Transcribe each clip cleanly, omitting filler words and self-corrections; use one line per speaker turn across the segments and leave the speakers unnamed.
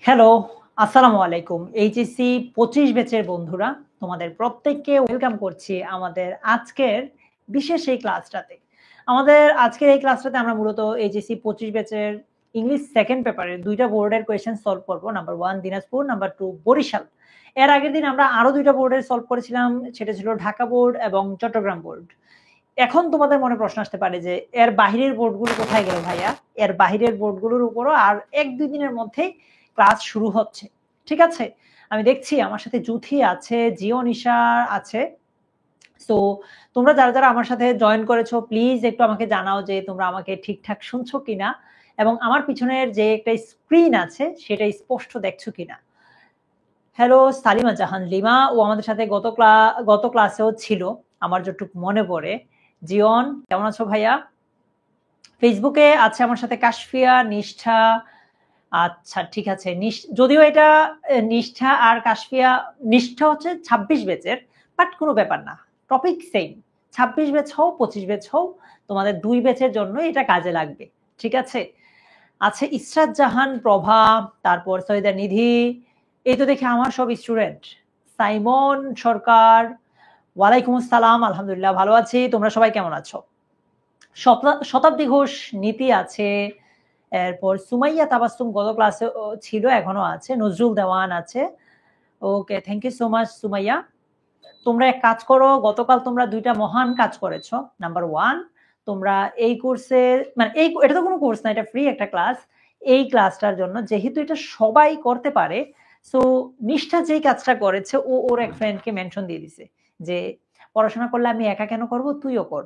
Hello, আসসালামু আলাইকুম। HSC ২৫ ব্যাচের বন্ধুরা, তোমাদের প্রত্যেককে ওয়েলকাম করছি আমাদের আজকের বিশেষ এই ক্লাসটাতে। আমাদের আজকের এই ক্লাসটাতে আমরা মূলত এইচএসসি ২৫ ব্যাচের ইংলিশ সেকেন্ড পেপারের ২ টা বোর্ডের কোয়েশ্চেন সলভ করব। Number 1 Dinajpur, number 2 Barishal. এর আগের দিন আমরা আরো ২ টা বোর্ডের সলভ করেছিলাম। সেটা ছিল ঢাকা বোর্ড এবং চট্টগ্রাম বোর্ড। এখন তোমাদের মনে প্রশ্ন আসতে পারে যে এর বাহিরের বোর্ডগুলো কোথায় গেল ভাইয়া? এর বাহিরের বোর্ডগুলোর উপরও আর ১-২ দিনের মধ্যেই ক্লাস শুরু হচ্ছে। ঠিক আছে? আমি দেখছি আমার সাথে জুথি আছে, জিও নিশা আছে। সো তোমরা যারা আমার সাথে জয়েন করেছো প্লিজ একটু আমাকে জানাও যে তোমরা আমাকে ঠিকঠাক শুনছো কিনা এবং আমার পিছনের যে একটা স্ক্রিন আছে সেটা স্পষ্ট দেখছো কিনা। হ্যালো সালিমা জাহান লিমা, ও আমাদের সাথে গত ক্লাসেও ছিল আমার যতটুকু মনে পড়ে। জিয়ন কেমন আছো ভাইয়া? ফেসবুকে আছে আমার সাথে কাশফিয়া, নিষ্ঠা। আচ্ছা ঠিক আছে। যদিও এটা নিষ্ঠা আর কাশফিয়া, নিষ্ঠা হচ্ছে ২৬ ব্যাচের, বাট কোনো ব্যাপার না। Topic same. ২৬ ব্যাচ হও, ২৫ ব্যাচ হও, তোমাদের ২ ব্যাচের জন্য এটা কাজে লাগবে। ঠিক আছে? আছে ইসরাত জাহান, প্রভা, তারপর সৈয়দা নিধি। এই তো দেখি আমার সব স্টুডেন্ট। সাইমন সরকার, ওয়ালাইকুম আসসালাম, আলহামদুলিল্লাহ ভালো আছি। তোমরা সবাই কেমন আছো? শতাব্দী ঘোষ, নীতি আছে, এরপর সুমাইয়া তাবাসসুম গত ক্লাসে ছিল, এখনো আছে। নজরুল দেওয়ান আছে। Okay, thank you so much Sumaiya. তোমরা এক কাজ করো, গতকাল তোমরা ২ টা মহান কাজ করেছো। নাম্বার 1, তোমরা এই কোর্সে মানে এটা তো কোনো কোর্স না, এটা ফ্রি একটা ক্লাস। এই ক্লাসটার জন্য যেহেতু এটা সবাই করতে পারে, সো নিষ্ঠা যেই কাজটা করেছে ও ওর এক ফ্রেন্ডকে মেনশন দিয়ে দিছে যে পড়াশোনা করলে আমি একা কেন করব, তুইও কর।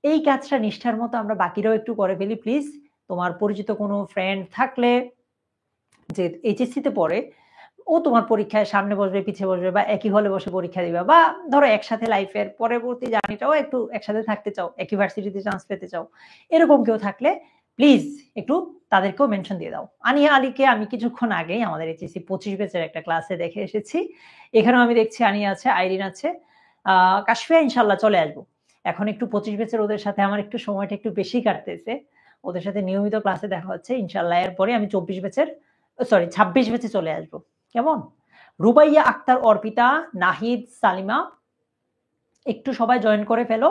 এই কাজটা নিষ্ঠার মতো আমরা বাকিরাও একটু করে ফেলি প্লিজ। তোমার পরিচিত কোনো ফ্রেন্ড থাকলে যে এইচএসসি তে পড়ে, ও তোমার পরীক্ষায় সামনে বসবে, পিছে বসবে বা একই হলে বসে পরীক্ষা দিবা, বা ধরো একসাথে লাইফের পরবর্তী জার্নিটাও একটু একসাথে থাকতে চাও, একই ভার্সিটিতে চান্স পেতে চাও, এরকম কেউ থাকলে প্লিজ একটু তাদেরকেও মেনশন দিয়ে দাও। আনিয়া আলীকে আমি কিছুক্ষণ আগেই আমাদের এইচএসসি ২৫ ব্যাচের একটা ক্লাসে দেখে এসেছি। এখানেও আমি দেখছি আনিয়া আছে, আইরিন আছে, কাশফিয়া ইনশাল্লাহ চলে আসবো। এখন একটু ২৫ ব্যাচের ওদের সাথে আমার একটু সময়টা একটু বেশি কাটতেছে, ওদের সাথে নিয়মিত ক্লাসে দেখা হচ্ছে। ইনশাল্লাহ এরপরে আমি ২৪ ব্যাচের সরি ২৬ ব্যাচে চলে আসবো। কেমন? রুবাইয়া আক্তার, অর্পিতা, নাহিদ, সালিমা, একটু সবাই জয়েন করে ফেলো।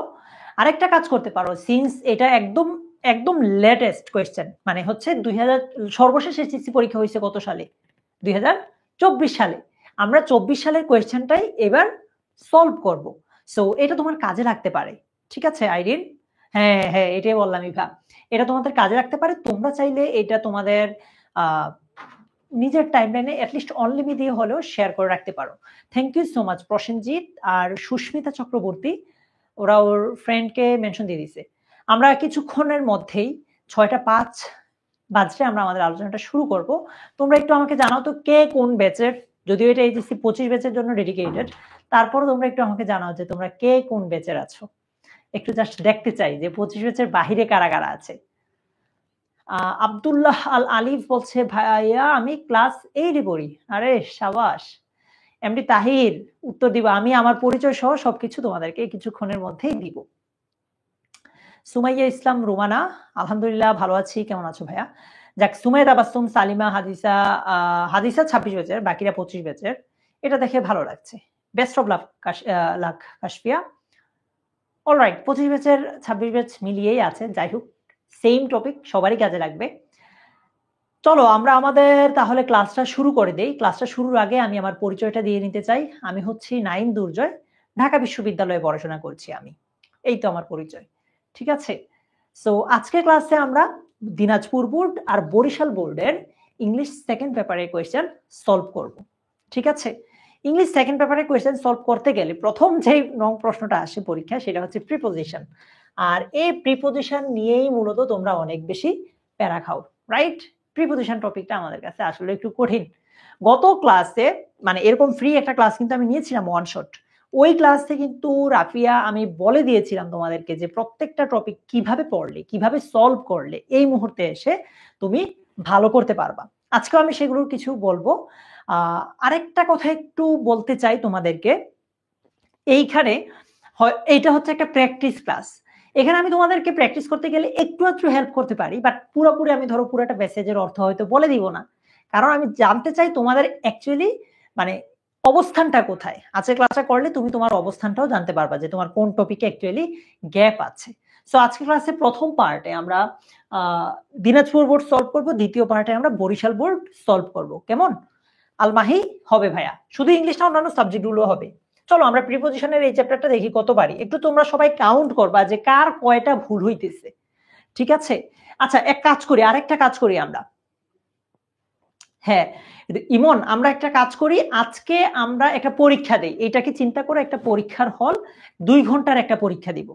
আরেকটা কাজ করতে পারো, সিন্স এটা একদম একদম লেটেস্ট কোয়েশ্চেন, মানে হচ্ছে ২০০০ সর্বশেষ এসএসসি পরীক্ষা হয়েছে কত সালে? ২০২৪ সালে। আমরা ২৪ সালের কোয়েশ্চেনটাই এবার সলভ করব। সো এটা তোমার কাজে লাগতে পারে। ঠিক আছে আইরিন? হ্যাঁ হ্যাঁ, এটাই বললাম ইভা। এটা তোমাদের কাজে লাগতে পারে। তোমরা চাইলে এটা তোমাদের নিজের টাইমলাইনে অ্যাটলিস্ট অনলিমি দিয়ে হলেও শেয়ার করে রাখতে পারো। Thank you so much Prosenjit আর সুস্মিতা চক্রবর্তী, ওরা ওর ফ্রেন্ডকে মেনশন দিয়ে দিছে। আমরা কিছুক্ষণের মধ্যেই ৬টা ৫ বাজলে আমরা আমাদের আলোচনাটা শুরু করব। তোমরা একটু আমাকে জানাও তো কে কোন ব্যাচের, যদিও এটা এইচএসসি ২৫ ব্যাচের জন্য ডেডিকেটেড, তারপরও তোমরা একটু আমাকে জানাও যে তোমরা কে কোন ব্যাচের আছো। একটু জাস্ট দেখতে চাই যে ২৫ ব্যাচের বাহিরে কারা কারা আছে। আব্দুল্লাহ আল আলিফ বলছে ভাইয়া আমি ক্লাস 8 এ পড়ি। আরে সাবাস। এমডি তাহির উত্তর দিব, আমি আমার পরিচয় সহ সবকিছু তোমাদেরকে কিছুক্ষণের মধ্যেই দিব। সুমাইয়া ইসলাম রুমানা, আলহামদুলিল্লাহ ভালো আছি, কেমন আছো ভাইয়া? যাক, সুমাইয়া তাবাসসুম, সালিমা, হাদিসা, হাদিসা ২৬ ব্যাচের, বাকিরা ২৫ ব্যাচের। এটা দেখে ভালো লাগছে। Best of lakh Kashfia. Alright, ২৫ ব্যাচের ২৬ ব্যাচ মিলিয়েই আছে। যাই হোক, সেম টপিক, সবারই কাজে লাগবে। চলো আমরা আমাদের তাহলে ক্লাসটা শুরু করে দেই। ক্লাসটা শুরুর আগে আমি আমার পরিচয়টা দিয়ে নিতে চাই। আমি হচ্ছি নাঈম দুর্জয়, ঢাকা বিশ্ববিদ্যালয়ে পড়াশোনা করছি আমি। এই তো আমার পরিচয়। ঠিক আছে? সো আজকের ক্লাসে আমরা দিনাজপুর বোর্ড আর বরিশাল বোর্ডের ইংলিশ সেকেন্ড পেপারের কোয়েশ্চেন সলভ করব। ঠিক আছে? ইংলিশ সেকেন্ড পেপারের কোয়েশ্চেন সলভ করতে গেলে প্রথম যে প্রশ্নটা আসে পরীক্ষায় সেটা হচ্ছে প্রিপোজিশন। আর এই প্রিপোজিশন নিয়েই মূলত তোমরা অনেক বেশি প্যারা খাও, রাইট? প্রিপোজিশন টপিকটা আমাদের কাছে আসলে একটু কঠিন। গত ক্লাসে মানে এরকম ফ্রি একটা ক্লাস কিন্তু আমি নিয়েছিলাম ওয়ান শট। ওই ক্লাসে কিন্তু রাফিয়া আমি বলে দিয়েছিলাম তোমাদেরকে যে প্রত্যেকটা টপিক কিভাবে পড়লে, কিভাবে সলভ করলে এই মুহূর্তে এসে তুমি ভালো করতে পারবা। আজকেও আমি সেগুলোর কিছু বলবো। আরেকটা কথা একটু বলতে চাই তোমাদেরকে, এইখানে এইটা হচ্ছে একটা প্র্যাকটিস ক্লাস। এখানে আমি তোমাদেরকে প্র্যাকটিস করতে গেলে একটু একটু হেল্প করতে পারি, বাট পুরোপুরি আমি ধরো পুরোটা মেসেজের অর্থ হয়তো বলে দিব না, কারণ আমি জানতে চাই তোমাদের অ্যাকচুয়ালি মানে অবস্থানটা কোথায়। আজকে ক্লাসটা করলে তুমি তোমার অবস্থানটাও জানতে পারবা যে তোমার কোন টপিকে অ্যাকচুয়ালি গ্যাপ আছে। সো আজকে ক্লাসে প্রথম পার্টে আমরা দিনাজপুর বোর্ড সলভ করব, দ্বিতীয় পার্টে আমরা বরিশাল বোর্ড সলভ করব। কেমন? আলমাহি হবে ভাইয়া, শুধু ইংলিশ না অন্যান্য সাবজেক্টগুলো হবে। চলো আমরা প্রিপোজিশনের এই চ্যাপ্টারটা দেখি কতবারই। একটু তোমরা সবাই কাউন্ট করবা যে কার কয়টা ভুল হইতেছে, ঠিক আছে? আচ্ছা এক কাজ করি, আরেকটা কাজ করি আমরা। হ্যাঁ ইমন, আমরা একটা কাজ করি, আজকে আমরা একটা পরীক্ষা দেই। এটাকে চিন্তা করে একটা পরীক্ষার হল 2 ঘন্টার একটা পরীক্ষা দিব,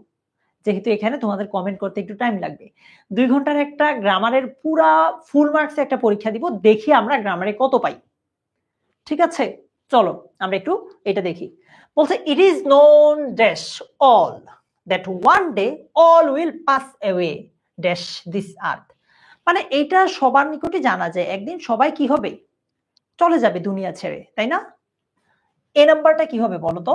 যেহেতু এখানে তোমাদের কমেন্ট করতে একটু টাইম লাগবে। 2 ঘন্টার একটা গ্রামারের পুরা ফুল মার্কস একটা পরীক্ষা দিব, দেখি আমরা গ্রামারে কত পাই। ঠিক আছে, চলো আমরা একটু এটা দেখি। বলছে ইট is known dash all that one day all will pass away dash this আর্থ। মানে এটা সবার নিকটে জানা যায়, একদিন সবাই কি হবে, চলে যাবে দুনিয়া ছেড়ে, তাই না? এ নাম্বারটা কি হবে বলো তো?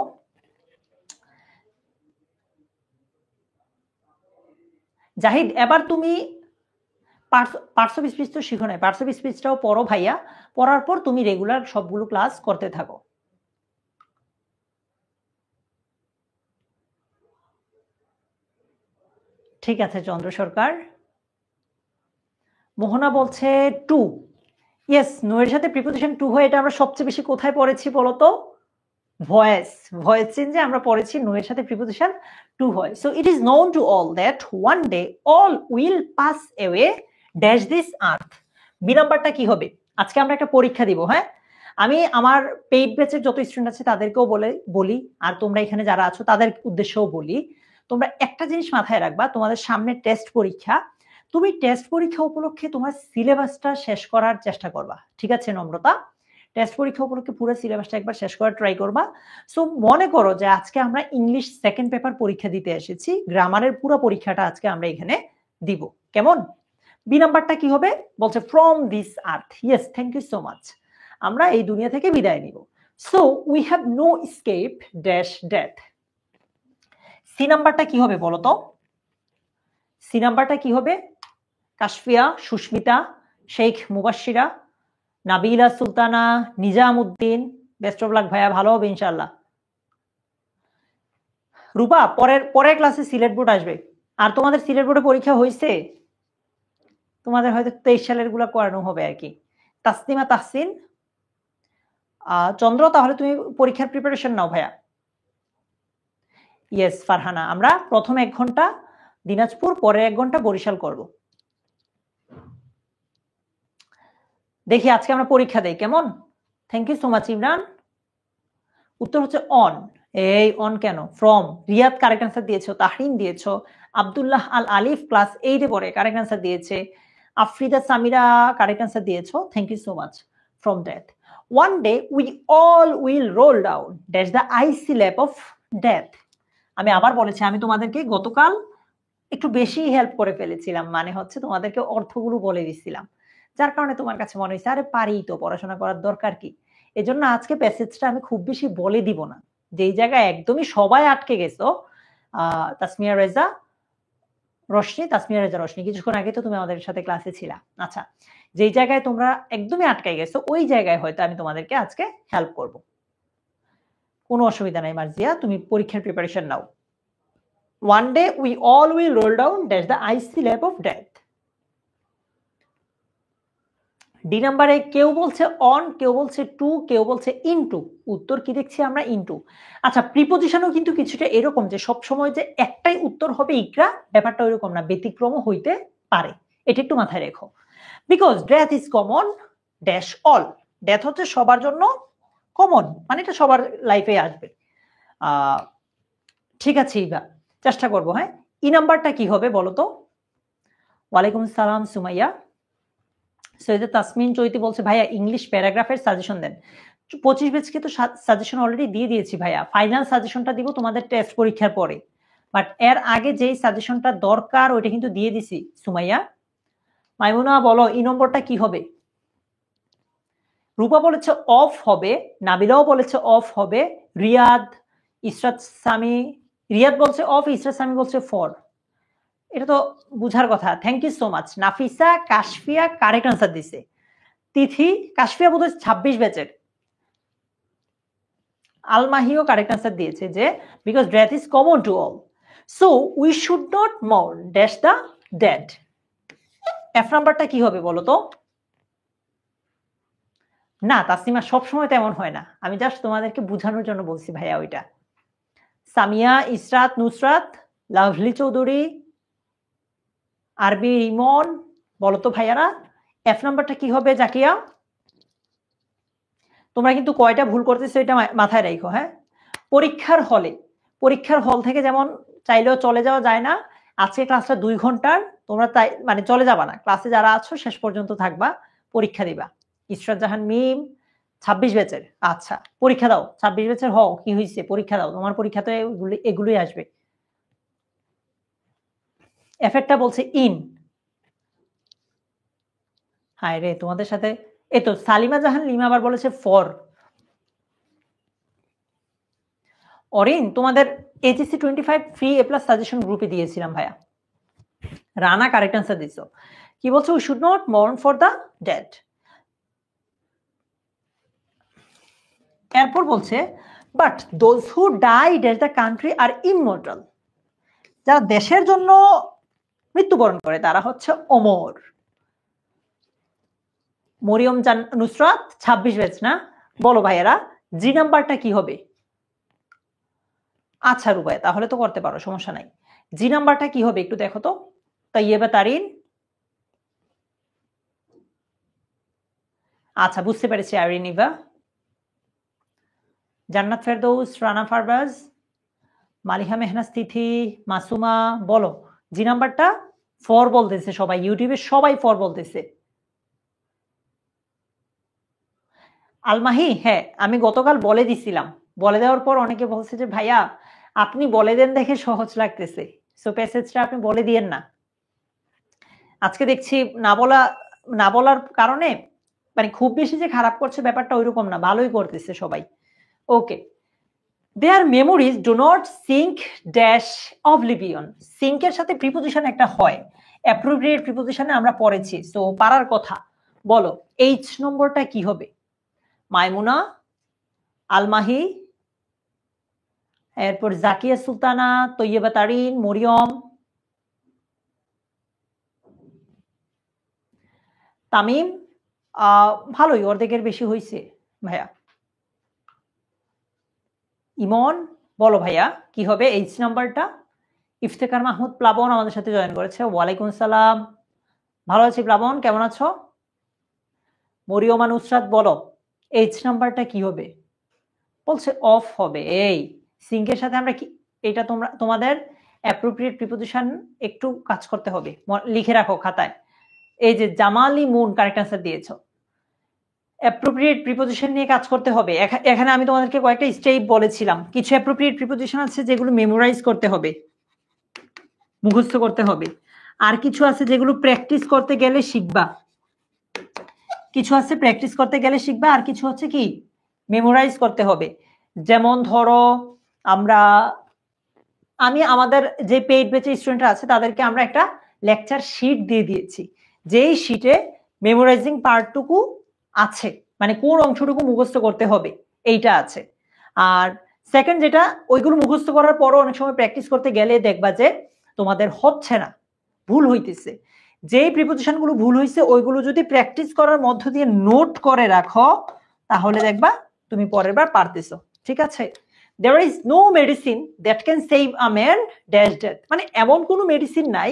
জাহিদ এবার তুমি পার্টস অফ স্পিচ তো শিখো নাই, পার্টস অফ স্পিচটাও পড়ো ভাইয়া, পড়ার পর তুমি রেগুলার সবগুলো ক্লাস করতে থাকো। ঠিক আছে চন্দ্র সরকার। মোহনা বলছে টু। ইয়েস, নো এর সাথে প্রিপোজিশন টু হয়, এটা আমরা সবচেয়ে বেশি কোথায় পড়েছি বলতো? ভয়েস চেঞ্জে আমরা পড়েছি নো এর সাথে প্রিপোজিশন টু হয়। So it is known to all that one day all will pass away dash this earth. B নাম্বারটা কি হবে? আজকে আমরা একটা পরীক্ষা দিব। হ্যাঁ, আমি আমার পেইড ব্যাচের যত স্টুডেন্ট আছে তাদেরকেও বলি, আর তোমরা এখানে যারা আছো তাদের উদ্দেশ্যেও বলি, তোমরা একটা জিনিস মাথায় রাখবা, তোমাদের সামনে টেস্ট পরীক্ষা, তুমি টেস্ট পরীক্ষা উপলক্ষে তোমার সিলেবাসটা শেষ করার চেষ্টা করবা। ঠিক আছে নম্রতা? টেস্ট পরীক্ষা উপলক্ষে পুরো সিলেবাসটা একবার শেষ করার ট্রাই করবা। সো মনে করো যে আজকে আমরা ইংলিশ সেকেন্ড পেপার পরীক্ষা দিতে এসেছি, গ্রামারের পুরো পরীক্ষাটা আজকে আমরা এখানে দিব। কেমন? বি নাম্বারটা কি হবে? বলছে from this earth. Yes, thank you so much. আমরা এই দুনিয়া থেকে বিদায় নিব। So we have no escape dash death. C নাম্বারটা কি হবে বলো তো? সি নাম্বারটা কি হবে? Kashfia, Susmita, Sheikh Mubashshira, Nabila Sultana, Nizamuddin, best of luck ভাইয়া, ভালো হবে ইনশাআল্লাহ। রূপা পরের ক্লাসে সিলেট বোর্ড আসবে। আর তোমাদের সিলেট বোর্ডে পরীক্ষা হয়েছে? তোমাদের হয়তো 23 সালের গুলা করানো হবে আর কি। তাসনিমা তাহসিন, চন্দ্র, তাহলে তুমি পরীক্ষার প্রিপারেশন নাও ভাইয়া। ইয়েস ফারহানা, আমরা প্রথম 1 ঘন্টা দিনাজপুর, পরে 1 ঘন্টা বরিশাল করব। দেখি আজকে আমরা পরীক্ষা দেই, কেমন? Thank you so much Imran. উত্তর হচ্ছে অন। এই অন কেন? ফ্রম। রিয়াদ কারেক্ট অ্যান্সার দিয়েছো, তাহরিন দিয়েছো, আব্দুল্লাহ আল আলিফ ক্লাস 8 এ পড়ে কারেক্ট অ্যান্সার দিয়েছে, আফরিদা সামিরা কারেক্ট অ্যান্সার দিয়েছো, thank you so much. From death, one day we all will roll down dash the icy lap of death. আমি আবার বলেছি, আমি তোমাদেরকে গতকাল একটু বেশি হেল্প করে ফেলেছিলাম, মানে হচ্ছে তোমাদেরকে অর্থগুলো বলে দিচ্ছিলাম, যার কারণে তোমার কাছে মনে হয়েছে আরে পারি তো, পড়াশোনা করার দরকার কি। এজন্য আজকে প্যাসেজটা আমি খুব বেশি বলে দিব না। যেই জায়গায় একদমই সবাই আটকে গেছো, তাসমিয়া রেজা রশনি, কিছুক্ষণ আগে তো তুমি আমাদের সাথে ক্লাসে ছিলা। আচ্ছা, যেই জায়গায় তোমরা একদমই আটকে গেছো ওই জায়গায় হয়তো আমি তোমাদেরকে আজকে হেল্প করব। কোনো অসুবিধা নাই মার্জিয়া, তুমি পরীক্ষার preparation now. One day we all will roll down dash the icy lap of death. D নাম্বারে কেউ বলছে অন, কেউ বলছে টু, কেউ বলছে ইনটু। উত্তর কি দেখছি আমরা? ইনটু। আচ্ছা, প্রিপোজিশনও কিন্তু কিছুটা এরকম যে সব সময় যে একটাই উত্তর হবে ইকরা, ব্যাপারটা ওইরকম না, ব্যতিক্রমও হইতে পারে, এটা একটু মাথায় রেখো। Because death is common dash all. Death হচ্ছে সবার জন্য কমন, মানে এটা সবার লাইফে আসবে। ঠিক আছে, এইবার চেষ্টা করবো। হ্যাঁ, ই নাম্বারটা কি হবে বলো তো? ওয়ালাইকুম সালাম সুমাইয়া। সৈয়দ তাসমিন চৈতি বলছে ভাইয়া ইংলিশ প্যারাগ্রাফের সাজেশন দেন। 25 ব্যাচকে তো সাজেশন অলরেডি দিয়ে দিয়েছি ভাইয়া, ফাইনাল সাজেশনটা দিব তোমাদের টেস্ট পরীক্ষার পরে, বাট এর আগে যেই সাজেশনটা দরকার ওইটা কিন্তু দিয়ে দিছি সুমাইয়া। মাইমুনা বলো ই নম্বরটা কি হবে? রূপা বলেছে অফ হবে, নাবিলাও বলেছে অফ হবে, রিয়াদ, ইসরাত সামি, রিয়াদ বলছে অফ, ইসরাত সামি বলছে ফর। এটা তো বুঝার কথা। Thank you so much. Nafisa, Kashfia correct answer দিছে। তিথি, কাশফিয়া বোধহয় 26 ব্যাচের। আলমাহিও কারেক্ট আনসার দিয়েছে যে because death is common to all, so we should not mourn dash the dead. F নাম্বারটা কি হবে বলো তো? না তাসলিমা, সবসময় তেমন হয় না, আমি জাস্ট তোমাদেরকে বোঝানোর জন্য বলছি ভাইয়া ওইটা। সামিয়া, ইসরাত, নুসরাত, লাভলি চৌধুরী, আরবি, রিমন, বলো তো ভাইয়ারা এফ নাম্বারটা কি হবে? জাকিয়া, তোমরা কিন্তু কয়টা ভুল করতেছো এটা মাথায় রাখো। হ্যাঁ, পরীক্ষার হল থেকে যেমন চাইলেও চলে যাওয়া যায় না, আজকে ক্লাসটা 2 ঘন্টার, তোমরা তাই মানে চলে যাবা না, ক্লাসে যারা আছো শেষ পর্যন্ত থাকবা, পরীক্ষা দিবা। ইসরাত জাহান মিম 26 ব্যাচের, আচ্ছা পরীক্ষা দাও, 26 ব্যাচের হও, কি হয়েছে, পরীক্ষা দাও, তোমার পরীক্ষাতে এগুলোই আসবে। এফেক্টটা বলছে ইন। হায় রে, তোমাদের সাথে এই তো সালিমা জাহান লিমা আবার বলেছে ফর। অরিন, তোমাদের HSC 25 free A plus suggestion গ্রুপে দিয়েছিলাম ভাইয়া। রানা কারেক্ট আনসার দিছো। কি বলছো? We should not mourn for the dead. এরপর বলছে but those who died at the country are immortal. যারা দেশের জন্য মৃত্যুবরণ করে তারা হচ্ছে অমর। মরিয়ম নুসরাত 26 ব্যাচ না? বলো ভাইয়েরা জি নাম্বারটা কি হবে? আচ্ছা রুবাই, তাহলে তো করতে পারো, সমস্যা নাই। জি নাম্বারটা কি হবে একটু দেখো তো। তাইয়েবা তারিন, আচ্ছা বুঝতে পেরেছি। আইরিনিভা, জান্নাত ফেরদৌস, রানা ফারবাজ, মালিহা মেহনাজ, তিথি, মাসুমা, বলো জি নাম্বারটা। ফর বলতেছে সবাই, ইউটিউবে সবাই ফর বলতেছে। আলমাহি, হ্যাঁ আমি গতকাল বলে দিছিলাম, বলে দেওয়ার পর অনেকে বলছে যে ভাইয়া আপনি বলে দেন দেখে সহজ লাগতেছে, সো প্যাসেজটা আপনি বলে দিয়েন না। আজকে দেখছি না বলার কারণে মানে খুব বেশি যে খারাপ করছে ব্যাপারটা ওইরকম না, ভালোই করতেছে সবাই। Okay, their memories do not sink dash oblivion. সিঙ্কের সাথে প্রিপোজিশন একটা হয়, অ্যাপ্রোপ্রিয়েট প্রিপোজিশনে আমরা পড়েছি, সো পারার কথা। বলো এইচ নম্বরটা কি হবে? মাইমুনা, আলমাহি, এরপর জাকিয়া সুলতানা, তৈয়বা তারিন, মরিয়ম, তামিম। ভালোই, অর্ধেকের বেশি হয়েছে ভাইয়া। ইমন, বলো ভাইয়া কি হবে এইচ নাম্বারটা? ইফতেখার মাহমুদ প্লাবন আমাদের সাথে জয়েন করেছে, ওয়ালাইকুম সালাম। ভালো আছি প্লাবন, কেমন আছো? মরিয়মা নুসরাত, বলো এইচ নাম্বারটা কি হবে? বলছে অফ হবে। এই সিঙ্কের সাথে আমরা কি, এটা তোমাদের অ্যাপ্রোপ্রিয়েট প্রিপোজিশন একটু কাজ করতে হবে, লিখে রাখো খাতায়। এই যে জামালি মুন কারেক্ট আনসার দিয়েছো। অ্যাপ্রোপ্রিয়েট প্রিপোজিশন নিয়ে কাজ করতে হবে। এখানে আমি তোমাদেরকে কয়েকটা স্টেপ বলেছিলাম, কিছু অ্যাপ্রোপ্রিয়েট প্রিপোজিশন আছে যেগুলো মেমোরাইজ করতে হবে, মুখস্থ করতে হবে, আর কিছু আছে যেগুলো প্র্যাকটিস করতে গেলে শিখবা। কিছু আছে প্র্যাকটিস করতে গেলে শিখবা, আর কিছু হচ্ছে কি মেমোরাইজ করতে হবে। যেমন ধরো আমি আমাদের যে পেইড ব্যাচের স্টুডেন্টরা আছে তাদেরকে আমরা একটা লেকচার শিট দিয়ে দিয়েছি, যেই শিটে মেমোরাইজিং পার্টটুকু আছে, মানে কোন অংশটুকু মুখস্থ করতে হবে এইটা আছে। আর সেকেন্ড যেটা, ওইগুলো মুখস্থ করার পরও অনেক সময় প্র্যাকটিস করতে গেলে দেখবা যে তোমাদের হচ্ছে না, ভুল হইতেছে। যেই প্রিপোজিশনগুলো ভুল হয়েছে ওইগুলো যদি প্র্যাকটিস করার মধ্য দিয়ে নোট করে রাখো তাহলে দেখবা তুমি পরের বার পারতেছো। ঠিক আছে? There is no medicine that can save a man dash death, মানে এমন কোনো মেডিসিন নাই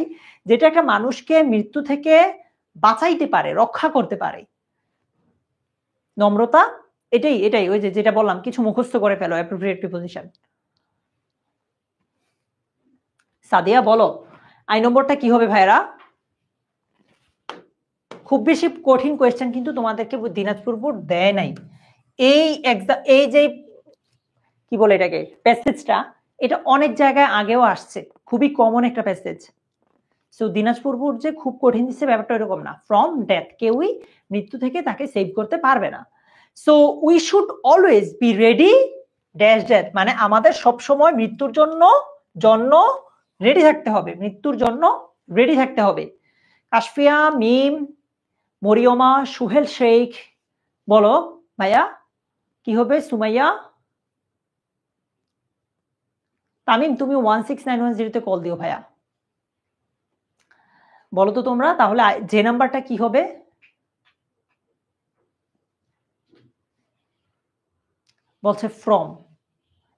যেটা একটা মানুষকে মৃত্যু থেকে বাঁচাইতে পারে, রক্ষা করতে পারে। নম্রতা, এটাই ওই যেটা বললাম, কিছু মুখস্থ করে ফেলো অ্যাপ্রোপ্রিয়েট প্রিপোজিশন। সাদিয়া, বলো আই নম্বরটা কি হবে ভাইরা? খুব বেশি কঠিন কোয়েশ্চেন কিন্তু তোমাদেরকে দিনাজপুর বোর্ড দেয় নাই। এই যে কি বলে এটাকে, প্যাসেজটা, এটা অনেক জায়গায় আগেও আসছে, খুবই কমন একটা প্যাসেজ। সো দিনাজপুর বোর্ড যে খুব কঠিন দিচ্ছে ব্যাপারটা এরকম না। ফ্রম ডেথ, কেউই মৃত্যু থেকে তাকে সেভ করতে পারবে না। So we should always be ready dash death, মানে আমাদের সব সময় মৃত্যুর জন্য রেডি থাকতে হবে, মৃত্যুর জন্য রেডি থাকতে হবে। কাশফিয়া, মিম, মরিয়মা, সুহেল শেখ, বলো ভাইয়া কি হবে? সুমাইয়া, তামিম তুমি 16910 কল দিও ভাইয়া, বলো তো তোমরা তাহলে যে নাম্বারটা কি হবে? বলছে ফ্রম।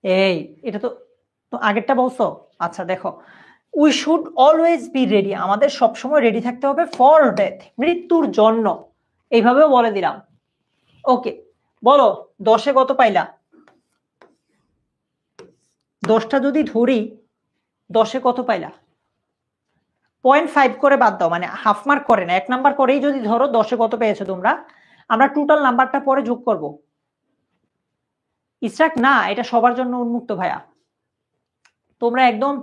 এই এটা তো আগেরটা বলছো। আচ্ছা দেখো, we should always be ready, আমাদের সবসময় রেডি থাকতে হবে ফর ডেথ, মৃত্যুর জন্য, এইভাবেও বলে দিলাম। ওকে, বলো 10-এ কত পাইলা? 10টা যদি ধরি 10-এ কত পাইলা? 0.5 করে বাদ দাও, মানে হাফ মার্ক করে না, 1 নাম্বার করেই যদি ধরো 10-এ কত পেয়েছো তোমরা, আমরা টোটাল নাম্বারটা পরে যোগ করব। ইসরাক না, এটা সবার জন্য উন্মুক্ত ভাইয়া, তোমরা একদম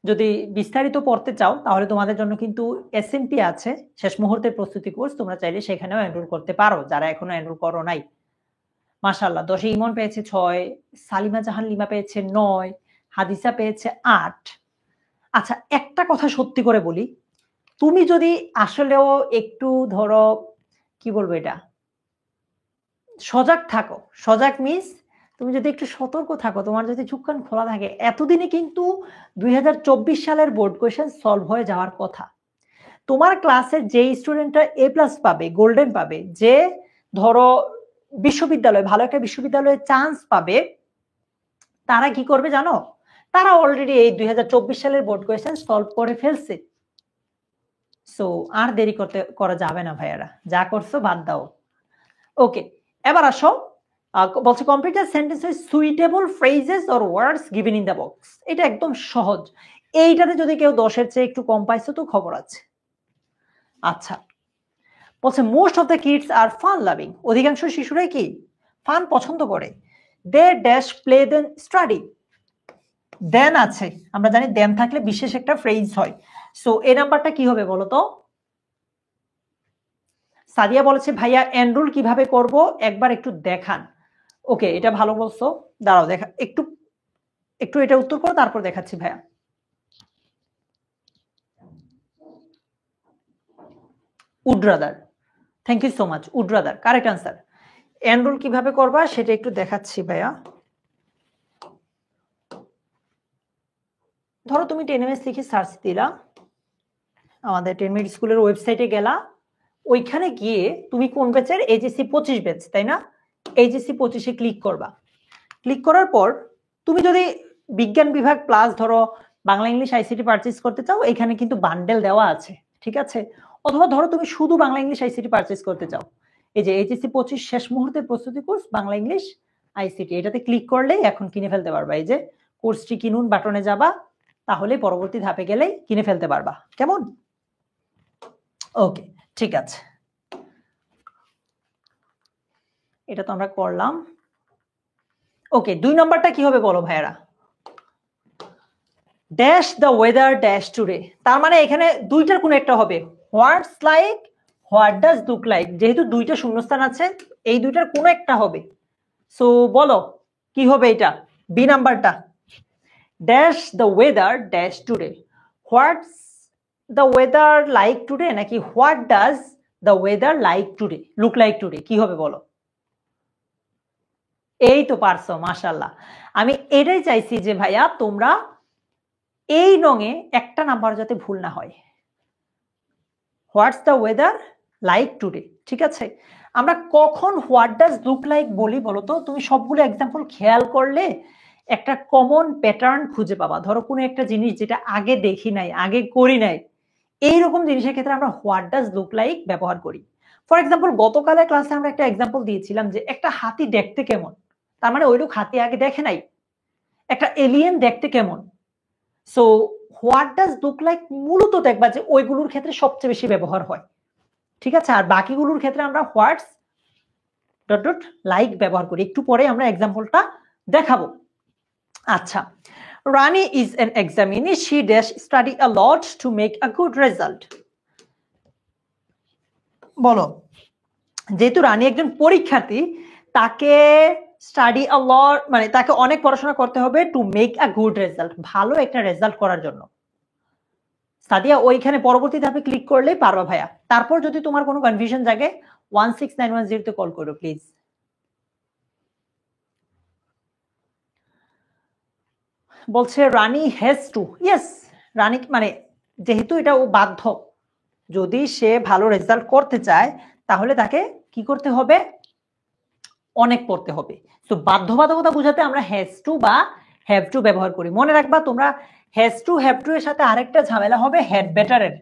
যদি বিস্তারিত পড়তে চাও তাহলে তোমাদের জন্য কিন্তু এসএমপি আছে, শেষ মুহূর্তের প্রস্তুতি কোর্স, তোমরা চাইলে সেখানেও এনরোল করতে পারো যারা এখনো এনরোল করো নাই। মাশাআল্লাহ, 10-এ ইমন পেয়েছে 6, সালিমা জাহান লিমা পেয়েছে 9, হাদিসা পেয়েছে 8। আচ্ছা একটা কথা সত্যি করে বলি, তুমি যদি আসলেও একটু ধরো কি বলবো এটা, সজাগ থাকো, সজাগ মিস তুমি যদি একটু সতর্ক থাকো, তোমার যদি চোখ কান খোলা থাকে, এতদিনে কিন্তু 2024 সালের বোর্ড কোয়েশ্চেন সলভ হয়ে যাওয়ার কথা। তোমার ক্লাসের যে স্টুডেন্টটা A+ পাবে, গোল্ডেন পাবে, যে ধরো বিশ্ববিদ্যালয়, ভালো একটা বিশ্ববিদ্যালয়ে চান্স পাবে, তারা কি করবে জানো? তারা অলরেডি এই 2024 সালের বোর্ড কোয়েশ্চেন সলভ করে ফেলছে। সো আর দেরি করা যাবে না ভাইয়ারা, যা করছো বাদ দাও। ওকে, এবার আসো, বলছে complete the sentence with suitable phrases or words given in the box. এটা একদম সহজ, এইটাতে যদি কেউ 10-এর চেয়ে একটু কম পাইছো তো খবর আছে। আচ্ছা, বলছে most of the kids are fun loving, অধিকাংশ শিশুরাই কি ফান পছন্দ করে। They dash play then study, then আছে, আমরা জানি দেন থাকলে বিশেষ একটা ফ্রেজ হয়। সো এই নাম্বারটা কি হবে বলো তো? সাদিয়া বলেছে ভাইয়া এনরোল কিভাবে করব একবার একটু দেখান। ওকে, এটা ভালো বলছো, দাঁড়াও দেখা একটু একটু এটা উত্তর করো, তারপর দেখাচ্ছি ভাইয়া। Would rather, thank you so much, would rather correct answer. Enrol কিভাবে করবা সেটা একটু দেখাচ্ছি ভাইয়া। ধরো তুমি 10ms লিখে সার্চ দিলা, আমাদের 10 মিনিট স্কুলের ওয়েবসাইটে গেলা, ওইখানে গিয়ে তুমি কোন ব্যাচের? এইচএসসি 25 ব্যাচ, তাই না? এইচএসসি 25-এ ক্লিক করবা। ক্লিক করার পর তুমি যদি বিজ্ঞান বিভাগ প্লাস ধরো বাংলা ইংলিশ আইসিটি পারচেজ করতে চাও, এখানে কিন্তু বান্ডেল দেওয়া আছে, ঠিক আছে? অথবা ধরো তুমি শুধু বাংলা ইংলিশ আইসিটি পারচেজ করতে চাও, এই যে এইচএসসি 25 শেষ মুহূর্তের প্রস্তুতি কোর্স বাংলা ইংলিশ আইসিটি, এটাতে ক্লিক করলেই এখন কিনে ফেলতে পারবা। এই যে কোর্সটি কিনুন বাটনে যাবা, তাহলে পরবর্তী ধাপে গেলেই কিনে ফেলতে পারবা। কেমন? ওকে, ঠিক আছে, এটা তো আমরা করলাম। ওকে, 2 নাম্বারটা কি হবে বলো ভাইয়ারা? Dash the weather dash today, তার মানে এখানে দুইটার কোন একটা হবে, what's like, what does look like, যেহেতু দুইটা শূন্যস্থান আছে এই দুইটার কোন একটা হবে। সো বলো কি হবে এটা? বি নাম্বারটা, dash the weather dash today, what's the weather like today নাকি what does the weather like today, look like today, কি হবে বলো? এই তো পারছো, মাশাআল্লাহ। আমি এটাই চাইছি যে ভাইয়া তোমরা এই নঙে একটা নাম্বার যাতে ভুল না হয়, হোয়াটস দ্য ওয়েদার লাইক টুডে, ঠিক আছে? আমরা কখন হোয়াট ডাজ লুক লাইক বলি বলতো? তুমি সবগুলো এক্সাম্পল খেয়াল করলে একটা কমন প্যাটার্ন খুঁজে পাবা। ধরো কোনো একটা জিনিস যেটা আগে দেখি নাই, আগে করি নাই, এইরকম জিনিসের ক্ষেত্রে আমরা হোয়াট ডাজ লুক লাইক ব্যবহার করি। ফর এক্সাম্পল গতকালের ক্লাসে আমরা একটা এক্সাম্পল দিয়েছিলাম যে একটা হাতি দেখতে কেমন, তার মানে ওইরকম হাতি আগে দেখে নাই। একটা এলিয়েন দেখতে কেমন, so what does look like মূলত দেখবা যে ওইগুলোর ক্ষেত্রে সবচেয়ে বেশি ব্যবহার হয়, ঠিক আছে? আর বাকিগুলোর ক্ষেত্রে আমরা হোয়াটস ডট ডট লাইক ব্যবহার করি, একটু পরে আমরা এক্সাম্পলটা দেখাবো। আচ্ছা, Rani is an examinee, she dash study a lot to make a good result. বলো, যেহেতু রানী একজন পরীক্ষার্থী, তাকে স্টাডি আ লট মানে তাকে অনেক পড়াশোনা করতে হবে two make a good result, ভালো একটা রেজাল্ট করার জন্য। সাদিয়া ওইখানে পরবর্তী ধাপে ক্লিক করলেই পারবা ভাইয়া। তারপর যদি তোমার কোনো কনফিউশন জাগে 16910 তে কল করো প্লিজ। বলছে রানী হ্যাজ টু, ইয়েস রানী মানে যেহেতু এটা ও বাধ্য, যদি সে ভালো রেজাল্ট করতে চায় তাহলে তাকে কি করতে হবে, অনেক পড়তে হবে। তো বাধ্যবাধকতা বোঝাতে আমরা হ্যাজ টু বা হ্যাভ টু ব্যবহার করি। মনে রাখবা তোমরা হ্যাজ টু হ্যাভ টু এর সাথে আরেকটা ঝামেলা হবে হ্যাড বেটারের।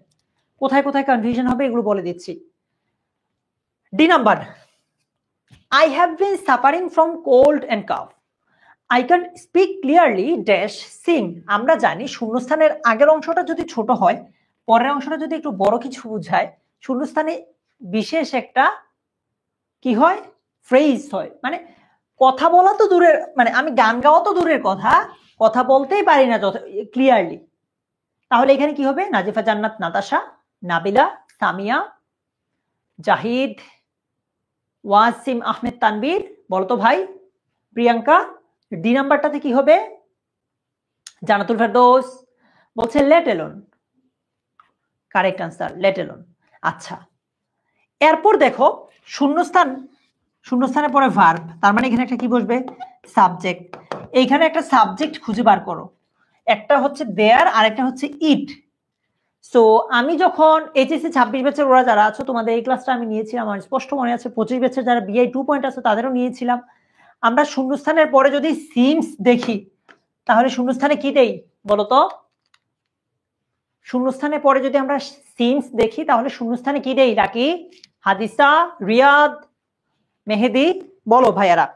কোথায় কোথায় কনফিউশন হবে এগুলো বলে দিচ্ছি। D number, I have been suffering from cold and calf, I can speak clearly dash Singh. আমরা জানি শূন্যস্থানের আগের অংশটা যদি ছোট হয়, পরের অংশটা যদি একটু বড় কিছু বোঝায়, শূন্যস্থানে বিশেষ একটা কি হয়, ফ্রেজ হয়। মানে কথা বলা তো দূরের, মানে আমি গান গাওয়া তো দূরের কথা, কথা বলতেই পারি না ক্লিয়ারলি। তাহলে এখানে কি হবে, নাজিফা জান্নাত, নাতাশা, নাবিলা, সামিয়া, জাহিদ, ওয়াসিম আহমেদ তানবীর, বলতো ভাই, প্রিয়াঙ্কা। ডি নাম্বারটাতে কি হবে, জানাতুল ফেরদৌস বলছে let alone, correct answer let alone. আচ্ছা, এরপর দেখো শূন্যস্থান, শূন্যস্থানের পরে ভার্ব, তার মানে এখানে একটা কি বসবে, সাবজেক্ট। এইখানে একটা সাবজেক্ট খুঁজে বার করো, একটা হচ্ছে দেয়ার আর একটা হচ্ছে ইট। সো আমি যখন এইচএসসি 26 ব্যাচের ওরা যারা আছো, তোমাদের এই ক্লাসটা আমি নিয়েছিলাম, আমার স্পষ্ট মনে আছে। 25 ব্যাচের যারা বিআই 2 পয়েন্ট আছে তাদেরও নিয়েছিলাম। আমরা শূন্যস্থানের পরে যদি সিমস দেখি তাহলে শূন্যস্থানে কি দেই বলতো, শূন্যস্থানের পরে যদি আমরা সিমস দেখি তাহলে শূন্যস্থানে কি দেই, রাকি, হাদিসা, রিয়াদ, মেহেদি, বলো ভাইয়ারা।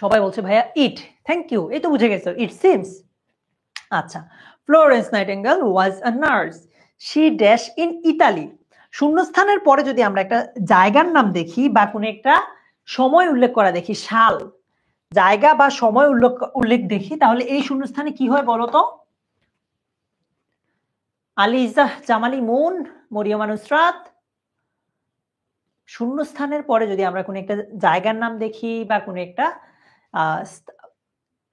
সবাই বলছে ভাইয়া ইট, থ্যাংক ইউ, এই তো বুঝে গেছো, ইট সিমস। আচ্ছা, Florence Nightingale was a nurse, she dash in Italy. শূন্যস্থানের পরে যদি আমরা একটা জায়গার নাম দেখি বা কোনো একটা সময় উল্লেখ করা দেখি, সাল, জায়গা বা সময় উল্লেখ দেখি, তাহলে এই শূন্যস্থানে কি হয় বলতো, আলিজা জামালি মুন, মরিয়ম নুসরাত। শূন্যস্থানের পরে যদি আমরা কোনো একটা জায়গার নাম দেখি বা কোনো একটা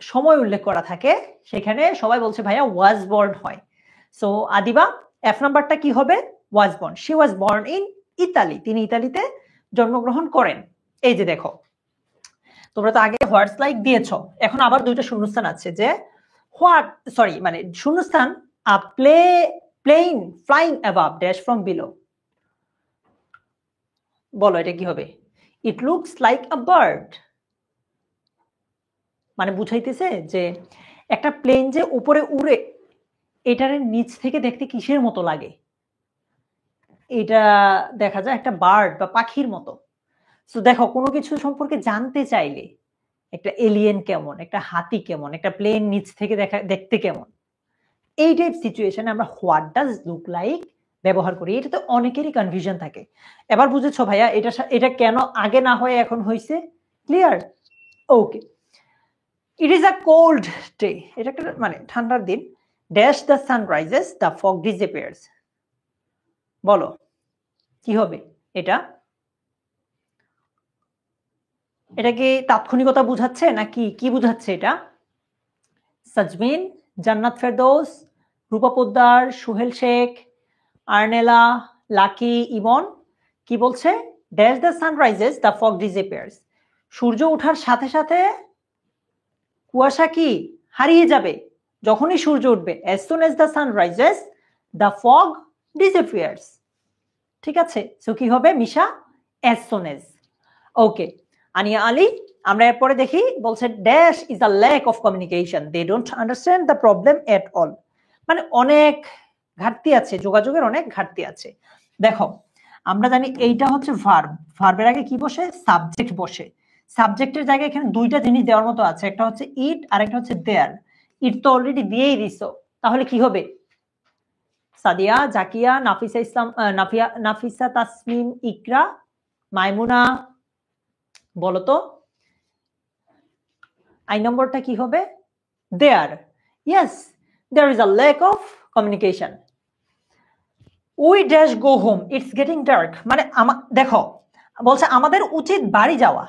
সময় উল্লেখ করা থাকে, সেখানে সবাই বলছে ভাইয়া ওয়াজ বর্ন হয়। সো আদিবা, এফ নাম্বারটা কি হবে, was born. She was born in Italy, তিনি ইতালিতে জন্মগ্রহণ করেন। এই যে দেখো, তোমরা তো আগে হোয়াটস লাইক দিয়েছো, এখন আবার দুইটা শূন্যস্থান আছে, যে হোয়াট, সরি মানে শূন্যস্থান, a plane flying above dash from below. বলো এটা কি হবে, it looks like a bird. মানে বুঝাইতেছে যে একটা প্লেন যে উপরে উড়ে, এটার নিচ থেকে দেখতে কিসের মতো লাগে, এটা দেখা যায় একটা বার্ড বা পাখির মতো। তো দেখো কোনো কিছু সম্পর্কে জানতে চাইলে, একটা এলিয়েন কেমন, একটা হাতি কেমন, একটা প্লেন নিচ থেকে দেখতে কেমন, এই টাইপ সিচুয়েশনে আমরা হোয়াট ডাজ লুক লাইক ব্যবহার করি। এটাতে অনেকেরই কনফিউশন থাকে। এবার বুঝেছো ভাইয়া এটা কেন আগে না হয়ে এখন হয়েছে, clear? Okay, it is a cold day, এটা একটা মানে ঠান্ডার দিন। Dash the sun rises the fog disappears, বলো কি হবে এটা, এটা কি তাৎক্ষণিকতা বুঝাচ্ছে নাকি কি বুঝাচ্ছে এটা? সাজমিন, জান্নাত ফেরদৌস, রূপা পোদ্দার, সোহেল শেখ, আর্নেলা, লাকি, ইমন কি বলছে, dash the sun rises the fog disappears, সূর্য ওঠার সাথে সাথে কুয়াশা কি হারিয়ে যাবে, যখনই সূর্য উঠবে। as soon as the sun rises the fog disappears, ঠিক আছে? সো কি হবে মিশা, as soon as। ওকে, আনিয়া আলী, আমরা এরপরে দেখি, বলছে dash is a lack of communication, they don't understand the problem at all. মানে অনেক ঘাটতি আছে, যোগাযোগের অনেক ঘাটতি আছে। দেখো আমরা জানি এইটা হচ্ছে ভার্ব, ভার্বের আগে কি বসে, সাবজেক্ট বসে। সাবজেক্টের জায়গায় এখানে দুইটা জিনিস দেওয়ার মতো আছে, একটা হচ্ছে ইট আর একটা হচ্ছে দেয়ার। ইট তো অলরেডি দিয়েই দিছো, তাহলে কি হবে, সাদিয়া, জাকিয়া, নাফিসা ইসলাম, নাফিসা তাসমিম, ইকরা, মাইমুনা, বলতো আই নম্বরটা কি হবে, there. Yes, there is a lack of communication. We dash go home, it's getting dark, মানে দেখো বলছে আমাদের উচিত বাড়ি যাওয়া,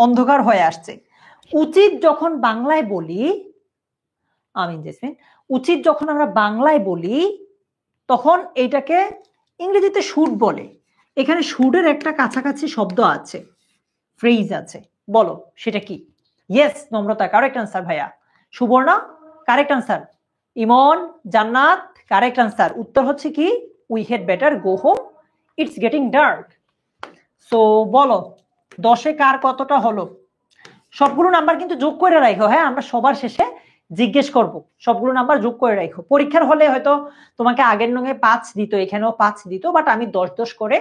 অন্ধকার হয়ে আসছে। উচিত যখন বাংলায় বলি, আমিন জেসমিন, উচিত যখন আমরা বাংলায় বলি তখন এইটাকে ইংরেজিতে শুড বলে। এখানে শুডের একটা কাছাকাছি শব্দ আছে, ফ্রেজ আছে, বলো সেটা কি? ইয়েস নম্রতা, কারেক্ট আনসার ভাইয়া। Suborna correct answer. ইমন, জান্নাত কারেক্ট আনসার। উত্তর হচ্ছে কি we had better go home, it's getting dark. So বলো 10-এ কার কতটা হলো? সবগুলো নাম্বার কিন্তু যোগ করে রাখো, হ্যাঁ আমরা সবার শেষে জিজ্ঞেস করব, সবগুলো নাম্বার যোগ করে রাখো। পরীক্ষার হলে হয়তো তোমাকে আগের নঙে 5 দিত, এখানেও 5 দিত, বাট আমি 10-10 করে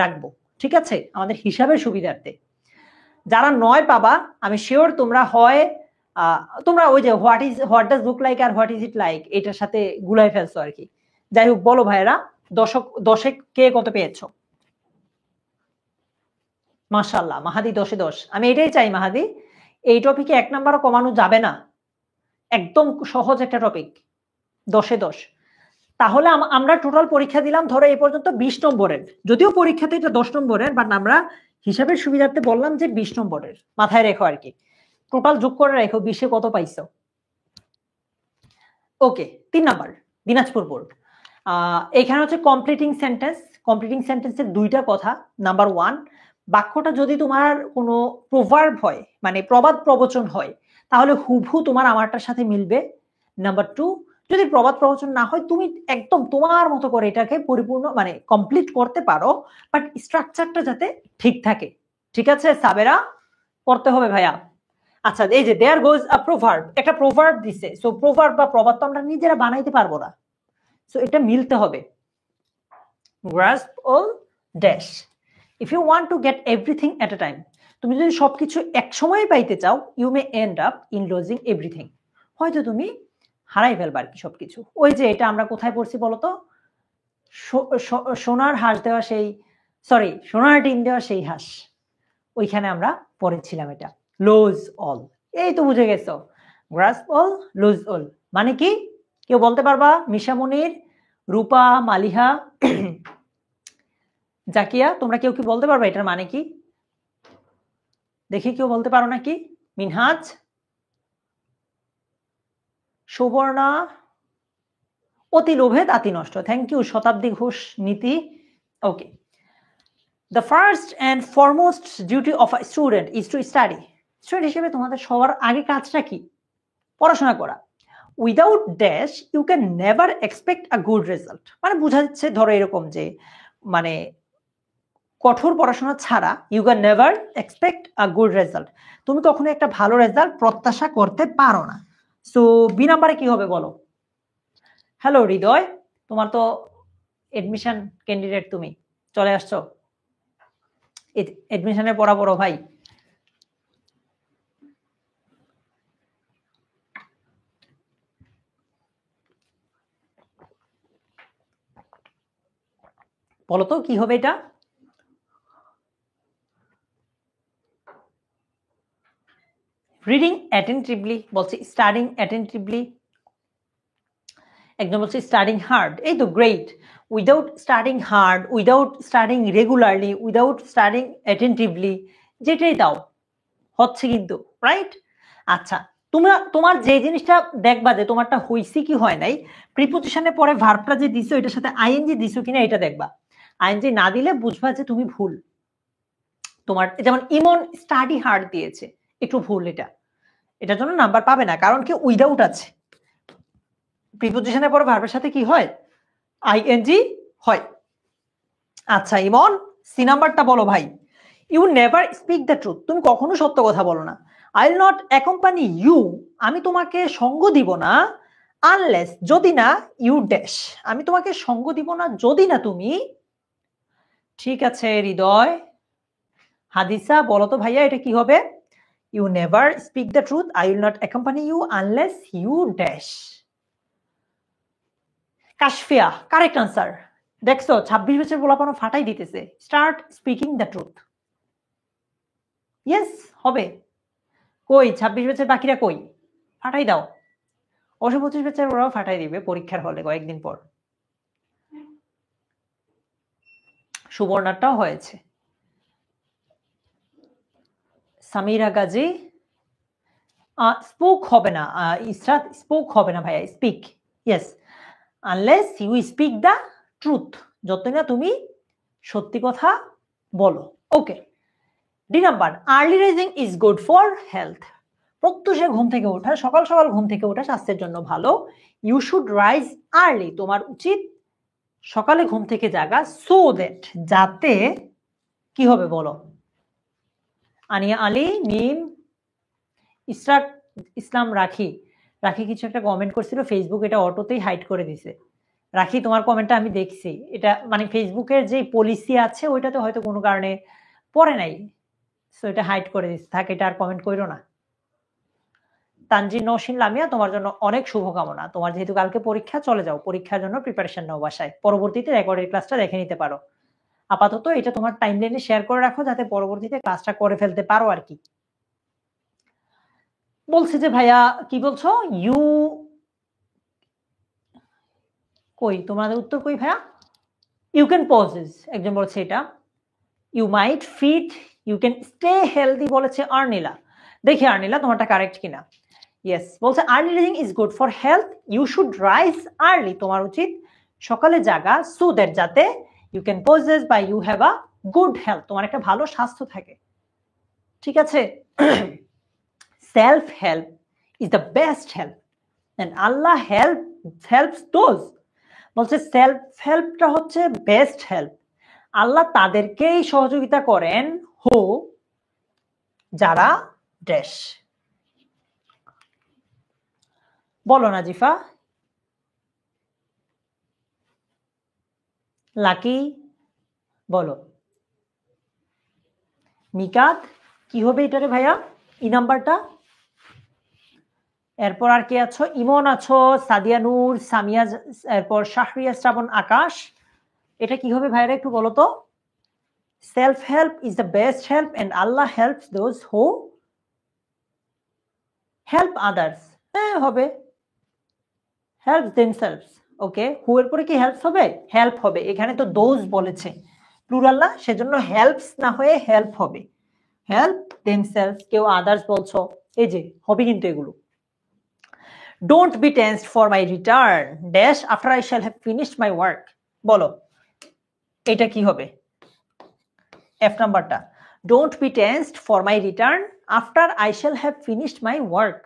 রাখবো, ঠিক আছে, আমাদের হিসাবের সুবিধার্থে। যারা 9 পাবা আমি শিওর তোমরা হয় তোমরা ওই যে হোয়াট ডাজ লুক লাইক আর হোয়াট ইজ ইট লাইক এটার সাথে গুলাই ফেলছো আর কি। যাই হোক বলো ভাইয়েরা, 10-এ কে কত পেয়েছো? মাশাআল্লাহ, মাহাদি 10-এ 10। আমি এটাই চাই মাহাদি, এই টপিকে 1 নাম্বারও কমানো যাবে না, একদম সহজ একটা টপিক, 10-এ 10। তাহলে আমরা টোটাল পরীক্ষা দিলাম ধরো এই পর্যন্ত 20 নম্বরের, যদিও পরীক্ষাতে এটা 10 নম্বরের, বাট আমরা হিসাবের সুবিধার্থে বললাম যে 20 নম্বরের, মাথায় রেখো আর কি। টোটাল যোগ করে রেখো 20-এ কত পাইছো। ওকে, 3 নাম্বার দিনাজপুর বোর্ড। এখানে হচ্ছে কমপ্লিটিং সেন্টেন্স। কমপ্লিটিং সেন্টেন্সের 2টা কথা। নাম্বার 1, বাক্যটা যদি তোমার কোনো প্রভার্ব হয়, মানে প্রবাদ প্রবচন হয়, তাহলে হুবহু তোমার আমারটার সাথে মিলবে। নাম্বার 2, যদি প্রবাদ প্রবচন না হয় তুমি একদম তোমার মতো করে এটাকে পরিপূর্ণ মানে কমপ্লিট করতে পারো, বাট স্ট্রাকচারটা যাতে ঠিক থাকে। ঠিক আছে সাবেরা, করতে হবে ভাইয়া। আচ্ছা এই যে দেয়ার গোজ আ প্রভার্ব, একটা প্রভার্ব দিছে, সো প্রভার্ব বা প্রবাদ তো আমরা নিজেরা বানাইতে পারবো না, সো এটা মিলতে হবে। grasp all dash if you want to get everything at a time, তুমি যদি সবকিছু এক সময়ে পাইতে চাও, you may end up in losing everything, হয়তো তুমি হারাই ফেলবা আর কি সবকিছু। ওই যে এটা আমরা কোথায় পড়ছি বলতো, সোনার হাঁস দেওয়া সেই, সরি সোনার ডিম দেওয়া সেই হাঁস, ওইখানে আমরা পড়েছিলাম এটা। লুজ অল, এই তো বুঝে গেছো, গ্রাস্প অল লুজ অল মানে কি? কেউ বলতে পারবা? মিশা মনির, রূপা, মালিহা, জাকিয়া, তোমরা কেউ কি বলতে পারবা এটার মানে কি? দেখি কেউ বলতে পারো নাকি? মিনহাজ, সুবর্ণা, অতি লোভে তাতি নষ্ট, থ্যাংক ইউ শতাব্দী ঘোষ নীতি। ওকে, the first and foremost duty of a student is to study. Student হিসেবে তোমাদের সবার আগে কাজটা কি? পড়াশোনা করা। Without dash you can never expect a good result, মানে বোঝা যাচ্ছে ধরো এরকম যে মানে কঠোর পড়াশোনা ছাড়া you can never expect a good result, তুমি কখনো একটা ভালো রেজাল্ট প্রত্যাশা করতে পারো না। সো বি নাম্বারে কি হবে বলো? হ্যালো হৃদয়, তোমার তো এডমিশন ক্যান্ডিডেট, তুমি চলে আসছো, এডমিশনের পড়া পড়ো ভাই। বলো তো কি হবে এটা? রিডিং অ্যাটেন্টিভলি বলছি, স্টাডিং অ্যাটেন্টিভলি, একদম বলছি স্টাডিং হার্ড, এই তো great. Without studying hard, without studying regularly, without studying attentively, যেটাই দাও হচ্ছে কিন্তু, রাইট? আচ্ছা তোমার যে জিনিসটা দেখবা যে তোমারটা হইছে কি হয় নাই, প্রিপোজিশনে পরে ভার্বটা যে দিছো এটার সাথে আইএনজি দিছো কিনা এটা দেখবা। আইএনজি না দিলে বুঝবা যে তুমি ভুল। তোমার যেমন ইমন স্টাডি হার্ড দিয়েছে, একটু ভুল, এটার জন্য নাম্বার পাবে না, কারণ কি উইদাউট আছে, প্রিপোজিশনের পরে ভার্বের সাথে কি হয়? আইএনজি হয়। আচ্ছা ইমন, সি নাম্বারটা বলো ভাই। You never speak the truth, তুমি কখনো সত্য কথা বলো না। I will not accompany you, আমি তোমাকে সঙ্গ দিব না, আনলেস যদি না, ইউ ড্যাশ, আমি তোমাকে সঙ্গ দিব না যদি না তুমি। ঠিক আছে হৃদয়। হাদিসা বলো তো ভাইয়া এটা কি হবে? You never speak the truth, I will not accompany you unless you dash. Kashfia correct answer. দেখছো 26 বছর পোলাপানো ফাটাই দিতেছে, start speaking the truth. Yes হবে। কই 26 বছর বাকিরা কই? ফাটাই দাও। অবশ্য 25 বছর ওরাও ফাটাই দিবে পরীক্ষার হলে কয়েকদিন পর। সুবর্ণাটাও হয়েছে। সামিরা গাজী স্পোক হবে না, ইসরাত স্পোক হবে না ভাইয়া, speak. Yes, unless you speak the truth, যতই না তুমি সত্যি কথা বলো। Okay, D number, early rising is good for health. প্রত্যুষে ঘুম থেকে ওঠা, সকাল সকাল ঘুম থেকে ওঠা স্বাস্থ্যের জন্য ভালো। ইউ শুড রাইজ আর্লি, তোমার উচিত সকালে ঘুম থেকে জাগা, সো দ্যাট, যাতে কি হবে বলো। আনিয়া আলী, মিম, ইসরাক ইসলাম, রাখি। রাখি কিছু একটা কমেন্ট করছিল ফেসবুক, এটা অটোতেই হাইড করে দিছে। রাখি, তোমার কমেন্টটা আমি দেখছি, এটা মানে ফেসবুকের যে পলিসি আছে ওইটাতে হয়তো কোনো কারণে পড়ে নাই, সো এটা হাইড করে দিচ্ছে, থাক, এটা আর কমেন্ট করো না। তানজিন নওশিন লামিয়া, তোমার জন্য অনেক শুভকামনা। তোমার যেহেতু কালকে পরীক্ষা, চলে যাও পরীক্ষার জন্য প্রিপারেশন নাও বাসায়, পরবর্তীতে রেকর্ডের ক্লাসটা দেখে নিতে পারো। আপাতত এটা তোমার টাইমলাইনে শেয়ার করে রাখো, যাতে পরবর্তীতে ক্লাসটা করে ফেলতে পারো আর কি। বলছে যে ভাইয়া কি বলছো, ইউ কই, তোমাদের উত্তর কই ভাইয়া? ইউ ক্যান পজেস, একজন বলছে এটা। You might fit, you can stay healthy বলেছে আর্নিলা। দেখি আর্নিলা তোমারটা কারেক্ট কিনা। ইয়েস, বলছে early rising is good for health, you should rise early, তোমার উচিত সকালে জাগা, সো দ্যাট, যাতে ইউ ক্যান পজেস বা you have a good health, তোমার একটা ভালো স্বাস্থ্য থাকে। ঠিক আছে, self help is the best help and Allah helps those. বলছে সেলফ হেল্পটা হচ্ছে বেস্ট হেল্প, আল্লাহ তাদেরকেই সহযোগিতা করেন হো যারা ড্যাশ। বলো নাজিফা। লাকি বলো। মিকাত, কি হবে এটারে ভাইয়া ই নাম্বারটা? এরপর আর কে আছো? ইমন আছো, সাদিয়া নূর, সামিয়া, এরপর শাহরিয়া শ্রাবণ, আকাশ। এটা কি হবে ভাইরা একটু বলো তো। Self help is the best help and Allah helps those who help others. হ্যাঁ হবে, হেল্প দেমসেলভস। ওকে, হু এর পরে কি হেল্পস হবে? হেল্প হবে, এখানে তো দোজ বলেছে প্লুরাল না, সেজন্য হেল্পস না হয়ে হেল্প হবে। হেল্প দেমসেলভস, কেউ আদার্স বলছো, এই যে হবে কিন্তু এগুলো। Don't be tensed for my return dash after I shall have finished my work. বলো এটা কি হবে? এফ নাম্বারটা, don't be tensed for my return after I shall have finished my work.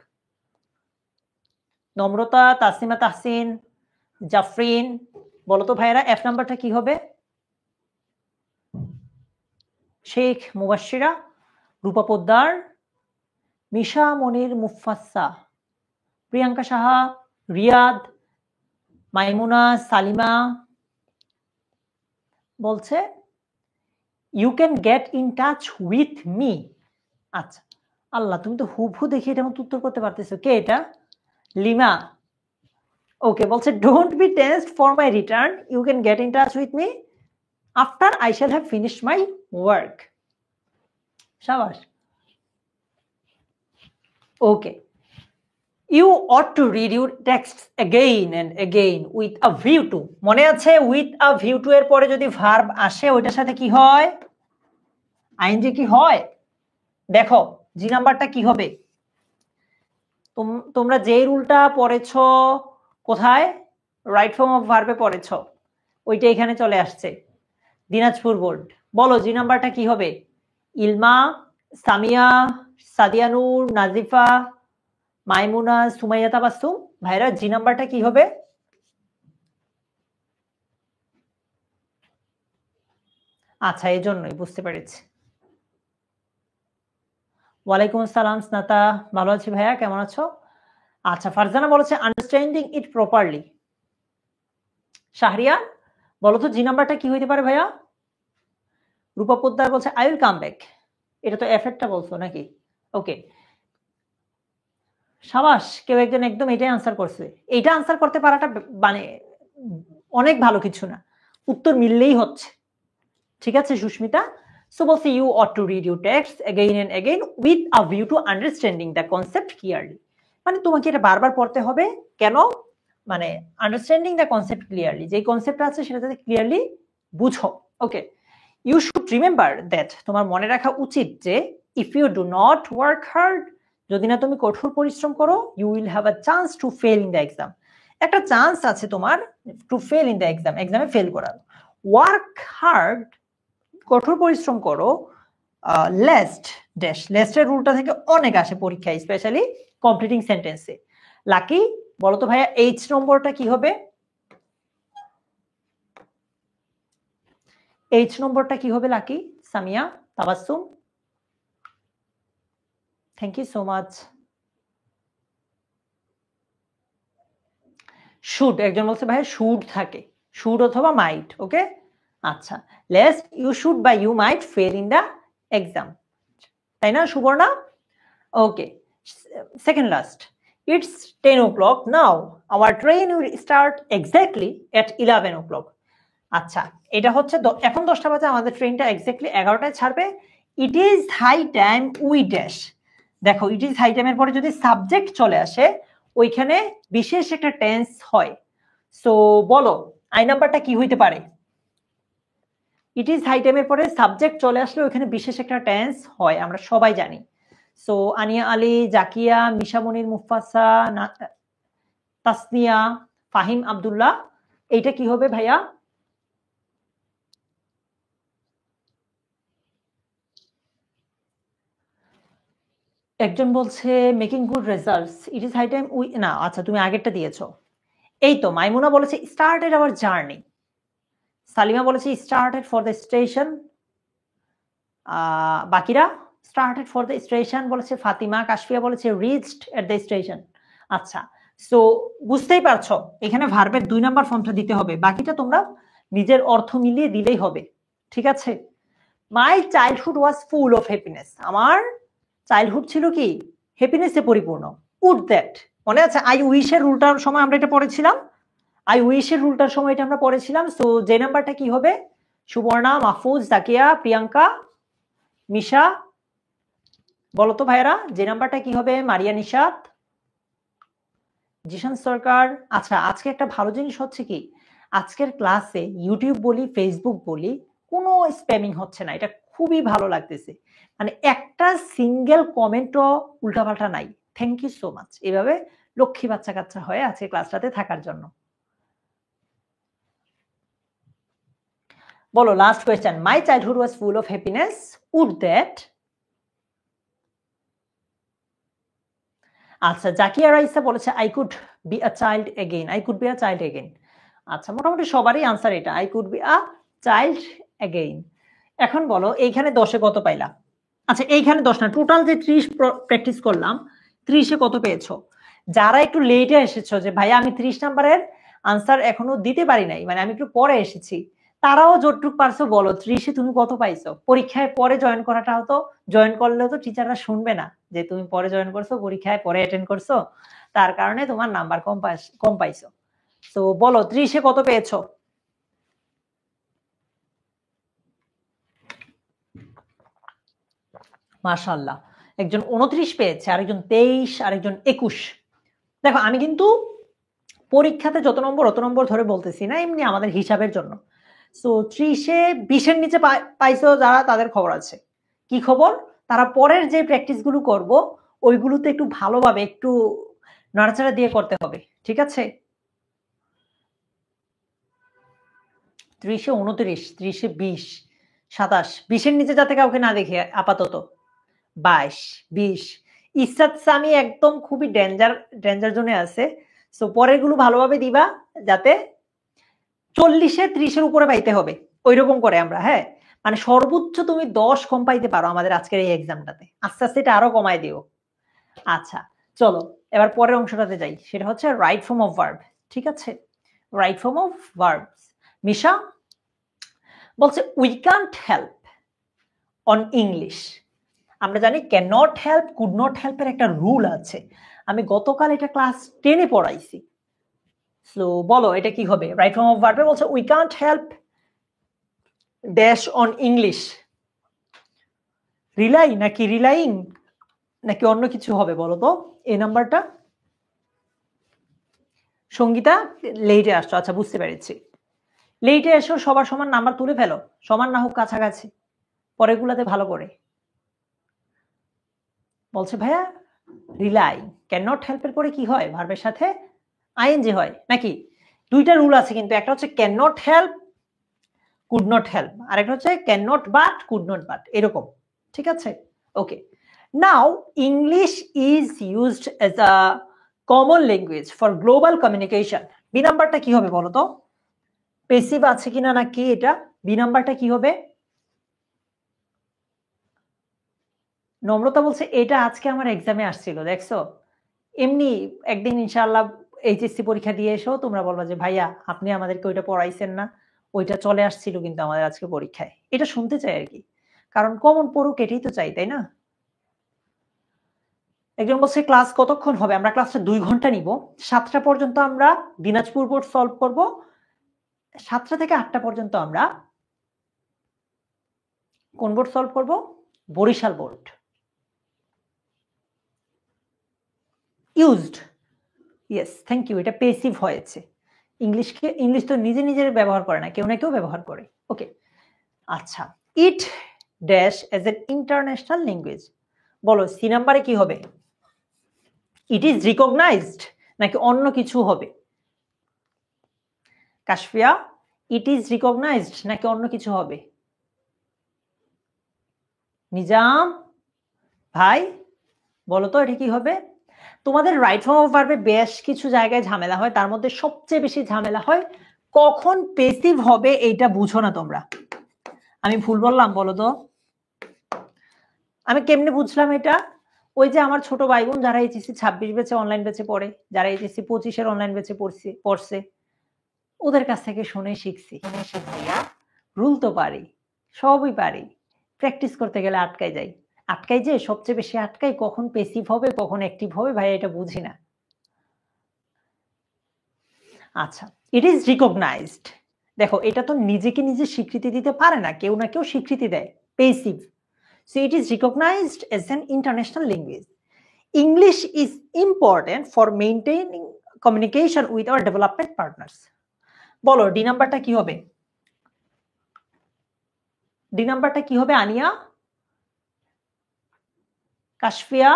নম্রতা, তাসনিমা তাহসিন, জাফরিন, বলো তো ভাইয়েরা এফ নাম্বারটা কি হবে? শেখ মুবাশশিরা, রূপা পোদ্দার, মিশা মনির, মুফাসসা, প্রিয়াঙ্কা সাহা, রিয়াদ, মাইমুনা, সালিমা বলছে you can get in touch with me. আচ্ছা, আল্লাহ তুমি তো হুবহু দেখে এটা মতো উত্তর করতে পারতেছো। কে এটা? লিমা। ওকে, বলছে don't be tensed for my return, you can get in touch with me after I shall have finished my work. শাবাশ। Okay, you ought to read your text again and again with a view to. মনে আছে with a view two এর পরে যদি verb আসে ওইটার সাথে কি হয়? আইএনজি কি হয়? দেখো জি নাম্বারটা কি হবে? তোমরা যেই রুলটা পড়েছ কোথায়, রাইট ফর্ম অফ ভার্বে পড়েছ, ওইটা এখানে চলে আসছে, দিনাজপুর বোর্ড। বলো জি নাম্বারটা কি হবে? ইলমা, সামিয়া, সাদিয়া নূর, নাজিফা, মাইমুনা, সুমাইয়া তাবাসসুম, ভাইরা জি নাম্বারটা কি হবে? আচ্ছা, এই জন্যই বুঝতে পেরেছি। ওয়ালাইকুম আসসালাম স্নাতা, ভালো আছি ভাইয়া, কেমন আছো? আচ্ছা, ফারজানা বলেছে আন্ডারস্ট্যান্ডিং ইট প্রপারলি। শাহরিয়া বলো তো জি নাম্বারটা কি হইতে পারে ভাইয়া? রূপা পোদ্দার বলছে আই উইল কাম ব্যাক। এটা তো এফেক্টটা বলছো নাকি? ওকে, সাবাস, কেউ একজন একদম এটাই আনসার করছে। এইটা আনসার করতে পারাটা মানে অনেক ভালো কিছু না, উত্তর মিললেই হচ্ছে। ঠিক আছে সুস্মিতা। সো বলছে you ought to read your text again and again with a view to understanding the concept clearly. মানে তোমাকে এটা বারবার পড়তে হবে। কেন? মানে আন্ডারস্ট্যান্ডিং দ্য কনসেপ্ট ক্লিয়ারলি, যে কনসেপ্ট আছে সেটা যাতে ক্লিয়ারলি বুঝো। Okay, you should remember that, তোমার মনে রাখা উচিত যে if you do not work hard, যদি না তুমি কঠোর পরিশ্রম করো, you will have a chance to fail in the exam. একটা চান্স আছে তোমার to fail in the exam, এক্সামে ফেল করার। ওয়ার্ক হার্ড, কঠোর পরিশ্রম করো, লেস্ট ড্যাশ, লেস্টের রুলটা থেকে অনেক আসে পরীক্ষায়, স্পেশালি কমপ্লিটিং সেন্টেন্সে। লাকি বলো তো ভাইয়া এইচ নম্বরটা কি হবে? এইচ নম্বরটা কি হবে Lucky? Samia, Tabassum, thank you so much. Should, একজন বলছে ভাই শুড থাকে, শুড অথবা মাইট। ওকে, আচ্ছা, লেস্ট ইউ শুড বা you might fail in the exam, তাই না Suborna? Okay, second last, it's 10 o'clock now, our train will start exactly at 11 o'clock। আচ্ছা, এটা হচ্ছে এখন 10টা বাজে, আমাদের ট্রেনটা এক্স্যাক্টলি 11টায় ছাড়বে। It is high time we dash. দেখো, ইট ইজ হাই টাইমের পরে যদি সাবজেক্ট চলে আসে, ওইখানে বিশেষ একটা টেন্স হয়। সো বলো আই নাম্বারটা কি হইতে পারে? ইট ইজ হাই টাইমের পরে সাবজেক্ট চলে আসলে ওইখানে বিশেষ একটা টেন্স হয়, আমরা সবাই জানি। সো আনিয়া আলী, জাকিয়া, মিশা মনির, মুফাসা, তাসনিয়া, ফাহিম আব্দুল্লাহ, এইটা কি হবে ভাইয়া? একজন বলছে making good results, it is high time we, না আচ্ছা তুমি আগেরটা দিয়েছো। এই তো মাইমুনা বলেছে স্টার্টেড আওয়ার জার্নি, সালিমা বলেছে স্টার্টেড ফর দ্য স্টেশন, বাকিরা স্টার্টেড ফর দ্য স্টেশন বলেছে, ফাতিমা, কাশফিয়া বলেছে রিচড এট দ্য স্টেশন। আচ্ছা, সো বুঝতেই পারছো এখানে ভার্বের 2 নাম্বার ফর্মটা দিতে হবে, বাকিটা তোমরা নিজের অর্থ মিলিয়ে দিলেই হবে, ঠিক আছে? মাই childhood was full of happiness, আমার চাইল্ডহুড ছিল কি হ্যাপিনেসে পরিপূর্ণ। উড দ্যাট, মনে আছে আই উইশের রুলটার সময় আমরা এটা পড়েছিলাম, আই উইশের রুলটার সময় এটা আমরা পড়েছিলাম। সো যে নাম্বারটা কি হবে? সুবর্ণা, মাহফুজ, জাকিয়া, প্রিয়াঙ্কা, মিশা, বলতো ভাইরা যে নাম্বারটা কি হবে? মারিয়া, নিশাত, জিশান সরকার। আচ্ছা, আজকে একটা ভালো জিনিস হচ্ছে কি, আজকের ক্লাসে ইউটিউব বলি ফেসবুক বলি কোনো স্প্যামিং হচ্ছে না, এটা খুবই ভালো লাগতেছে। মানে একটা সিঙ্গেল কমেন্টও উল্টাপাল্টা নাই। থ্যাংক ইউ সো মাচ এভাবে লক্ষ্মী বাচ্চা কাচ্চা হয়ে আজকে ক্লাসটাতে থাকার জন্য। বলো last question, my childhood was full of happiness, would that. আচ্ছা, জাকিয়া রাইসা বলেছে I could be a child again, I could be a child again. আচ্ছা, মোটামুটি সবারই আনসার এটা, I could be a child again. এখন বলো এইখানে 10-এ কত পাইলা? আচ্ছা, এইখানে 10 না, টোটাল যে 30 প্র্যাকটিস করলাম, 30-এ কত পেয়েছো? যারা একটু লেটে এসেছো যে ভাই আমি 30 নাম্বারের আনসার এখনো দিতে পারি নাই, মানে আমি একটু পরে এসেছি, তারাও যতটুক পারছো বলো 30-এ তুমি কত পাইছো? পরীক্ষায় পরে জয়েন করাটা হতো, জয়েন করলেও তো টিচাররা শুনবে না যে তুমি পরে জয়েন করছো, পরীক্ষায় পরে অ্যাটেন্ড করছো, তার কারণে তোমার নাম্বার কম পাইছো। তো বলো 30-এ কত পেয়েছো? মাশাআল্লাহ, একজন 29 পেয়েছে, আরেকজন 23, আরেকজন 21। দেখো আমি কিন্তু পরীক্ষাতে যত নম্বর অত নম্বর ধরে বলতেছি না, এমনি আমাদের হিসাবের জন্য। সো 30-এ 20-এর নিচে পাইছো যারা, তাদের খবর আছে। কি খবর? তারা পরের যে প্র্যাকটিস গুলো করবো ওইগুলোতে একটু ভালোভাবে একটু নাড়াচাড়া দিয়ে করতে হবে, ঠিক আছে? 30-এ 29, 30-এ 20, 27, 20-এর নিচে যাতে কাউকে না দেখি আপাতত। 22, 20, ইসরাত সামি একদম খুবই ডেঞ্জার জোনে আছে। সো পরের গুলো ভালোভাবে দিবা যাতে 40-এ 30-এর উপরে পাইতে হবে, ওইরকম করে আমরা, হ্যাঁ মানে সর্বোচ্চ তুমি 10 কম পাইতে পারো আমাদের আজকের এই এক্সামটাতে, আস্তে আস্তে এটা আরো কমায় দিও। আচ্ছা চলো এবার পরের অংশটাতে যাই, সেটা হচ্ছে রাইট ফর্ম অফ ভার্ব, ঠিক আছে? Right form of verbs. Misha বলছে we can't help on English. আমরা জানি can not help, could not হেল্পের একটা রুল আছে, আমি গতকাল এটা ক্লাস 10-এ পড়াইছি। সো বলো এটা কি হবে? রাইট ফর্ম অফ ভার্বে বলছে we can't help dash on English. Rely নাকি রিলাইং নাকি অন্য কিছু হবে বলো তো এই নাম্বারটা? সঙ্গীতা লেটে আসছো, আচ্ছা বুঝতে পেরেছি। লেটে এসো, সবার সমান নাম্বার তুলে ফেলো, সমান না হোক কাছাকাছি, পরেরগুলাতে ভালো করে। বলছে ভাইয়া রিলাই ক্যান নট হেল্পের পরে কি হয়, ভার্বের সাথে আইএনজি হয় নাকি? দুইটা রুল আছে কিন্তু, একটা হচ্ছে can not help, could not help, আর একটা হচ্ছে can not but, could not but, এরকম। ঠিক আছে, okay. Now English is used as a common language for global communication. B নাম্বারটা কি হবে বলো তো? পেসিভ আছে কিনা নাকি এটা? বি নাম্বারটা কি হবে? নম্রতা বলছে এটা আজকে আমার এক্সামে আসছিল, দেখছো? এমনি একদিন ইনশাআল্লাহ এইচএসসি পরীক্ষা দিয়ে এসো, তোমরা বলবা যে ভাইয়া আপনি আমাদেরকে ওইটা পড়াইছেন না, ওইটা চলে আসছিল কিন্তু আমাদের আজকে পরীক্ষায়। এটা শুনতে চাই আর কি, কারণ কমন পড়ুক এটাই তো চাই, তাই না? একজন বলছে ক্লাস কতক্ষণ হবে? আমরা ক্লাসটা 2 ঘন্টা নিব। 7টা পর্যন্ত আমরা দিনাজপুর বোর্ড সলভ করব, 7টা থেকে 8টা পর্যন্ত আমরা কোন বোর্ড সলভ করব? Barishal board. Used, yes thank you, এটা পেসিভ হয়েছে। ইংলিশ তো নিজে নিজের ব্যবহার করে না, কেউ না কেউ ব্যবহার করে। ওকে, আচ্ছা। It dash age N international language, বলো সি নাম্বারে কি হবে? ইট ইজ রিকগনাইজড নাকি অন্য কিছু হবে? কাশফিয়া, ইট ইজ রিকগনাইজড নাকি অন্য কিছু হবে? নিজাম ভাই বলো তো এটা কি হবে? তোমাদের রাইট ফর্ম অফ ভার্বে বেশ কিছু জায়গায় ঝামেলা হয়, তার মধ্যে সবচেয়ে বেশি ঝামেলা হয় কখন পেসিভ হবে, এইটা বুঝো না তোমরা। আমি ভুল বললাম বলো তো? আমি কেমনে বুঝলাম এটা? ওই যে আমার ছোট ভাই বোন যারা এইচএসসি 26 ব্যাচে অনলাইন ব্যাচে পড়ে, যারা এইচএসসি 25 এর অনলাইন ব্যাচে পড়ছে, ওদের কাছ থেকে শুনে শিখছি। রুল তো পারি, সবই পারি, প্র্যাকটিস করতে গেলে আটকাই যাই। আটকাই যে সবচেয়ে বেশি আটকাই কখন পেসিভ হবে কখন অ্যাক্টিভ হবে, ভাই এটা বুঝি না। আচ্ছা, ইট ইজ রিকগনাইজড, দেখো এটা তো নিজেকে নিজে স্বীকৃতি দিতে পারে না, কেউ না কেউ স্বীকৃতি দেয়, passive. So it is recognized as an international language. English is important for maintaining communication with our development partners. বলো ডি নাম্বারটা কি হবে? ডি নাম্বারটা কি হবে আনিয়া, কাশফিয়া,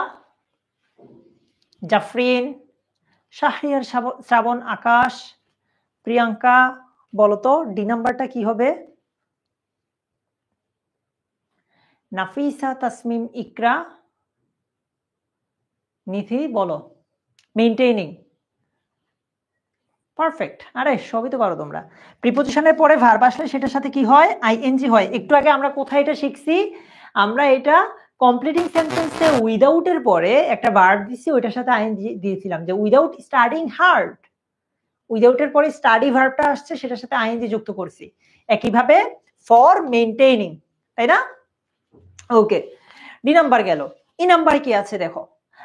জাফরিন, শাহরিয়ার, শ্রাবণ, আকাশ, প্রিয়াঙ্কা, বলো তো ডি নাম্বারটা কি হবে? নাফিসা, তাসমিম, ইকরা, নিথি, বলো। Maintaining, perfect. আরে সবই তো পারো তোমরা। প্রিপোজিশনের পরে ভার্ব আসলে সেটার সাথে কি হয়? আইএনজি হয়। একটু আগে আমরা কোথায় এটা শিখছি? আমরা এটা কমপ্লিটিং সেন্টেন্সে উইদাউট এর পরে একটা ভার্ব দিছি, ওইটার সাথে আইএনজি দিয়েছিলাম, যে উইদাউট স্টাডিং হার্ড, উইদাউট এর পরে স্টাডি ভার্বটা আসছে, সেটার সাথে আইএনজি যুক্ত করছি। একইভাবে ফর মেইনটেইনিং, তাই না? ওকে, ডি নাম্বার গেল। ই নাম্বার কি আছে দেখো।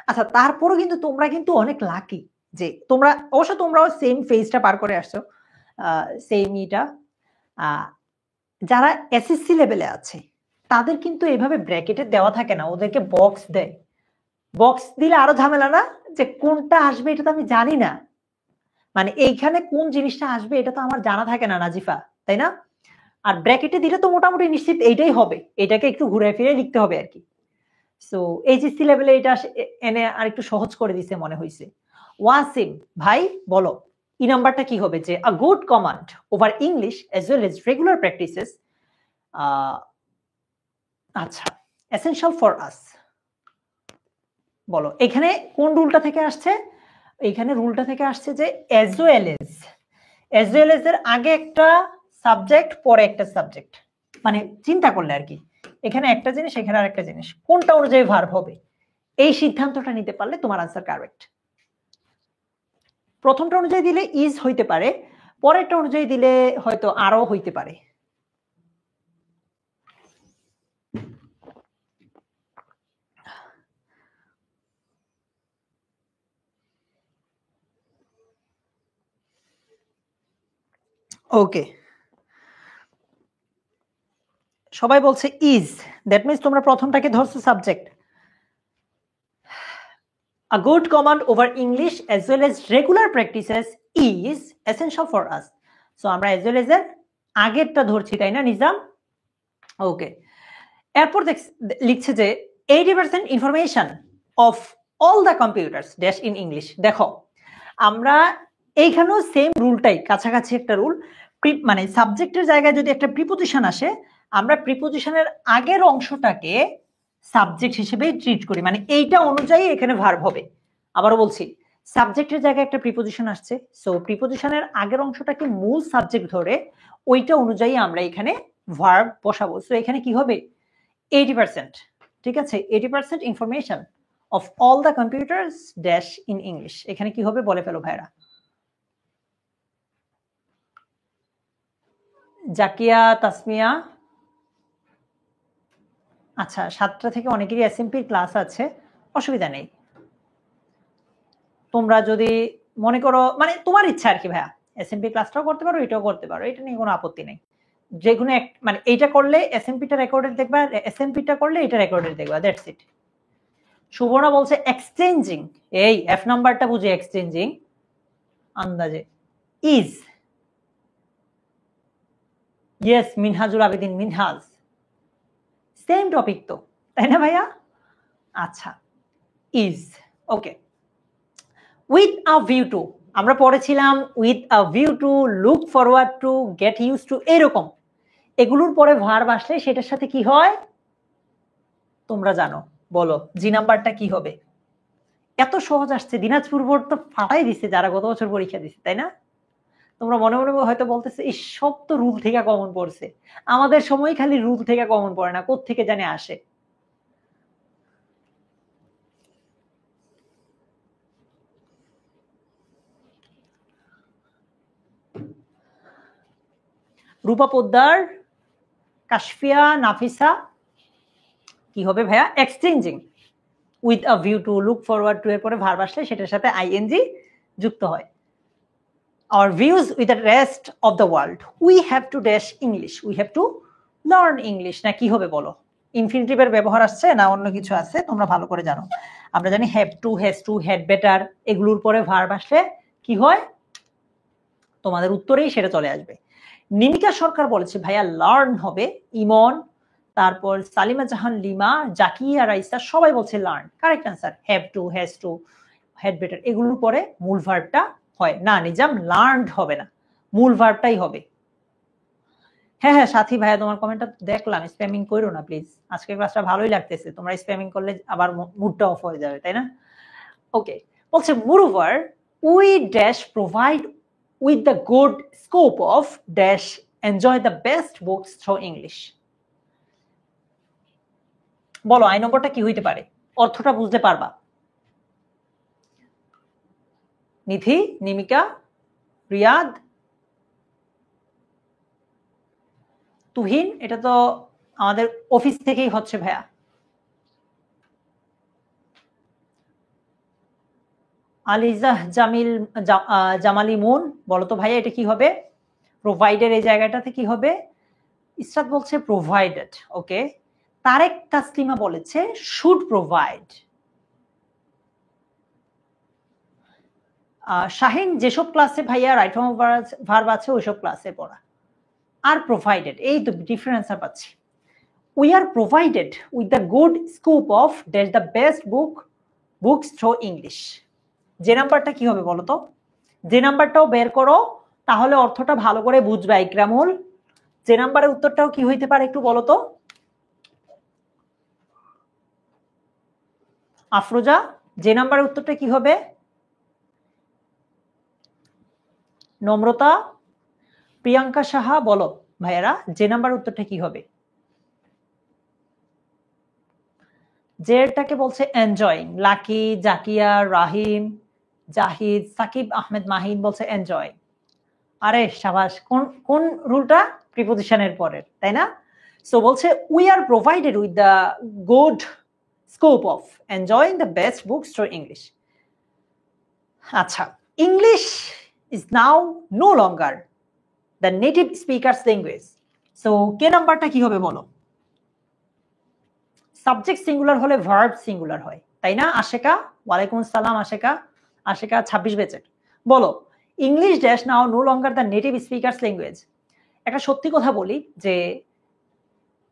আচ্ছা, তারপরও কিন্তু তোমরা কিন্তু অনেক লাকি যে তোমরা অবশ্য তোমরাও সেম ফেজটা পার করে আসছো, সেম ইটা। যারা এসএসসি লেভেলে আছে তাদের কিন্তু এভাবে ব্র্যাকেটে দেওয়া থাকে না, ওদেরকে বক্স দেয়। বক্স দিলে আরো ঝামেলা না, যে কোনটা আসবে এটা তো আমি জানি না, মানে এইখানে কোন জিনিসটা আসবে এটা তো আমার জানা থাকে না নাজিফা, তাই না? আর ব্র্যাকেটে দিলে তো মোটামুটি নিশ্চিত এইটাই হবে, এটাকে একটু ঘুরে ফিরে লিখতে হবে আর কি। সো এইচএসসি লেভেলে এটা এনে আর একটু সহজ করে দিছে মনে হয়েছে। ওয়াসিম ভাই বলো ই নাম্বারটা কি হবে? যে a good command over English as well as regular practices, আচ্ছা, এসেনশিয়াল ফর আস, বলো এখানে কোন রুলটা থেকে আসছে? এখানে রুলটা থেকে আসছে যে এজ ওয়েল এজ এর আগে একটা সাবজেক্ট পরে একটা সাবজেক্ট, মানে চিন্তা করলে আর কি, এখানে একটা জিনিস এখানে আরেকটা জিনিস, কোনটা অনুযায়ী ভার্ব হবে এই সিদ্ধান্তটা নিতে পারলে তোমার আনসার কারেক্ট। প্রথমটা অনুযায়ী দিলে ইজ হইতে পারে, পরেরটা অনুযায়ী দিলে হয়তো আরো হইতে পারে। ওকে, সবাই বলছে ইজ, দ্যাট মিন্স তোমরা প্রথমটাকে ধরছো subject. A good command over English as well as regular practices is essential for us. So আমরা as well as এর আগেরটা ধরছি, তাই না নিজাম? ওকে, এরপর লিখছে যে 80% information of all the computers dash in English. দেখো আমরা এইখানেও সেম রুলটাই, কাছাকাছি একটা রুল, মানে সাবজেক্টের জায়গায় যদি একটা প্রিপোজিশন আসে আমরা প্রিপোজিশনের আগের অংশটাকে সাবজেক্ট হিসেবে ট্রিট করি, মানে এইটা অনুযায়ী এখানে ভার্ব হবে। আবারও বলছি, সাবজেক্টের জায়গায় একটা প্রিপোজিশন আসছে, সো প্রিপোজিশনের আগের অংশটাকে মূল সাবজেক্ট ধরে ওইটা অনুযায়ী আমরা এখানে ভার্ব বসাবো। সো এখানে কি হবে 80%, ঠিক আছে, 80% information of all the computers dash in English. এখানে কি হবে বলে ফেলো ভাইরা। জাকিয়া, তাসমিয়া, আচ্ছা 7টা থেকে অনেকেরই এসএমপির ক্লাস আছে, অসুবিধা নেই। তোমরা যদি মনে করো মানে তোমার ইচ্ছা আর কি ভাইয়া, এসএমপি ক্লাসটাও করতে পারো, এটাও করতে পারো, এটা নিয়ে কোনো আপত্তি নেই। যে কোনো এক মানে এইটা করলে এসএমপিটা রেকর্ডেড দেখবা, এসএমপিটা করলে এটা রেকর্ডেড দেখবা, দ্যাটস ইট। সুবর্ণা বলছে এক্সচেঞ্জিং, এই এফ নাম্বারটা বুঝি এক্সচেঞ্জিং আন্দাজে is. Yes Minhajul Abedin, Minhaj same topic তো, তাই না ভাইয়া? আচ্ছা is, okay. With a view to, আমরা পড়েছিলাম with a view to, look forward to, get use to, এরকম এগুলোর পরে ভার্ব আসলে সেটার সাথে কি হয় তোমরা জানো, বলো জি নাম্বারটা কি হবে? এত সহজ আসছে, দিনাজপুর বোর্ড তো ফাটাই দিচ্ছে যারা গত বছর পরীক্ষা দিচ্ছে, তাই না? তোমরা মনে মনে হয়তো বলতেছে এই সব তো রুল থেকে কমন পড়ছে, আমাদের সময় খালি রুল থেকে কমন পড়ে না, কোত্থেকে জানে আসে। রূপা পোদ্দার, কাশফিয়া, নাফিসা, কি হবে ভাইয়া? Exchanging with a view to, look forward two এর পরে ভার্ব আসলে সেটার সাথে আইএনজি যুক্ত হয়। our views with the rest of the world, we have to dash English, we have to learn English, না কি হবে বলো? ইনফিনিটিভের ব্যবহার আসছে না অন্য কিছু আছে তোমরা ভালো করে জানো। আমরা জানি have to, has to, had better, এগুলোর পরে ভার্ব আসলে কি হয় তোমাদের উত্তরেই সেটা চলে আসবে। নিমিকা সরকার বলেছে ভাইয়া লার্ন হবে, ইমন, তারপর সালিমা জাহান, লিমা, জাকিয়া, রাইসা সবাই বলছে learn. Correct answer have to, has to, had better, এগুলোর পরে মূল ভার্বটা হয় না, নিজাম লার্নড হবে না, মূল ভার্বটাই হবে। হ্যাঁ হ্যাঁ সাথী ভাইয়া তোমার কমেন্টটা দেখলাম, স্প্যামিং করো না প্লিজ, আজকে ক্লাসটা ভালোই লাগতেছে, তোমরা স্প্যামিং করলে আবার মুডটা অফ হয়ে যাবে, তাই না? ওকে, বলছে moreover we dash provide with the good scope of dash enjoy the best books through English। বলো আই নম্বরটা কি হইতে পারে, অর্থটা বুঝতে পারবা? নিধি, নিমিকা, রিয়াদ, তুহিন, এটা তো আমাদের অফিস থেকেই হচ্ছে ভাইয়া। আলিজাহ জামিল, জামালি মুন, বলো তো ভাইয়া এটা কি হবে? প্রোভাইডের এই জায়গাটাতে কি হবে? ইসরাত বলছে প্রোভাইডেড, ওকে। তারেক তাসলিমা বলেছে শুড প্রোভাইড। শাহিন যেসব ক্লাসে ভাইয়া রাইট ফর্ম ভার্ব আছে ওইসব ক্লাসে পড়া। আর প্রোভাইডেড, এই তো ডিফারেন্স আনসার পাচ্ছি। We are provided with the good scope of dash the best books through English. যে নাম্বারটা কি হবে বলো তো? যে নাম্বারটাও বের করো তাহলে অর্থটা ভালো করে বুঝবা ইকরামুল। যে নাম্বারের উত্তরটাও কি হইতে পারে একটু বলো তো? আফরোজা, যে নাম্বারের উত্তরটা কি হবে? নম্রতা, প্রিয়াঙ্কা সাহা, বলো ভাইয়ারা যে নাম্বার উত্তরটা কি হবে? যেটাকে বলছে এনজয়িং। লাকি, জাকিয়া, রাহিম, জাহিদ, সাকিব আহমেদ মাহিন বলছে এনজয়। আরে সাবাস, কোন কোন রুলটা? প্রিপোজিশনের পরের, তাই না? সো বলছে we are provided with the good scope of enjoying the best books through English. আচ্ছা, English is now no longer the native speakers language. So K নাম্বারটা কি হবে বলো? সাবজেক্ট সিঙ্গুলার হলে ভার্ব সিঙ্গুলার হয়, তাই না? আশেকা, ওয়ালাইকুম আসসালাম আশেকা, আশেকা 26 বেচের। বলো English dash now no longer the native speakers language. একটা সত্যি কথা বলি যে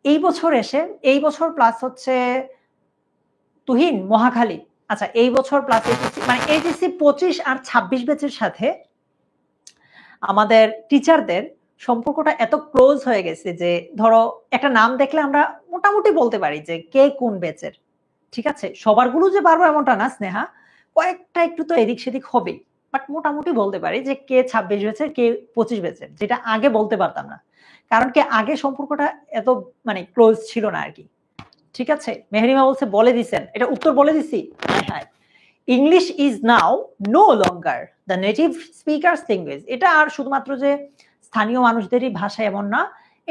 এই বছর এসে, এই বছর প্লাস হচ্ছে তুহিন মহাখালী, আচ্ছা এই বছর প্লাস এইচএসসি মানে এইচএসসি 25 আর 26 ব্যাচের সাথে আমাদের টিচারদের সম্পর্কটা এত ক্লোজ হয়ে গেছে যে ধরো একটা নাম দেখলে আমরা মোটামুটি বলতে পারি যে কে কোন ব্যাচের। ঠিক আছে, সবারগুলো যে পারবো এমনটা না স্নেহা, কয়েকটা একটু তো এদিক সেদিক হবেই, বাট মোটামুটি বলতে পারি যে কে 26 ব্যাচের কে 25 ব্যাচের, যেটা আগে বলতে পারতাম না, কারণ কি আগে সম্পর্কটা এত মানে ক্লোজ ছিল না আর কি। ঠিক আছে, মেহরিমা বলছে বলে দিছেন, এটা উত্তর বলে দিছি। হ্যাঁ, English is now no longer the native speakers language. এটা আর শুধুমাত্র যে স্থানীয় মানুষদেরই ভাষা এমন না,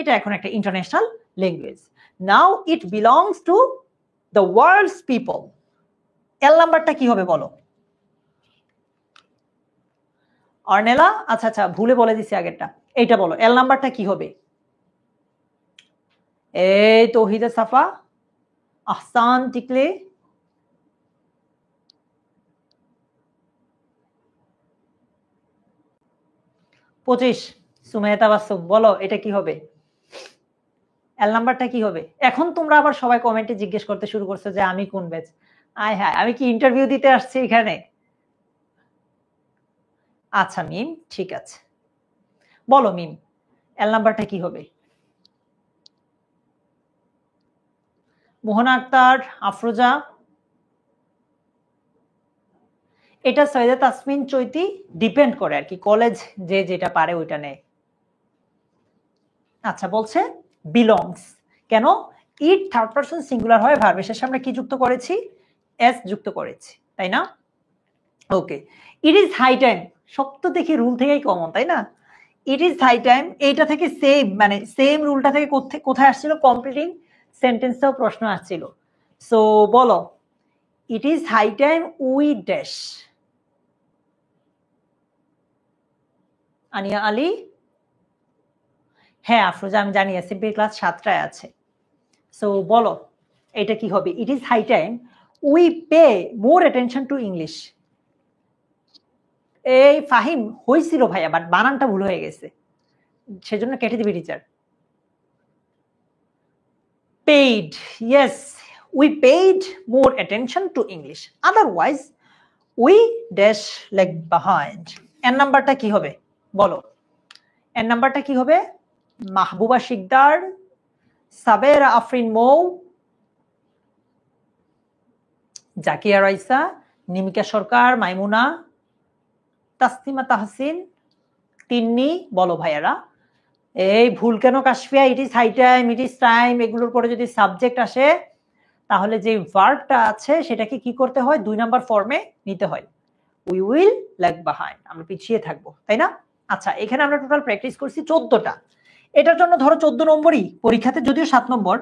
এটা এখন একটা international language. Now it belongs to the world's people. L নাম্বারটা কি হবে বলো অর্নেলা? আচ্ছা আচ্ছা, ভুলে বলে দিছি আগেরটা, এইটা বলো এল নাম্বারটা কি হবে। এই তৌহিদা সাফা, আহসান টিকলে, পঁচিশ। সুমাইয়া তাবাসসুম বলো এটা কি হবে, এল নাম্বারটা কি হবে? এখন তোমরা আবার সবাই কমেন্টে জিজ্ঞেস করতে শুরু করছো যে আমি কোন ব্যাচ। আয় হ্যাঁ, আমি কি ইন্টারভিউ দিতে আসছি এখানে? আচ্ছা মিম, ঠিক আছে, বলো মিম এল নাম্বারটা কি হবে। মোহনা আক্তার, আফরোজা, এটা সৈয়দা তাসমিন চৈতি, ডিপেন্ড করে আর কি, কলেজ যে যেটা পারে ওইটা নেয়। আচ্ছা বলছে বিলংস, কেন? ইট থার্ড পারসন সিঙ্গুলার হয়, ভার্বের শেষে আমরা কি যুক্ত করেছি? এস যুক্ত করেছি, তাই না? ওকে, ইট ইজ হাই টাইম, সব তো দেখি রুল থেকেই কমন, তাই না? ইট ইজ হাই টাইম, এইটা থেকে সেম মানে সেম রুলটা থেকে কোথায় আসছিল? কমপ্লিটিং সেন্টেন্সটাও প্রশ্ন আসছিল। সো বলো it is high time we dash. Ania Ali, হ্যাঁ আফরোজা আমি জানি এসএমপি ক্লাস 7টায় আছে। সো বলো এটা কি হবে? It is high time we pay more attention to English. এই ফাহিম হয়েছিল ভাইয়া, বাট বানানটা ভুল হয়ে গেছে, সেজন্য কেটে দিবি teacher. Paid, yes, we paid more attention to English, otherwise we dash leg behind. এর নাম্বারটা কি হবে বলো, এর নাম্বারটা কি হবে? মাহবুবা শিকদার, সাবেরা আফরিন মৌ, জাকিয়া রাইসা, নিমিকা সরকার, মাইমুনা, তাসনিমা তাহসিন, তিন্নি, বলো ভাইয়ারা। এই ভুল কেন কাশফিয়া? It is high time, it is time, এগুলোর পরে যদি সাবজেক্ট আসে তাহলে যে ভার্বটা আছে সেটাকে কি করতে হয়? 2 নাম্বার ফর্মে নিতে হয়। উই উইল ল্যাগ বিহাইন্ড, আমরা পিছিয়ে থাকবো, তাই না? আচ্ছা এখানে আমরা টোটাল প্র্যাকটিস করছি 14টা। এটার জন্য ধরো 14 নম্বরই, পরীক্ষাতে যদিও 7 নম্বর,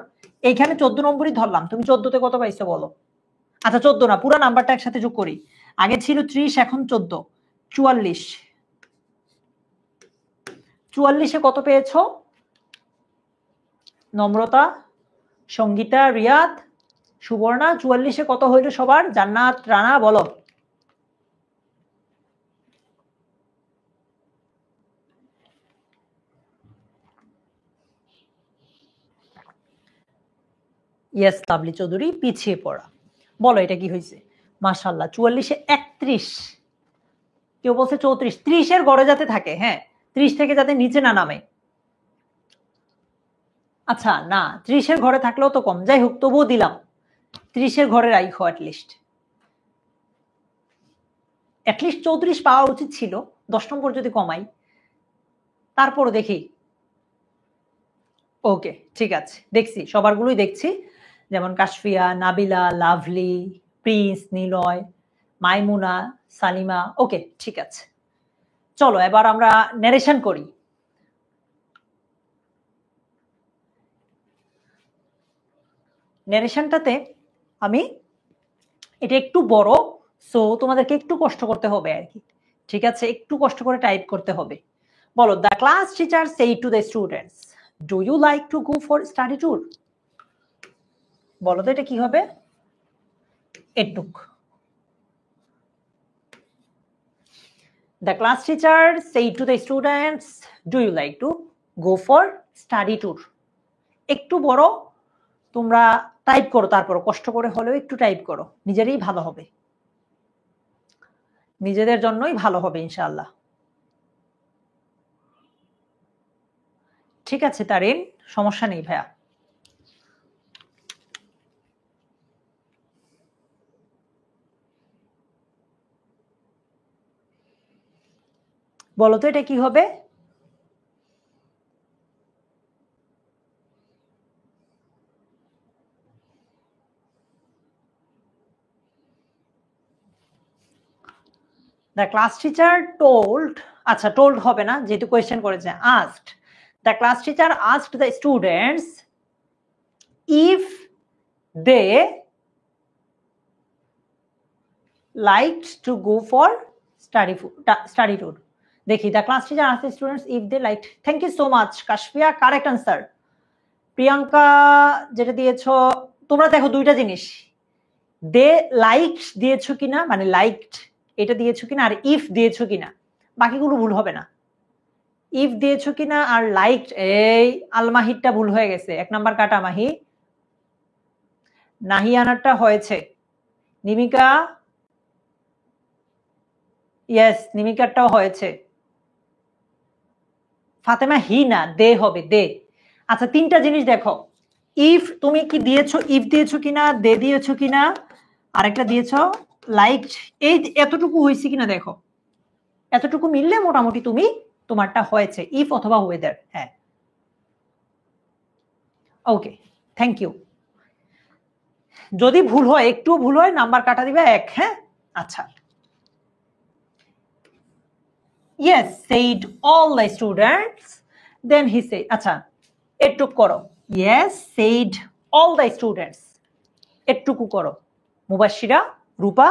এইখানে 14 নম্বরই ধরলাম। তুমি 14তে কত পাইছো বলো? আচ্ছা 14 না, পুরো নাম্বারটা একসাথে যোগ করি। আগে ছিল 30, এখন 14, 44। 44-এ কত পেয়েছো? নম্রতা, সঙ্গীতা, রিয়াদ, সুবর্ণা, 44-এ কত হইল সবার? জান্নাত, রানা, বলো। ইয়েস লাভলি চৌধুরী, পিছিয়ে পড়া। বলো এটা কি হয়েছে? মাশাআল্লাহ, 44-এ 31, কেউ বলছে 34, 30-এর ঘরে যাতে থাকে, হ্যাঁ 30 থেকে যাতে নিচে না নামে। আচ্ছা না, 30-এর ঘরে থাকলেও তো কম, যাই হোক তবুও দিলাম 30-এর ঘরে রাখো অ্যাটলিস্ট। 34 পাওয়া উচিত ছিল, 10 নম্বর যদি কমাই, তারপরও দেখি। ওকে ঠিক আছে, দেখছি সবারগুলোই দেখছি, যেমন কাশফিয়া, নাবিলা, লাভলি, প্রিন্স, নিলয়, মাইমুনা, সালিমা। ওকে ঠিক আছে, চলো এবার আমরা ন্যারেশন করি। ন্যারেশনটাতে আমি এটা একটু বড়, সো তোমাদেরকে একটু কষ্ট করতে হবে আর কি, ঠিক আছে? একটু কষ্ট করে টাইপ করতে হবে। বলো the class teacher said to the students, do you like to go for study tour. বলো তো এটা কি হবে? এটুক। The class teacher said to the students, do you like to go for study tour? একটু বড়, তোমরা টাইপ করো, তারপর কষ্ট করে হলেও একটু টাইপ করো, নিজেরই ভালো হবে। নিজেদের জন্যই ভালো হবে ইনশাআল্লাহ। ঠিক আছে তারিন, সমস্যা নেই ভাইয়া। বলো তো এটা কি হবে? The class teacher told, আচ্ছা told হবে না যেহেতু কোয়েশ্চেন করেছে, asked. The class teacher asked the students if they liked to go for study tour. দেখি, the class teacher asked the students if they liked. Thank you so much Kashfia, correct answer. Priyanka যেটা দিয়েছো, তোমরা দেখো দুইটা জিনিস, দে liked দিয়েছো কিনা, মানে লাইকড এটা দিয়েছো কিনা, আর ইফ দিয়েছো কিনা, বাকিগুলো ভুল হবে না। ইফ দিয়েছো কিনা আর লাইকড, এই আলমাহিরটা ভুল হয়ে গেছে, 1 নাম্বার কাটা মাহি। নাহিয়ানারটা হয়েছে, নিমিকা, ইয়েস নিমিকারটাও হয়েছে। ফাতেমা হি না, দে হবে, দে। আচ্ছা তিনটা জিনিস দেখো, ইফ তুমি কি দিয়েছো, ইফ দিয়েছো কিনা, দে দিয়েছো কিনা, আরেকটা দিয়েছো লাইকড, এই এতটুকু হয়েছে কিনা দেখো, এতটুকু মিললে মোটামুটি তুমি তোমারটা হয়েছে, ইফ অথবা ওয়েদার। হ্যাঁ ওকে, থ্যাংক ইউ। যদি ভুল হয়, একটু ভুল হয়, নাম্বার কাটা দিবে 1। হ্যাঁ আচ্ছা, yes said all the students, then he said, আচ্ছা এটুক করো, yes said all the students, এটুকু করো। মুবাশশিরা, রূপা,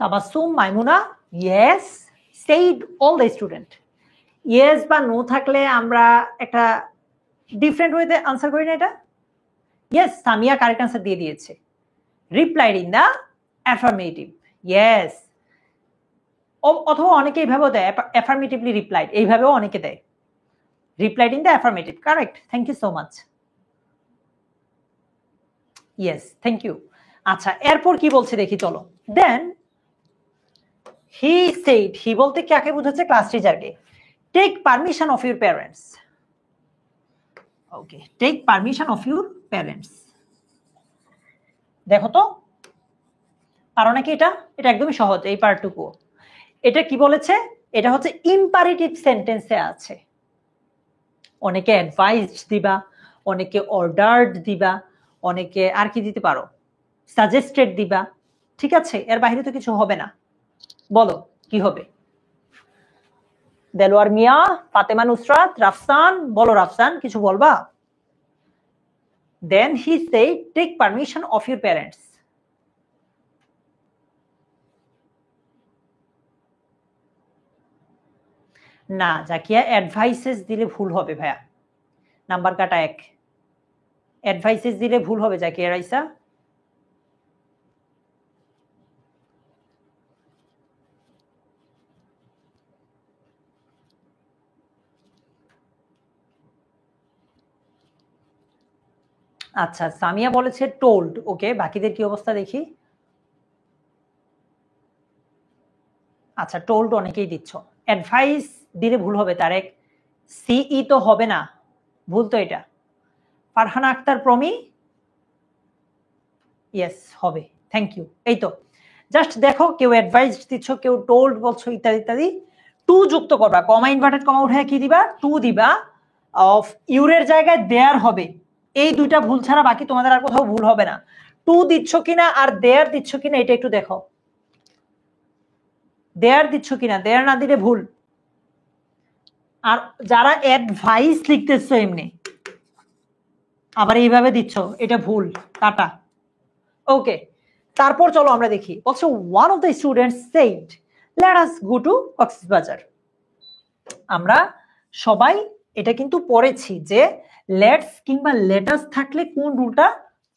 তাবাসসুম, মাইমুনা, yes said all the student। Yes বা নো থাকলে আমরা একটা ডিফারেন্ট ওয়েতে আনসার করি না এটা। ইয়েস, সামিয়া কারেক্ট আনসার দিয়ে দিয়েছে, replied in the affirmative. Yes, অথবা অনেকে এইভাবেও দেয়, অ্যাফার্মেটিভলি রিপ্লাইড, এইভাবেও অনেকে দেয়, replied in the affirmative. Correct, thank you so much. Yes, thank you. আচ্ছা এরপর কি বলছে দেখি চলো। দেন হি সেড, হি বলতে কাকে বুঝাচ্ছে? ক্লাস টিচারকে। Take permission of your parents. Okay, take permission of your parents. দেখো তো পারো নাকি এটা? এটা একদমই সহজ, এই পার্টটুকু। এটা কি বলেছে? এটা হচ্ছে ইম্পারেটিভ সেন্টেন্সে আছে। অনেকে অ্যাডভাইস দিবা, অনেকে অর্ডার্ড দিবা, অনেকে আর কি দিতে পারো, সাজেস্টেড দিবা। ঠিক আছে, এর বাইরে তো কিছু হবে না। বলো কি হবে? দেলোয়ার মিয়া, ফাতেমা নুসরাত, রাফসান, বলো রাফসান কিছু বলবা? Then he said take permission of your parents. না জাকিয়া, অ্যাডভাইসেস দিলে ভুল হবে ভাইয়া, নাম্বার কাটা 1। অ্যাডভাইসেস দিলে ভুল হবে জাকিয়া রাইসা। আচ্ছা সামিয়া বলেছে টোল্ড। ওকে, বাকিদের কি অবস্থা দেখি। আচ্ছা টোল্ড অনেকেই দিচ্ছ, অ্যাডভাইস দিলে ভুল হবে তারেক। সিই তো হবে না, ভুল তো এটা। ফারহানা আক্তার প্রমি, ইয়েস হবে, থ্যাংক ইউ। এই তো জাস্ট দেখো, কেউ অ্যাডভাইস দিচ্ছ, কেউ টোল্ড বলছো, ইত্যাদি ইত্যাদি। টু যুক্ত করবা, কমা ইনভার্টেড কমা উঠে কি দিবা? টু দিবা। অফ ইউরের জায়গায় দেয়ার হবে। এই দুইটা ভুল ছাড়া বাকি তোমাদের আর কোথাও ভুল হবে না। টু দিচ্ছ কিনা আর দেয়ার দিচ্ছ কিনা এটা একটু দেখো, দেয়ার দিচ্ছ কিনা, দেয়ার না দিলে ভুল। আর যারা অ্যাডভাইস লিখতেছো এমনি আবার এইভাবে দিচ্ছ, এটা ভুল, কাটা। ওকে, তারপর চলো আমরা দেখি। বলছো one of the students shed late us go to Cox's Bazar. আমরা সবাই এটা কিন্তু পড়েছি যে লেটস কিংবা লেটাস থাকলে কোন রুলটা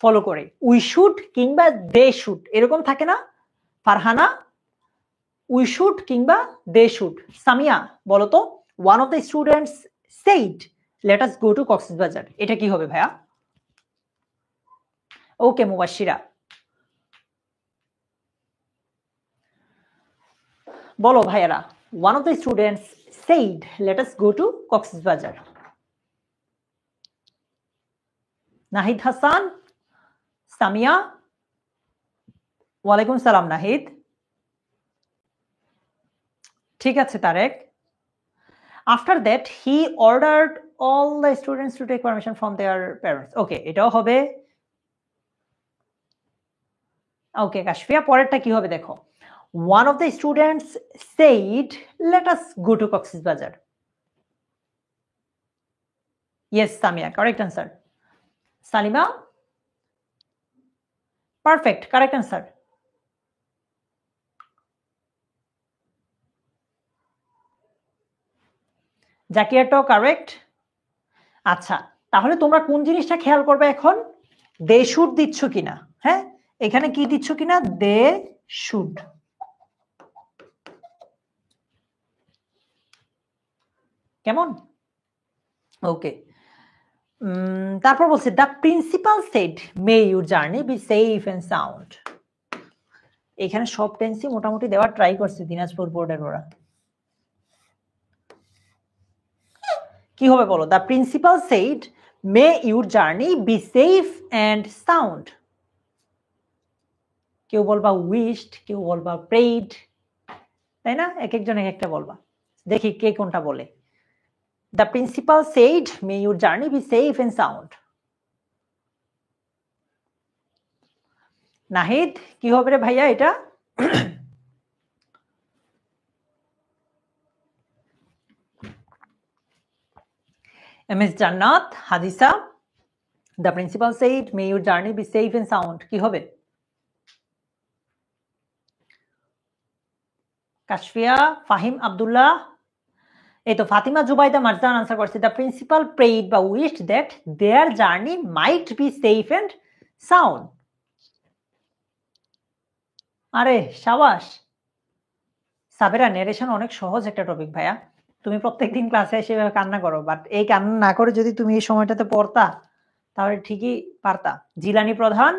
ফলো করে, উই শুড কিংবা দে শুড, এরকম থাকে না ফারহানা? উই শুড কিংবা দে শুড। সামিয়া বলো তো, one of the students said let us go to Cox's Bazar, এটা কি হবে ভাইয়া? ওকে মুবাশশিরা, বলো ভাইয়ারা, one of the students said let us go to Cox's Bazar. Nahid Hasan, Samiya, ওয়ালাইকুম সালাম নাহিদ। ঠিক আছে Tarek. After that he ordered all the students to take permission from their parents. Okay, এটাও হবে। ওকে কাশফিয়া, পরেরটা কি হবে দেখো, one of the students said let us go to Cox's Yes Samia, correct answer. Salima, perfect, correct answer. Zakia তো correct. আচ্ছা, তাহলে তোমরা কোন জিনিসটা খেয়াল করবে এখন, দে শুড দিচ্ছ কিনা। হ্যাঁ, এখানে কি দিচ্ছ কিনা, দে শুড। কেমন? ওকে, তারপর বলছে the principal said may your journey be safe and sound. এখানে সব টেন্সই মোটামুটি দেওয়ার ট্রাই করছে দিনাজপুর বোর্ডের ওরা। কি হবে বলো, the principal said may your journey be safe and sound. কেউ বলবা উইশড, কেউ বলবা প্রেইড, তাই না? এক একজন এক একটা বলবা, দেখি কে কোনটা বলে। The principal said may your journey be safe and sound. Nahid, কি হবে রে ভাইয়া এটা? M S Jannat, Hadisa, the principal said may your journey be safe and sound, কি হবে? কাশফিয়া, ফাহিম আব্দুল্লাহ, এই তো ফাতিমা জুবাইদা মারজান আনসার করছে দ্য প্রিন্সিপাল প্রেইড বা wished that their journey might be safe and sound. আরে সাবাস সাবেরা, নেরেশন অনেক সহজ একটা টপিক ভাইয়া, তুমি প্রত্যেকদিন ক্লাসে এসে কান্না করো, বাট এই কান্না না করে যদি তুমি এই সময়টাতে পড়তা তাহলে ঠিকই পারতা। জিলানি প্রধান,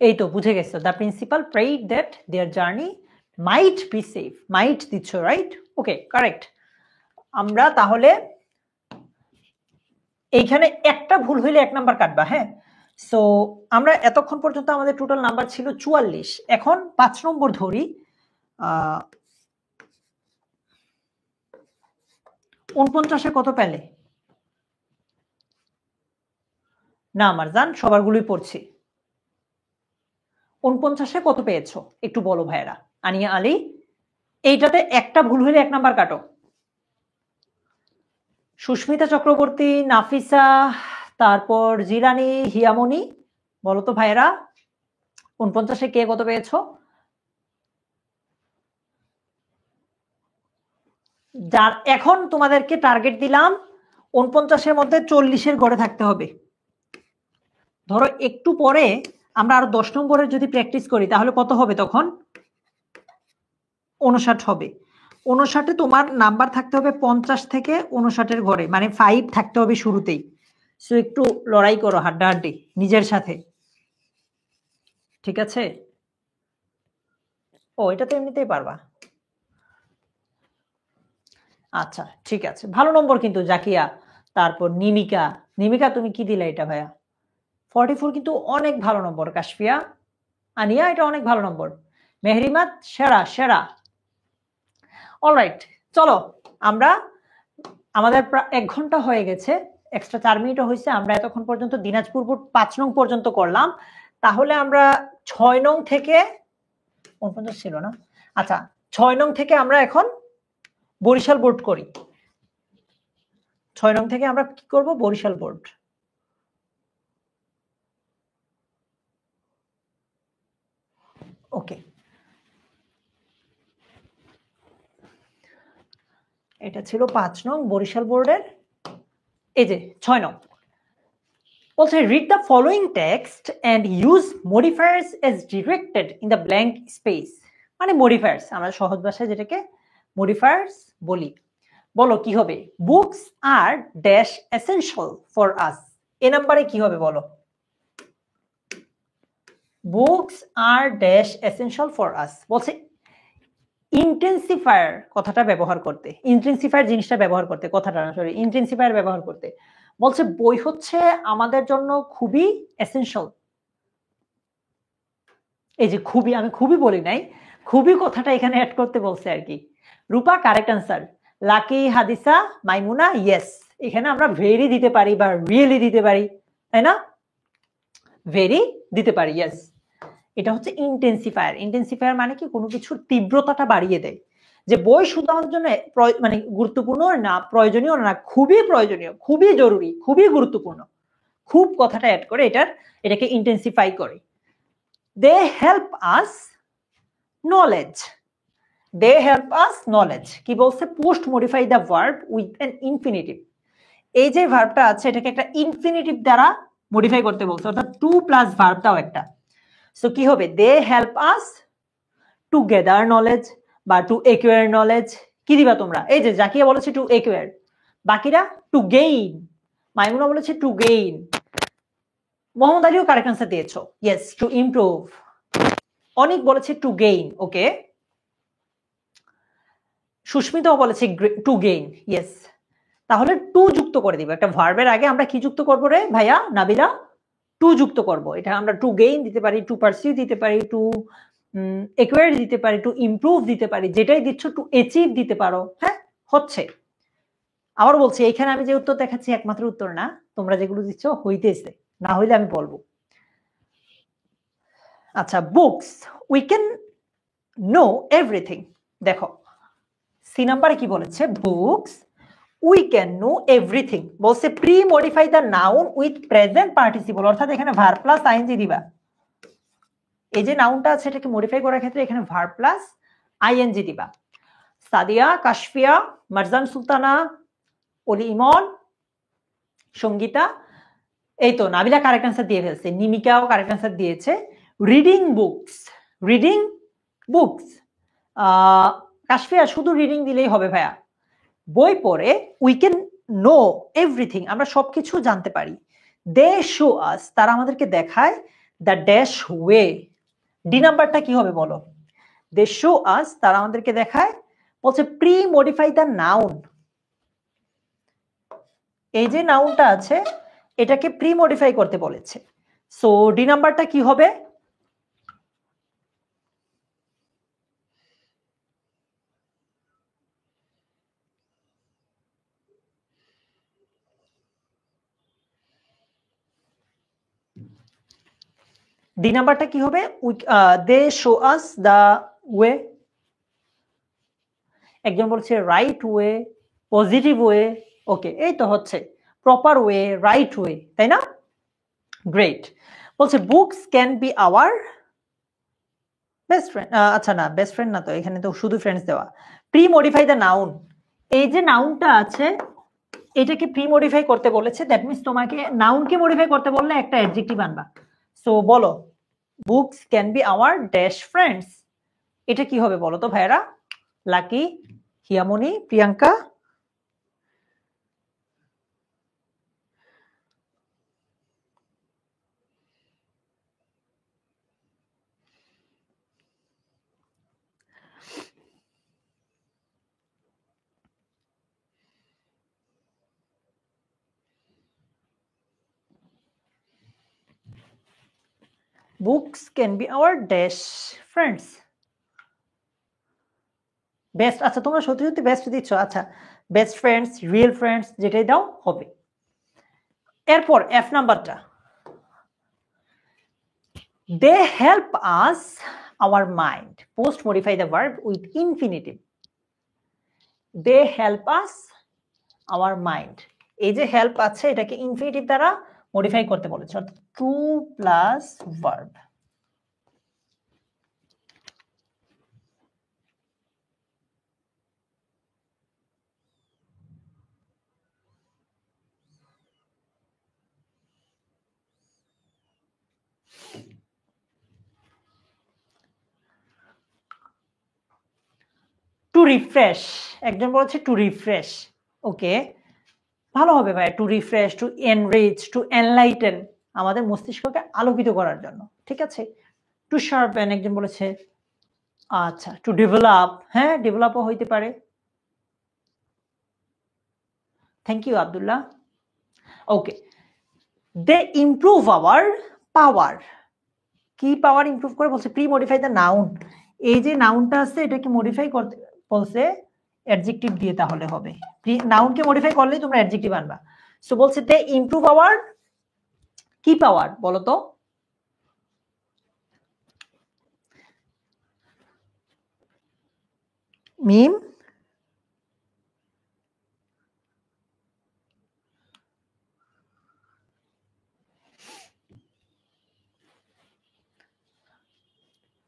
এই তো বুঝে গেছো, the principal prayed that their journey might be safe, might দিচ্ছ রাইট? Okay correct. আমরা তাহলে এইখানে একটা ভুল হইলে 1 নাম্বার কাটবা। হ্যাঁ, সো আমরা এতক্ষণ পর্যন্ত আমাদের টোটাল নাম্বার ছিল 44, এখন 5 নম্বর ধরি। 49-এ কত পেলে? না মারজান, সবারগুলোই পড়ছি। 49-এ কত পেয়েছো একটু বলো ভাইয়েরা। আনিয়া আলী, এইটাতে একটা ভুল হইলে 1 নাম্বার কাটো। সুস্মিতা চক্রবর্তী, নাফিসা, তারপর জিরানি, হিয়ামনি, বলো তো ভাইয়েরা 49-এ কে কত পেয়েছো? যার এখন তোমাদেরকে টার্গেট দিলাম 49-এর মধ্যে 40-এর ঘরে থাকতে হবে। ধরো একটু পরে আমরা আরো 10 নম্বরের যদি প্র্যাকটিস করি তাহলে কত হবে তখন? 59 হবে। 59-এ তোমার নাম্বার থাকতে হবে 50 থেকে 59-এর ঘরে, মানে 5 থাকতে হবে শুরুতেই। সো একটু লড়াই করো হাড্ডাহাড্ডি নিজের সাথে, ঠিক আছে? ও এটা তো এমনিতেই পারবা। আচ্ছা ঠিক আছে, ভালো নম্বর কিন্তু জাকিয়া। তারপর নিমিকা, নিমিকা তুমি কি দিলে এটা ভাইয়া? 44 কিন্তু অনেক ভালো নম্বর। কাশফিয়া, আনিয়া, এটা অনেক ভালো নম্বর। মেহরিমাত, সেরা সেরা। অলরাইট, চলো আমরা, আমাদের প্রায় 1 ঘন্টা হয়ে গেছে, এক্সট্রা 4 মিনিটও হয়েছে। আমরা এতক্ষণ পর্যন্ত দিনাজপুর বোর্ড 5 নং পর্যন্ত করলাম। তাহলে আমরা 6 নং থেকে 49 ছিল না, আচ্ছা 6 নং থেকে আমরা এখন বরিশাল বোর্ড করি। 6 নং থেকে আমরা কি করব? বরিশাল বোর্ড। ওকে, এটা ছিল 5 নং বরিশাল বোর্ডের। এই যে 6 নং, বলছে read the following text and use modifiers as directed in the blank space মানে modifiers আমরা সহজ ভাষায় যেটাকে modifiers বলি বলো কি হবে books are dash essential for us এ নম্বরে কি হবে বলো books are dash essential for us বলছে ইন্টেন্সিফায়ার কথাটা ব্যবহার করতে ইন্টেন্সিফায়ার জিনিসটা ব্যবহার করতে কথাটা না সরি ইন্টেন্সিফায়ার ব্যবহার করতে বলছে বই হচ্ছে আমাদের জন্য খুবই এসেনশিয়াল এই যে খুবই আমি খুবই বলি নাই খুবই কথাটা এখানে অ্যাড করতে বলছে আর কি রূপা কারেক্ট আনসার লাকি হাদিসা মাইমুনা ইয়েস এখানে আমরা ভেরি দিতে পারি বা রিয়েলি দিতে পারি তাই না ভেরি দিতে পারি ইয়েস এটা হচ্ছে ইন্টেন্সিফায়ার ইন্টেন্সিফায়ার মানে কি কোনো কিছুর তীব্রতাটা বাড়িয়ে দেয় যে বই শুধু আমাদের জন্য মানে গুরুত্বপূর্ণ না প্রয়োজনীয় না খুবই প্রয়োজনীয় খুবই জরুরি খুবই গুরুত্বপূর্ণ খুব কথাটা অ্যাড করে এটাকে ইন্টেন্সিফাই করে they help us knowledge they help us knowledge কি বলছে post modify the verb with an infinitive এই যে ভার্বটা আছে এটাকে একটা ইনফিনিটিভ দ্বারা মডিফাই করতে বলছে অর্থাৎ টু প্লাস ভার্বটাও একটা সো কি হবে they help us to gather knowledge বা টু একুয়ার নলেজ কি দিবা তোমরা এই যে জাকিয়া বলেছে টু একুয়ার বাকিরা টু গেইন মাইমুনা বলেছে টু গেইন মোহাম্মদ আলীও কারেক্ট আনসার দিয়েছো ইয়েস টু ইমপ্রুভ অনেক বলেছে টু গেইন ওকে সুস্মিতাও বলেছে টু গেইন ইয়েস তাহলে টু যুক্ত করে দিব একটা ভার্বের আগে আমরা কি যুক্ত করবো রে ভাইয়া নাবিলা টু যুক্ত করব এটা আমরা টু গেইন দিতে পারি টু পারসিউ দিতে পারি টু একুয়ার দিতে পারি টু ইমপ্রুভ দিতে পারি যেটাই দিচ্ছ টু অ্যাচিভ দিতে পারো হ্যাঁ হচ্ছে আবার বলছি এখানে আমি যে উত্তর দেখাচ্ছি একমাত্র উত্তর না তোমরা যেগুলো দিচ্ছ হইতেছে না হইলে আমি বলবো আচ্ছা books we can know everything দেখো সি নাম্বারে কি বলেছে books we can know everything বলছে pre modify the noun with present participle অর্থাৎ এখানে ভার্ব প্লাস আইএনজি দিবা এই যে নাউনটা আছে এটাকে মডিফাই করার ক্ষেত্রে এখানে ভার্ব প্লাস আইএনজি দিবা সাদিয়া কাশফিয়া মারজান সুলতানা অলি ইমন সঙ্গীতা এই তো নাবিলা কারেক্ট আনসার দিয়ে ফেলছে নিমিকাও কারেক্ট আনসার দিয়েছে রিডিং বুকস কাশফিয়া শুধু রিডিং দিলেই হবে ভাইয়া বই পড়ে উই ক্যান নো এভরিথিং আমরা সবকিছু জানতে পারি দে শো আস তারা আমাদেরকে দেখায় দ্য ড্যাশ ওয়ে ডি নাম্বারটা কি হবে বলো দে শো আস তারা আমাদেরকে দেখায় বলছে প্রি মডিফাই দ্য নাউন এই যে নাউনটা আছে এটাকে প্রি মডিফাই করতে বলেছে সো ডি নাম্বারটা কি হবে ডি নাম্বারটা কি হবে they show us the way একজন বলছে right way positive way okay এই তো হচ্ছে প্রপার ওয়ে রাইট ওয়ে তাই না গ্রেট বলছে books can be our best friend আচ্ছা না বেস্ট ফ্রেন্ড না তো এখানে তো শুধু ফ্রেন্ডস দেওয়া প্রি মডিফাই দ্য নাউন এই যে নাউনটা আছে এটাকে প্রি মডিফাই করতে বলেছে দ্যাট মিন্স তোমাকে নাউনকে মডিফাই করতে বললে একটা অ্যাডজেক্টিভ আনবা সো বলো books can be our dash friends এটা কি হবে বলো তো ভাইরা Lucky Hiyamoni Priyanka books can be our dash friends best আচ্ছা তোমরা সত্যি সত্যি বেস্ট দিচ্ছ আচ্ছা বেস্ট ফ্রেন্ডস রিয়েল ফ্রেন্ডস যেটাই দাও হবে এরপর এফ নাম্বারটা they help us our mind post modify the verb with infinitive they help us our mind এই যে হেল্প আছে এটাকে ইনফিনিটিভ দ্বারা মডিফাই করতে বলেছে অর্থাৎ to plus verb to refresh, একজন বলেছে টু রিফ্রেশ। ওকে, ভালো হবে ভাই, to refresh, to enrich, to enlighten, আমাদের মস্তিষ্ককে আলোকিত করার জন্য। ঠিক আছে, টু শার্পেন একজন বলেছে। আচ্ছা, টু ডেভেলপ, হ্যাঁ ডেভেলপও হইতে পারে। Thank you Abdullah. Okay, they improve our power. কি পাওয়ার ইমপ্রুভ করে বলছে? Pre modify the noun. এই যে নাউনটা আছে এটাকে মডিফাই করতে বলছে, অ্যাডজেক্টিভ দিয়ে তাহলে হবে। নাউনকে মডিফাই করলেই তোমরা অ্যাডজেক্টিভ আনবা। সো বলছে দে ইমপ্রুভ আওয়ার কি পাওয়ার বলো তো? মিম,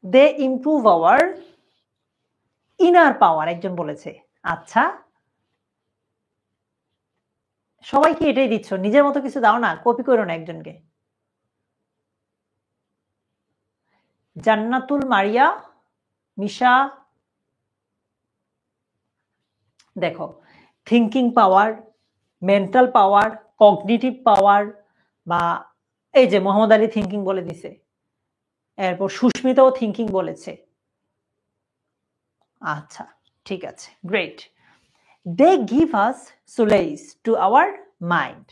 দে ইমপ্রুভ আওয়ার ইনার পাওয়ার একজন বলেছে। আচ্ছা, সবাই কি এটাই দিচ্ছ? নিজের মতো কিছু দাও না, কপি করো না একজনকে। জান্নাতুল মারিয়া, মিশা, দেখো থিঙ্কিং পাওয়ার, মেন্টাল পাওয়ার, কগনিটিভ পাওয়ার, বা এই যে মোহাম্মদ আলী থিঙ্কিং বলে দিছে, এরপর সুস্মিতাও থিঙ্কিং বলেছে। আচ্ছা ঠিক আছে, great. They give us solace to our mind.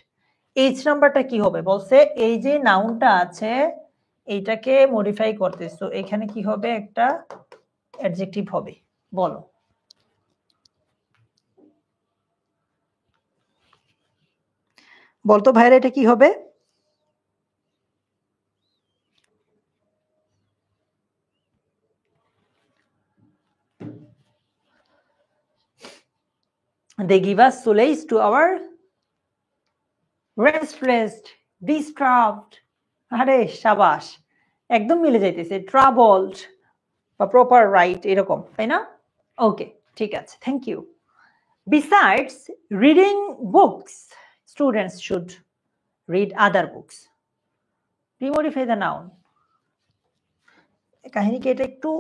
H নাম্বারটা কি হবে বলছে? এই যে নাউনটা আছে এইটাকে মডিফাই করতেছ, তো এখানে কি হবে? একটা অ্যাডজেক্টিভ হবে, বলো। বলতো ভাইরা এটা কি হবে? They give us solace to our restless, disturbed. আরে সাবাস, একদম মিলে যাইতেছে। ট্রাবলড বা প্রপার রাইট, এরকম, তাই না? ওকে ঠিক আছে, thank you. Besides reading books, students should read other books. Remodify the noun. কাহিনীকে এটা একটু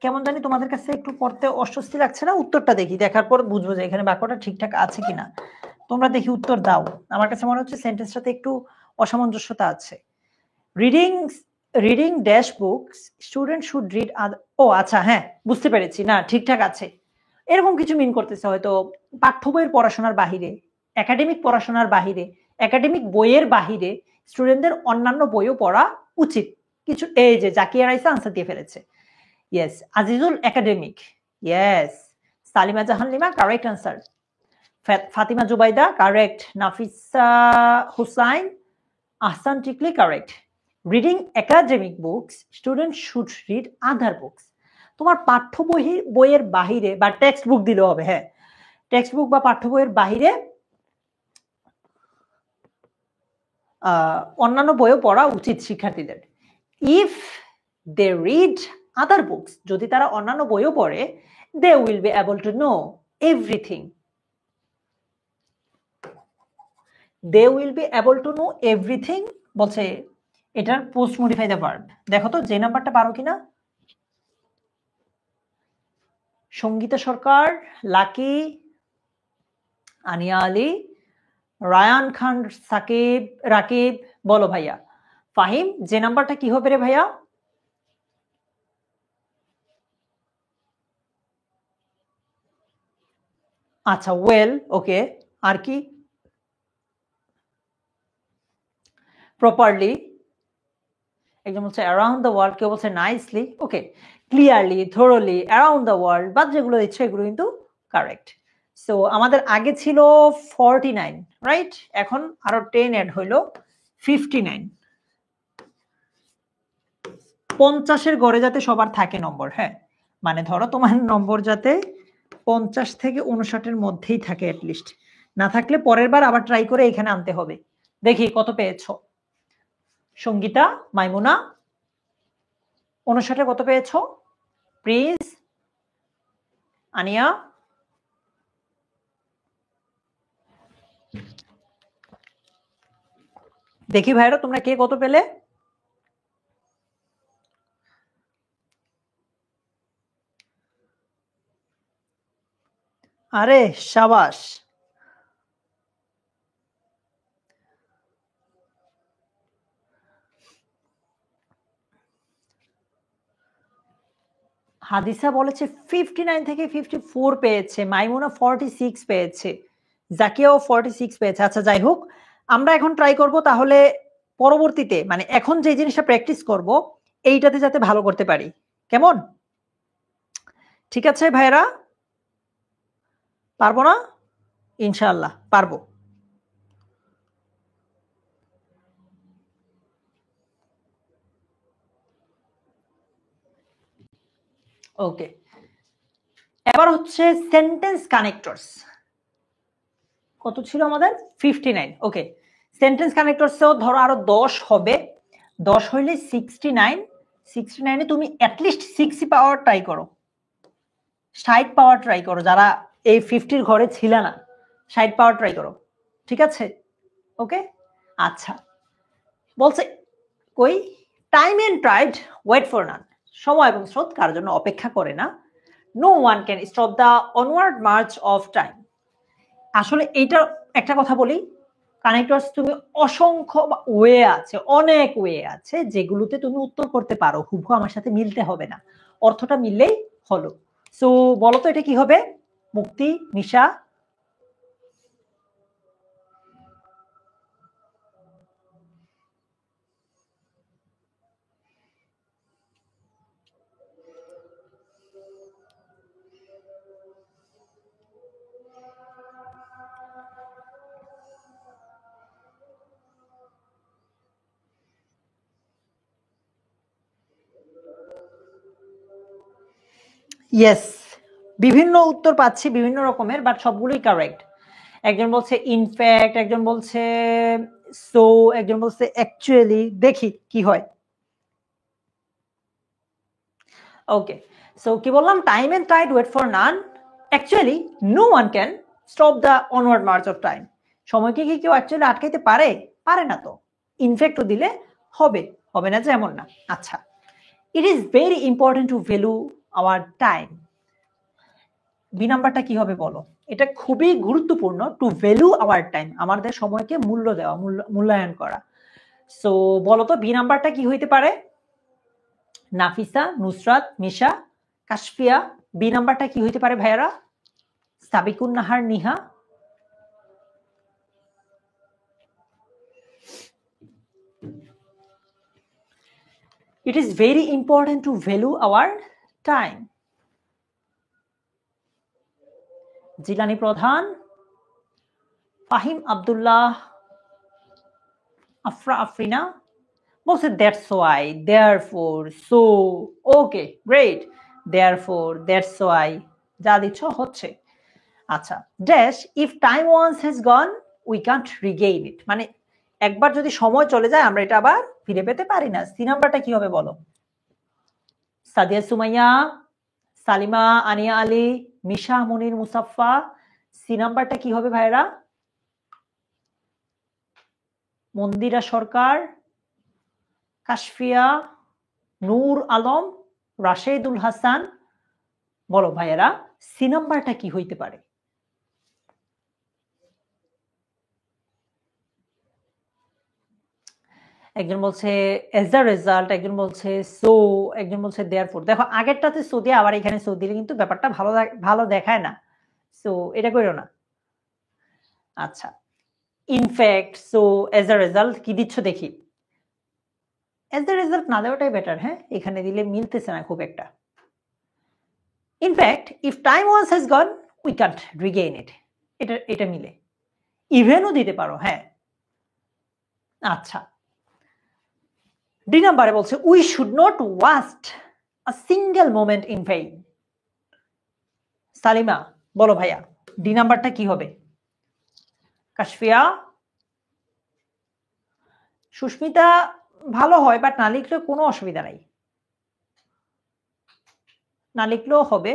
কেমন জানি তোমাদের কাছে একটু পড়তে অস্বস্তি লাগছে না? উত্তরটা দেখি, দেখার পর বুঝবো যে এখানে বাক্যটা ঠিকঠাক আছে কিনা। তোমরা দেখি উত্তর দাও। আমার কাছে মনে হচ্ছে সেন্টেন্সটাতে একটু অসামঞ্জস্যতা আছে। Reading dash books, student should read other. ও আচ্ছা, হ্যাঁ বুঝতে পেরেছি, না ঠিকঠাক আছে। এরকম কিছু মিন করতেছে হয়তো, পাঠ্য বইয়ের পড়াশোনার বাহিরে, একাডেমিক পড়াশোনার বাহিরে, একাডেমিক বইয়ের বাহিরে স্টুডেন্টদের অন্যান্য বইও পড়া উচিত। কিছু এই যে জাকিয়া রাইসা আনসার দিয়ে ফেলেছে। Yes, Azizul academic, yes. Salima Jahan Lima correct answer. Fatima Zubaida correct. Nafisa Hussain Ahsan Tikli correct. Reading academic books, student should read other books. তোমার পাঠ্য বইয়ের বাহিরে বা টেক্সট বুক দিলেও হবে, হ্যাঁ টেক্সট বুক বা পাঠ্য বইয়ের বাহিরে অন্যান্য বইও পড়া উচিত শিক্ষার্থীদের। If they read other books, যদি তারা অন্যান্য বইও পড়ে, they will be able to know everything. They will be able to know everything বলছে, এটার পোস্ট মডিফাই দ্য ভার্ব। দেখো তো যে নাম্বারটা পারো কিনা। সঙ্গীতা সরকার, লাকি, আনিয়া আলী, রায়ান খান, সাকিব, রাকিব, বলো ভাইয়া। ফাহিম, যে নাম্বারটা কি হবে রে ভাইয়া? আচ্ছা ওয়েল, ওকে। আর কি? প্রপারলি, একজন বলছে অ্যারাউন্ড দ্য ওয়ার্ল্ড, কেউ বলছে nicely. Okay, clearly, thoroughly, around the world, বাদ যেগুলো দিচ্ছে এগুলো কিন্তু কারেক্ট। সো আমাদের আগে ছিল 49, রাইট? এখন আরো 10 অ্যাড হইলো 59। 50-এর গড়ে যাতে সবার থাকে নম্বর, হ্যাঁ মানে ধরো তোমার নম্বর যাতে 50 থেকে 59-এর মধ্যেই থাকে অ্যাটলিস্ট, না থাকলে পরের বার আবার ট্রাই করে এখানে আনতে হবে। দেখি কত পেয়েছো। সঙ্গীতা, মাইমুনা 59-এ কত পেয়েছো? প্লিজ। আনিয়া, দেখি ভাইরা তোমরা কে কত পেলে। আরে সাবাস। হাদিসা বলেছে 59 থেকে 54 পেয়েছে, মাইমুনা 46 পেয়েছে, জাকিয়াও 46 পেয়েছে। আচ্ছা যাই হোক, আমরা এখন ট্রাই করব তাহলে পরবর্তীতে, মানে এখন যে জিনিসটা প্র্যাকটিস করব এইটাতে যাতে ভালো করতে পারি, কেমন? ঠিক আছে ভাইরা, পারবো না? ইনশাআল্লাহ পারবো। ওকে, এবার হচ্ছে সেন্টেন্স কানেক্টরস। কত ছিল আমাদের? 59। ওকে, সেন্টেন্স কানেক্টরসেও ধরো আরো 10 হবে, 10 হইলে 69। 69-এ তুমি অ্যাটলিস্ট 60 পাওয়ার ট্রাই করো, 60 পাওয়ার ট্রাই করো, যারা এই 50-র ঘরে ছিল না 60 পাওয়ার ট্রাই করো, ঠিক আছে? ওকে, আচ্ছা বলছে কই, time and tide wait for none, সময় এবং স্রোত কার জন্য অপেক্ষা করে না। No one can stop the onward march of time. আসলে এইটার একটা কথা বলি, কানেক্টরস তুমি অসংখ্য ওয়ে আছে, অনেক ওয়ে আছে যেগুলোতে তুমি উত্তর করতে পারো, হুবহু আমার সাথে মিলতে হবে না, অর্থটা মিললেই হলো। সো বলো তো এটা কি হবে? মুক্তি, মিশা? ইয়েস, বিভিন্ন উত্তর পাচ্ছি বিভিন্ন রকমের, বাট সবগুলোই কারেক্ট। একজন বলছে ইনফ্যাক্ট, একজন বলছে সো, একজন বলছে অ্যাকচুয়ালি। দেখি কি হয়। ওকে, সো কি বললাম? Time and tide wait for none, actually no one can stop the onward march of time. সময়কে কি কেউ অ্যাকচুয়ালি আটকাইতে পারে? পারে না তো। ইনফ্যাক্টও দিলে হবে, হবে না যে এমন না। আচ্ছা, it is very important to value our time. B নাম্বারটা কি হবে বলো? এটা খুবই গুরুত্বপূর্ণ, টু ভ্যালু আওয়ার টাইম, আমাদের সময়কে মূল্য দেওয়া, মূল্যায়ন করা। সো বলো তো বি নাম্বারটা কি হইতে পারে? নাফিসা, নুসরাত, মিশা, কাশফিয়া, বি নাম্বারটা কি হইতে পারে ভাইয়ারা? Sabikun Nahar, Niha? It is very important to value our time. Jilani প্রধান, ফাহিম আব্দুল্লাহ, আফরা আফরিনা বলছে that's why, therefore, so. Okay great, therefore, that's why, যা দিচ্ছ হচ্ছে। আচ্ছা, dash if time once has gone we can't regain it, মানে একবার যদি সময় চলে যায় আমরা এটা আবার ফিরে পেতে পারি না। সি নাম্বারটা কি হবে বলো? সাদিয়া সুমাইয়া, সালিমা, আনিয়া আলী, মিশা মুনির, মুসাফা, সি নাম্বারটা কি হবে ভাইরা? মন্দিরা সরকার, কাশফিয়া, নূর আলম, রাশেদুল হাসান, বলো ভাইয়েরা সি নাম্বারটা কি হইতে পারে? একজন বলছে এজ আ রেজাল্ট, একজন বলছে সো, একজন বলছে দেয়ারফোর। দেখো আগেরটাতে সো দিয়ে আবার এখানে সো দিলে কিন্তু ব্যাপারটা ভালো দেখায় না, সো এটা কইরো না। আচ্ছা, in fact, so, as a result, কি দিচ্ছ দেখি? এজ আ রেজাল্ট না দেওয়াটাই বেটার। হ্যাঁ, এখানে দিলে মিলতেছে না খুব একটা। In fact if time once has gone we can't regain it, এটা মিলে। ইভেনও দিতে পারো, হ্যাঁ। আচ্ছা, ডি নাম্বারে বলছে we should not waste a single moment in vain. Salima বলো ভাইয়া ডি নাম্বারটা কি হবে? কাশফিয়া, সুস্মিতা ভালো হয়, বাট না লিখলেও কোনো অসুবিধা নাই, না লিখলেও হবে।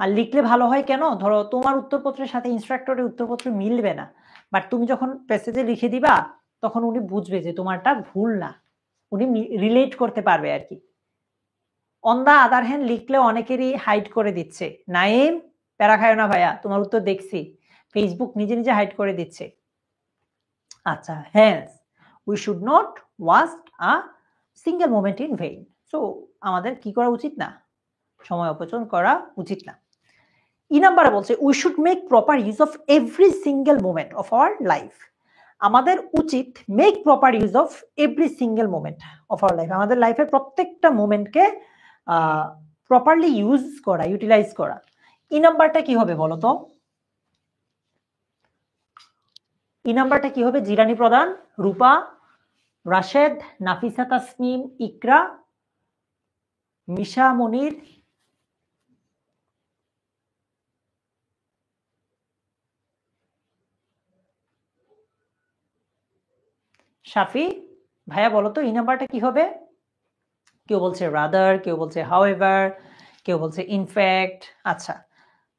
আর লিখলে ভালো হয় কেন? ধরো তোমার উত্তরপত্রের সাথে ইনস্ট্রাক্টরের উত্তরপত্র মিলবে না, বাট তুমি যখন প্যাসেজে লিখে দিবা তখন উনি বুঝবে যে তোমারটা ভুল না, উনি রিলেট করতে পারবে আর কি। অন দা আদার হ্যান্ড লিখলে অনেকেরই হাইড করে দিচ্ছে। নাইম, প্যারা খায় না ভাইয়া, তোমার উত্তর দেখছি, ফেসবুক নিজে নিজে হাইড করে দিচ্ছে। আচ্ছা, hence we should not waste a single moment in vain. So আমাদের কি করা উচিত না, সময় অপচয় করা উচিত না। ই নাম্বারে বলছে we should make proper use of every single moment of our life. আমাদের উচিত make proper use of every single moment of our life, আমাদের লাইফের প্রত্যেকটা মোমেন্টকে প্রপারলি ইউজ করা, ইউটিলাইজ করা। ই নাম্বারটা কি হবে বলো তো? ই নাম্বারটা কি হবে? জিরানি প্রধান, রূপা, রাশেদ, নাফিসা তাসনিম, ইকরা, মিশা মনির, শাফি। ভাইয়া বলো তো ই নাম্বারটা কি হবে? কেউ বলছে রাদার, কেউ বলছে হাউএভার, কেউ বলছে ইনফ্যাক্ট। আচ্ছা,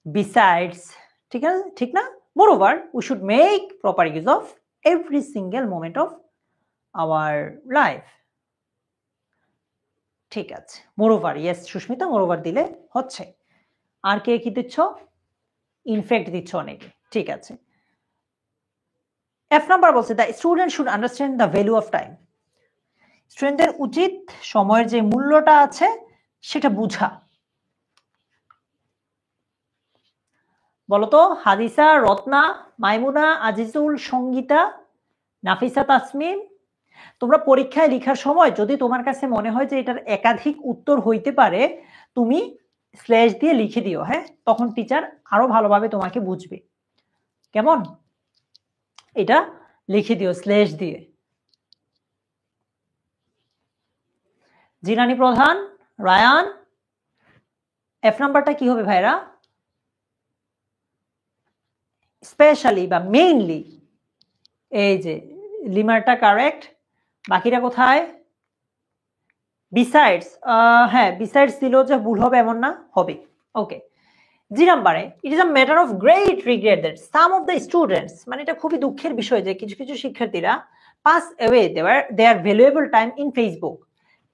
বিসাইডস, ঠিক আছে, ঠিক না? Moreover we should make proper use of every single moment of our life. ঠিক আছে, মোরওভার, ইয়েস সুস্মিতা, মোরওভার দিলে হচ্ছে। আর কে কি দিচ্ছ? ইনফ্যাক্ট দিচ্ছ অনেকে, ঠিক আছে। এফ নাম্বার বলছে the student should understand the value of time. স্টুডেন্টের উচিত সময়ের যে মূল্যটা আছে সেটা বুঝা। বলতো হাদিসা, রত্না, মাইমুনা, আজিজুল, সঙ্গীতা, নাফিসা তাসমিম, তোমরা পরীক্ষায় লেখার সময় যদি তোমার কাছে মনে হয় যে এটার একাধিক উত্তর হইতে পারে, তুমি স্ল্যাশ দিয়ে লিখে দিও, হ্যাঁ, তখন টিচার আরো ভালোভাবে তোমাকে বুঝবে। কেমন? এটা লিখে দিও স্ল্যাশ দিয়ে। জিনানি প্রধান, রায়ান, এফ নাম্বারটা কি হবে ভাইরা? স্পেশালি বা মেইনলি, এই যে লিমারটা কারেক্ট। বাকিরা কোথায়? বিসাইডস, হ্যাঁ বিসাইডস দিলেও যে ভুল হবে এমন না, হবে। ওকে, জি নাম্বারে it is a matter of great regret that some of the students, মানে এটা খুবই দুঃখের বিষয় যে কিছু কিছু শিক্ষার্থীরা pass away their valuable time in Facebook,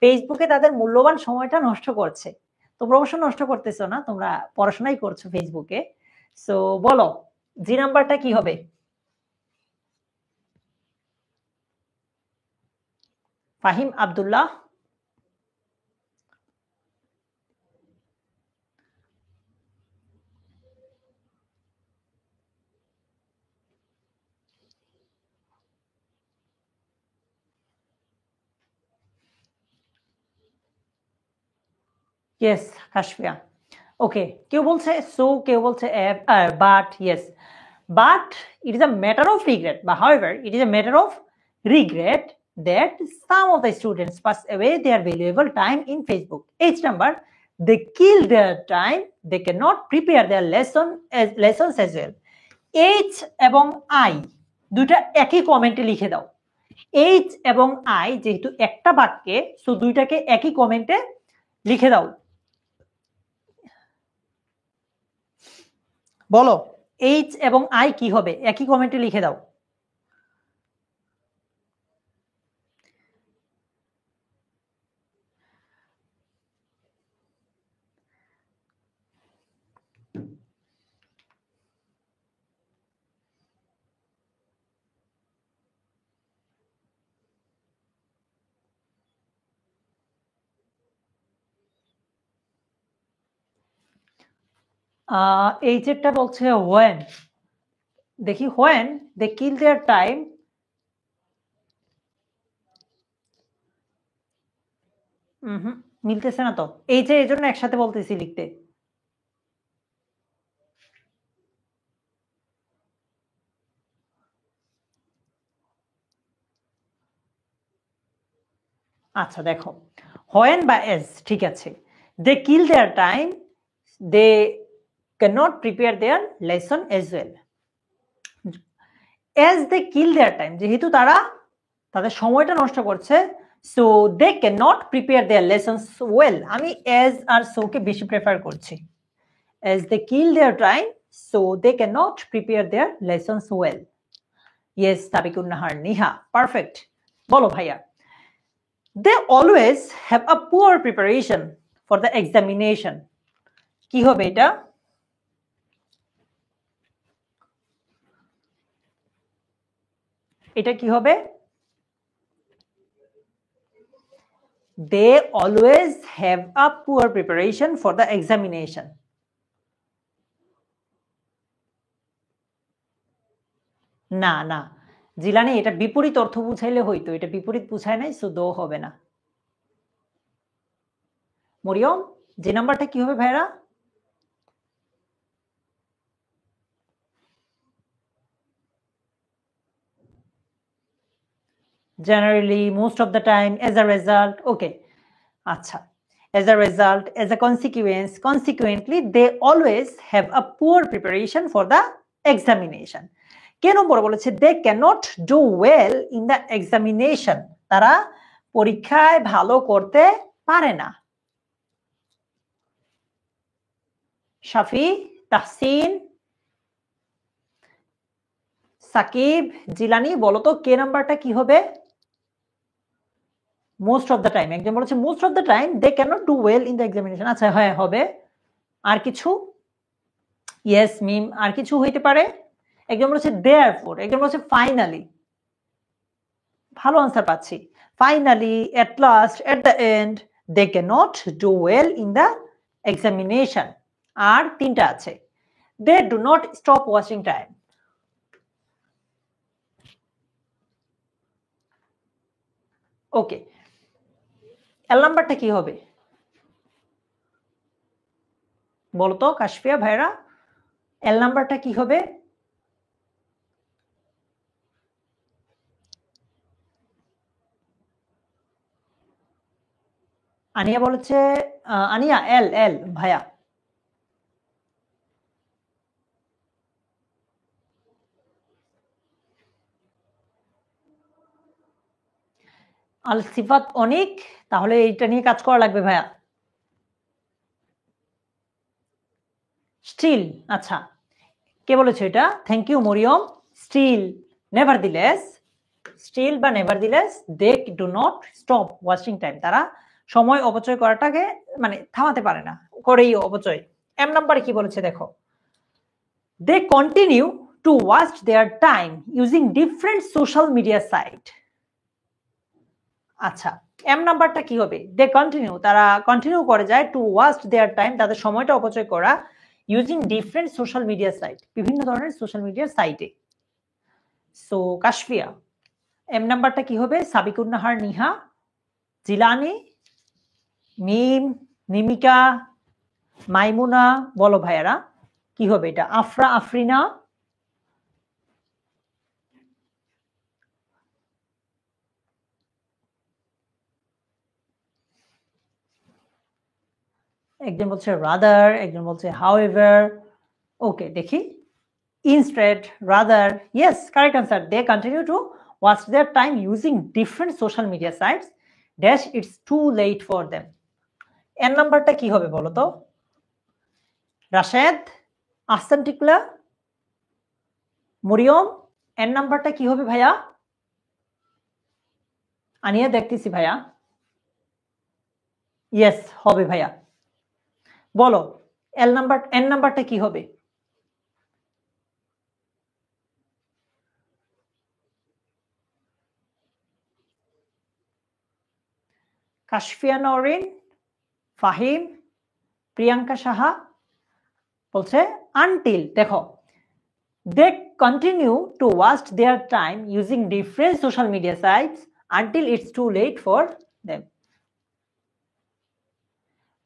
ফেসবুকে তাদের মূল্যবান সময়টা নষ্ট করছে। তোমরা অবশ্য নষ্ট করতেছো না, তোমরা পড়াশোনাই করছো ফেসবুকে। সো বলো জি নাম্বারটা কি হবে? ফাহিম আব্দুল্লাহ, ইয়েস কাশফিয়া। ওকে, কেউ বলছে সো, কেউ বলছে but, yes but it is a matter of regret বা however it is a matter of regret that some of the students pass away their valuable time in Facebook. H number, they kill their time, they cannot prepare their lessons as well. H এবং I দুইটা একই কমেন্টে লিখে দাও। H এবং I যেহেতু একটা বাক্যে, সো দুইটাকে একই কমেন্টে লিখে দাও। বলো H এবং I কি হবে? একই কমেন্টে লিখে দাও। এইচ এরটা বলছে when, দেখি when they kill their time, মিলতেছে না তো, এই যে এই জন্য একসাথে বলতেছি লিখতে। আচ্ছা দেখো, when বা as, ঠিক আছে, they kill their time, they cannot prepare their lesson as well. as they kill their time, যেহেতু তারা তাদের সময়টা নষ্ট করছে, so they cannot prepare their lessons well, আমি as আর so কে বেশি প্রেফার করছি। as they kill their time, so they cannot prepare their lessons well. yes Tabikun Nahar, Niha, perfect. বলো ভাইয়া, they always have a poor preparation for the examination, কি হবে এটা? এটা কি হবে? They always have a poor preparation for the examination. না না জিলানি, এটা বিপরীত অর্থ বুঝাইলে হইতো, এটা বিপরীত বুঝায় নাই, সো দো হবে না। মরিয়ম, যে নাম্বারটা কি হবে ভাইরা? Generally, most of the time, as a result. Okay, acha. As a result, as a consequence, consequently, they always have a poor preparation for the examination. কে নম্বর বলেছে they cannot do well in the examination. তারা পরীক্ষায় ভালো করতে পারে না। শাফি, তাহসিন, সাকিব, জিলানি, বলো তো কে নাম্বারটা কি হবে? Most of the time. একজন বলেছে most of the time they cannot do well in the examination. আচ্ছা, হ্যাঁ হবে। আর কিছু? ইয়েস মিম, আর কিছু হইতে পারে? একজন বলেছে দেয়ারফর, একজন বলেছে ফাইনালি। ভালো আনসার পাচ্ছি। Finally, at last, at the end, they cannot do well in the examination. আর তিনটা আছে, they do not stop watching time. Okay, L নাম্বারটা কি হবে বলতো কাশফিয়া ভাইরা? এল নাম্বারটা কি হবে? আনিয়া বলেছে, আনিয়া এল, এল ভাইয়া। আল সিফাত অনেক, তাহলে এইটা নিয়ে কাজ করা লাগবে ভাইয়া। স্টিল, আচ্ছা কে বলেছে এটা? Thank you Mariam. Still, nevertheless, still বা nevertheless they do not stop watching time. তারা সময় অপচয় করাটাকে মানে থামাতে পারে না, করেই অপচয়। এম নাম্বারে কি বলেছে দেখো, they continue to watch their time using different social media site. আচ্ছা, এম নাম্বারটা কি হবে? দে কন্টিনিউ, তারা কন্টিনিউ করে যায় টু ওয়াস্ট দেয়ার টাইম, তাদের সময়টা অপচয় করা, using different social media site, বিভিন্ন ধরনের সোশ্যাল মিডিয়ার সাইটে। সো কাশফিয়া, এম নাম্বারটা কি হবে? সাবিকুন নাহার নিহা, জিলানি, মিম, নিমিকা, মাইমুনা, বলো ভাইয়ারা কি হবে এটা? আফরা, আফরিনা, একজন বলছে রাদার, একজন বলছে হাউএভার। ওকে দেখি, instead, rather, yes, correct answer. They continue to watch their time using different social media sites. Dash, it's too late for them. এর নাম্বারটা কি হবে বলো তো? রাশেদ, আহসান টিকলা, মরিয়ম, এর নাম্বারটা কি হবে ভাইয়া? আনিয়া দেখতেছি ভাইয়া। ইয়েস হবে ভাইয়া, বলো এল নাম্বার, এন নাম্বারটা কি হবে? কাশফিয়া নরিন, ফাহিম, প্রিয়াঙ্কা সাহা বলছে আনটিল। দেখো, they continue to waste their time using different social media sites until it's too late for them.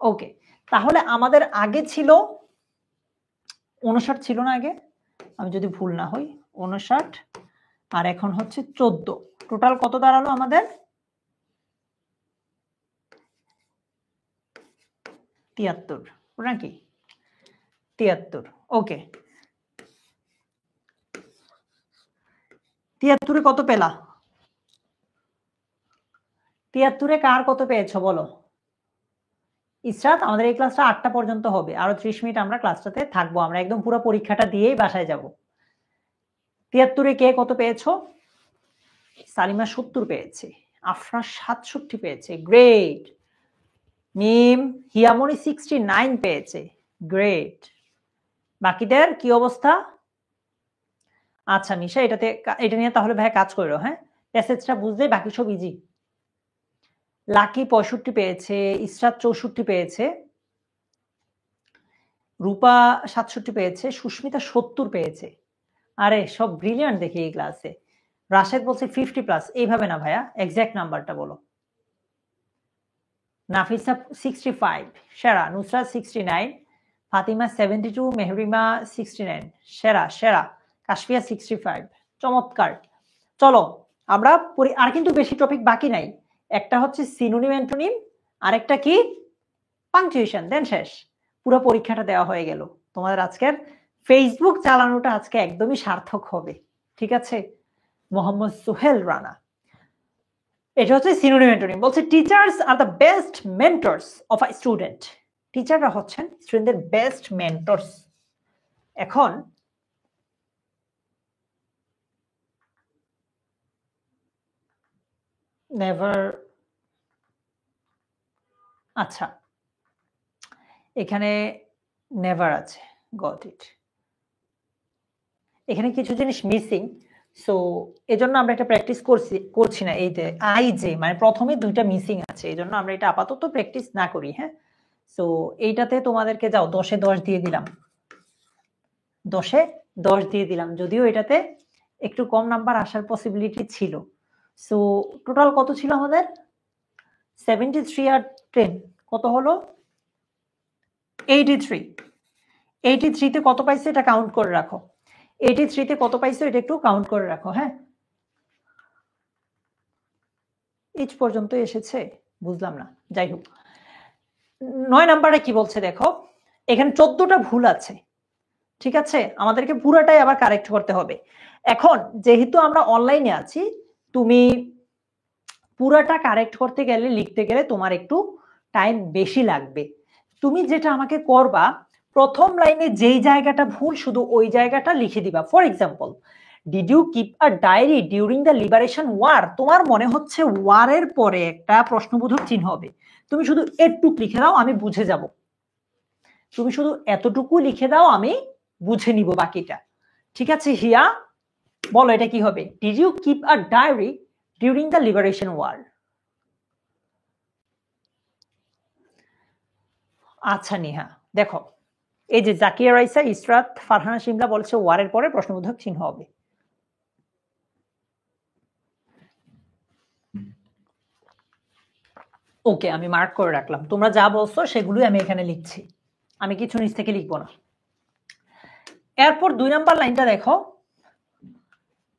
Okay, তাহলে আমাদের আগে ছিল 59 ছিল না আগে, আমি যদি ভুল না হই 59, আর এখন হচ্ছে 14। টোটাল কত দাঁড়ালো আমাদের? 73 নাকি? 73। ওকে, 73-এ কত পেলা? 73-এ কার কত পেয়েছো বলো? ইসরাত, আমাদের এই ক্লাসটা 8টা পর্যন্ত হবে, আরো 30 মিনিট আমরা ক্লাসটাতে থাকবো, আমরা একদম পুরো পরীক্ষাটা দিয়েই বাসায় যাব। 73-এ কে কত পেয়েছো? সালিমা 70 পেয়েছে, আফরা 67 পেয়েছে, গ্রেট। মিম, হিয়ামনি 69 পেয়েছে, গ্রেট। বাকিদের কি অবস্থা? আচ্ছা নিশা, এটা নিয়ে তাহলে ভাইয়া কাজ করো। হ্যাঁ, প্যাসেজটা বুঝলে বাকি সব ইজি। লাকি 65 পেয়েছে, ইসরাত 64 পেয়েছে, রূপা 67 পেয়েছে, সুস্মিতা 70 পেয়েছে। আরে সব ব্রিলিয়ান্ট দেখি এই ক্লাসে। রাশেদ বলছে 50+। এইভাবে না ভাইয়া, এক্সাক্ট নাম্বারটা বলো। নাফিসা 65, সেরা। নুসরাত 69, ফাতিমা 72, মেহরিমা 69, সেরা সেরা। কাশফিয়া 65, চমৎকার। চলো আমরা আর কিন্তু বেশি টপিক বাকি নাই। একটা হচ্ছে সিনোনিম অ্যান্টোনিম, আরেকটা কি পাংচুয়েশন, দেন শেষ। পুরো পরীক্ষাটা দেওয়া হয়ে গেল। তোমাদের আজকের ফেসবুক চালানোটা আজকে একদমই সার্থক হবে। ঠিক আছে? মোহাম্মদ সোহেল রানা, এটা হচ্ছে সিনোনিম অ্যান্টোনিম। বলছে teachers are the best mentors of a student. টিচাররা হচ্ছেন স্টুডেন্টদের বেস্ট মেন্টরস। এখন নেভার, আচ্ছা এখানে নেভার আছে, গট ইট। এখানে কিছু জিনিস মিসিং, সো এজন্য আমরা এটা প্র্যাকটিস করছি না। এই যে আই যে মানে প্রথমে দুইটা মিসিং আছে, এই জন্য আমরা এটা আপাতত প্র্যাকটিস না করি। হ্যাঁ, সো এইটাতে তোমাদেরকে যাও 10-এ 10 দিয়ে দিলাম, 10-এ 10 দিয়ে দিলাম, যদিও এটাতে একটু কম নাম্বার আসার পসিবিলিটি ছিল। সো টোটাল কত ছিল আমাদের? 73 আর 10 কত হলো? 83। 83 তে কত পাইছে এটা কাউন্ট করে রাখো। 83 তে কত পাইছো এটা একটু কাউন্ট করে রাখো। হ্যাঁ, এইচ পর্যন্ত এসেছে, বুঝলাম না, যাই হোক। 9 নাম্বারে কি বলছে দেখো, এখানে 14টা ভুল আছে। ঠিক আছে, আমাদেরকে পুরাটাই আবার কারেক্ট করতে হবে। এখন যেহেতু আমরা অনলাইনে আছি, তুমি পুরাটা কারেক্ট করতে গেলে, লিখতে গেলে তোমার একটু টাইম বেশি লাগবে। তুমি যেটা আমাকে করবা, প্রথম লাইনে যেই জায়গাটা ভুল শুধু ওই জায়গাটা লিখে দিবা। For example, did you keep a diary during the liberation war. তোমার মনে হচ্ছে ওয়ারের পরে একটা প্রশ্নবোধক চিহ্ন হবে, তুমি শুধু এটুক লিখে দাও, আমি বুঝে যাব। তুমি শুধু এতটুকু লিখে দাও, আমি বুঝে নিব বাকিটা। ঠিক আছে হিয়া, বলো এটা কি হবে? Did you keep a diary during the liberation war. আচ্ছা নিহা, দেখো এই যে জাকিয়া রাইসা, ইসরাত, ফারহানা শিমলা বলছে ওয়ারের পরে প্রশ্নবোধক চিহ্ন হবে। ওকে, আমি মার্ক করে রাখলাম। তোমরা যা বলছো সেগুলোই আমি এখানে লিখছি, আমি কিছু নিচ থেকে লিখবো না। এরপর 2 নাম্বার লাইনটা দেখো,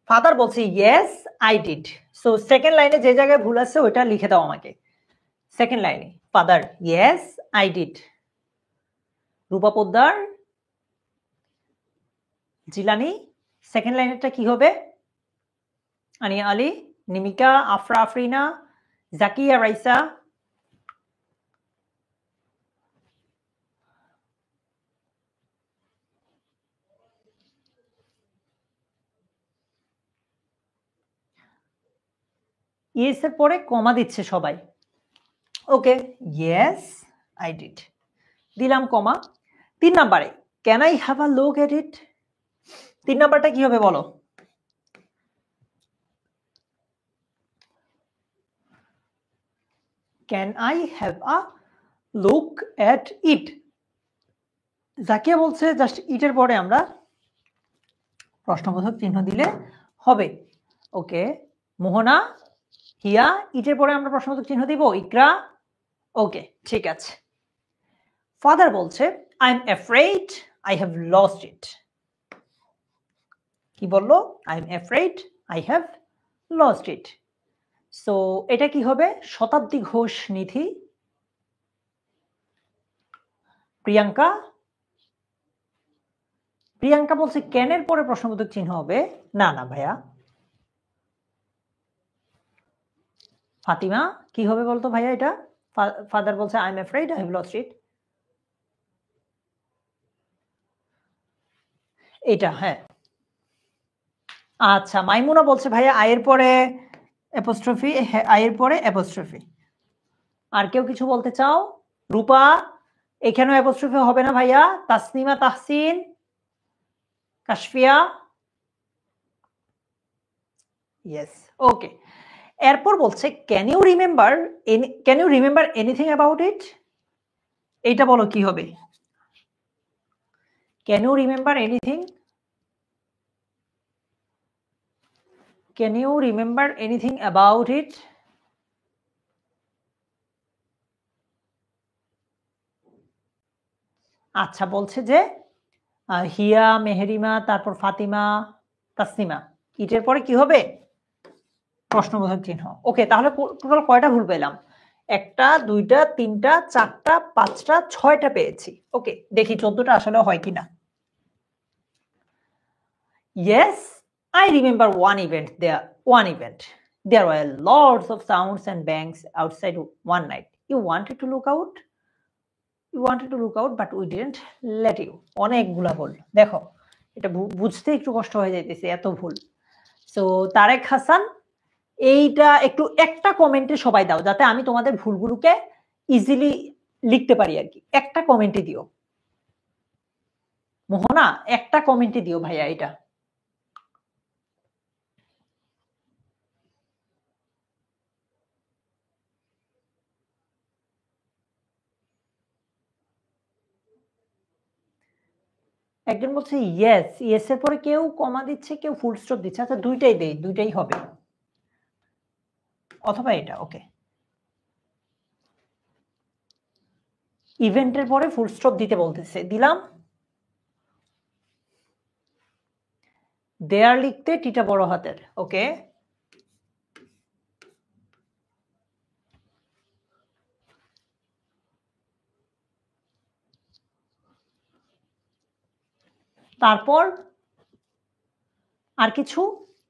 ফাদার বলছে yes I did. So second লাইনে যে জায়গায় ভুল আছে ওইটা লিখে দাও আমাকে। সেকেন্ড লাইনে father yes I did. Rupa Poddar, Jilani, second লাইনেরটা কি হবে? আনিয়া আলী, নিমিকা, আফরা আফরিনা, জাকিয়া রাইসা, ইয়েস এর পরে কমা দিচ্ছে সবাই। ওকে, ইয়েস আই ডিড, দিলাম কমা। 3 নাম্বারে can I have a look at it. 3 নাম্বারটা কি হবে বলো? Can I have a look at it. Zakia বলছে জাস্ট ইটের পরে আমরা প্রশ্নবোধক চিহ্ন দিলে হবে। ওকে, মোহনা, হিয়া, ইটের পরে আমরা প্রশ্নবোধক চিহ্ন দিব। ইকরা, ওকে ঠিক আছে। ফাদার বলছে I am afraid I have lost it. কি বললো? I am afraid I have lost it. So এটা কি হবে? শতাব্দী ঘোষ নিধি, প্রিয়াঙ্কা। প্রিয়াঙ্কা বলছে ক্যানের পরে প্রশ্নবোধক চিহ্ন হবে। না না ভাইয়া। ফাতিমা কি হবে বলতো ভাইয়া এটা? ফাদার বলছে I am afraid I have lost it, এটা। হ্যাঁ, আচ্ছা মাইমুনা বলছে ভাইয়া আয়ের পরে অ্যাপোস্ট্রফি, আয়ের পরে অ্যাপোস্ট্রফি। আর কেউ কিছু বলতে চাও? রূপা, এখানেও অ্যাপোস্ট্রফি হবে না ভাইয়া। Tasnima, Tahsin, Kashfia, yes, okay. এরপর বলছে can you remember anything about it? এইটা বলো কি হবে? Can you remember anything? Can you remember anything about it? আচ্ছা, বলছে যে হিয়া, মেহেরিমা, তারপর ফাতিমা, তাসনিমা। ইটের পরে কি হবে? প্রশ্নবোধক চিহ্ন। ওকে, তাহলে টোটাল কয়টা ভুল পেলাম? একটা, দুইটা, তিনটা, চারটা, পাঁচটা, ছয়টা পেয়েছি। ওকে, দেখি 14টা আসলে হয় কিনা। Yes, I remember one event. There were lots of sounds and bangs outside one night. You wanted to look out, but we didn't let you. অনেকগুলা ভুল। দেখো, এটা বুঝতে একটু কষ্ট হয়ে যাইতেছে, এত ভুল। সো তারেক হাসান, এইটা একটু একটা কমেন্টে সবাই দাও, যাতে আমি তোমাদের ভুলগুলোকে ইজিলি লিখতে পারি আর কি। একটা কমেন্টে দিও। মোহনা, একটা কমেন্টে দিও ভাইয়া এটা। একজন বলছে ইয়েস, ইয়েস এর পরে কেউ কমা দিচ্ছে, কেউ ফুল স্টপ দিচ্ছে। আচ্ছা, দুইটাই দেই, দুইটাই হবে, অথবা এটা। ওকে, ইভেন্টের পরে ফুল স্টপ দিতে বলতেছে, দিলাম। দেয়ার লিখতে টিটা বড় হাতের। ওকে, তারপর আর কিছু?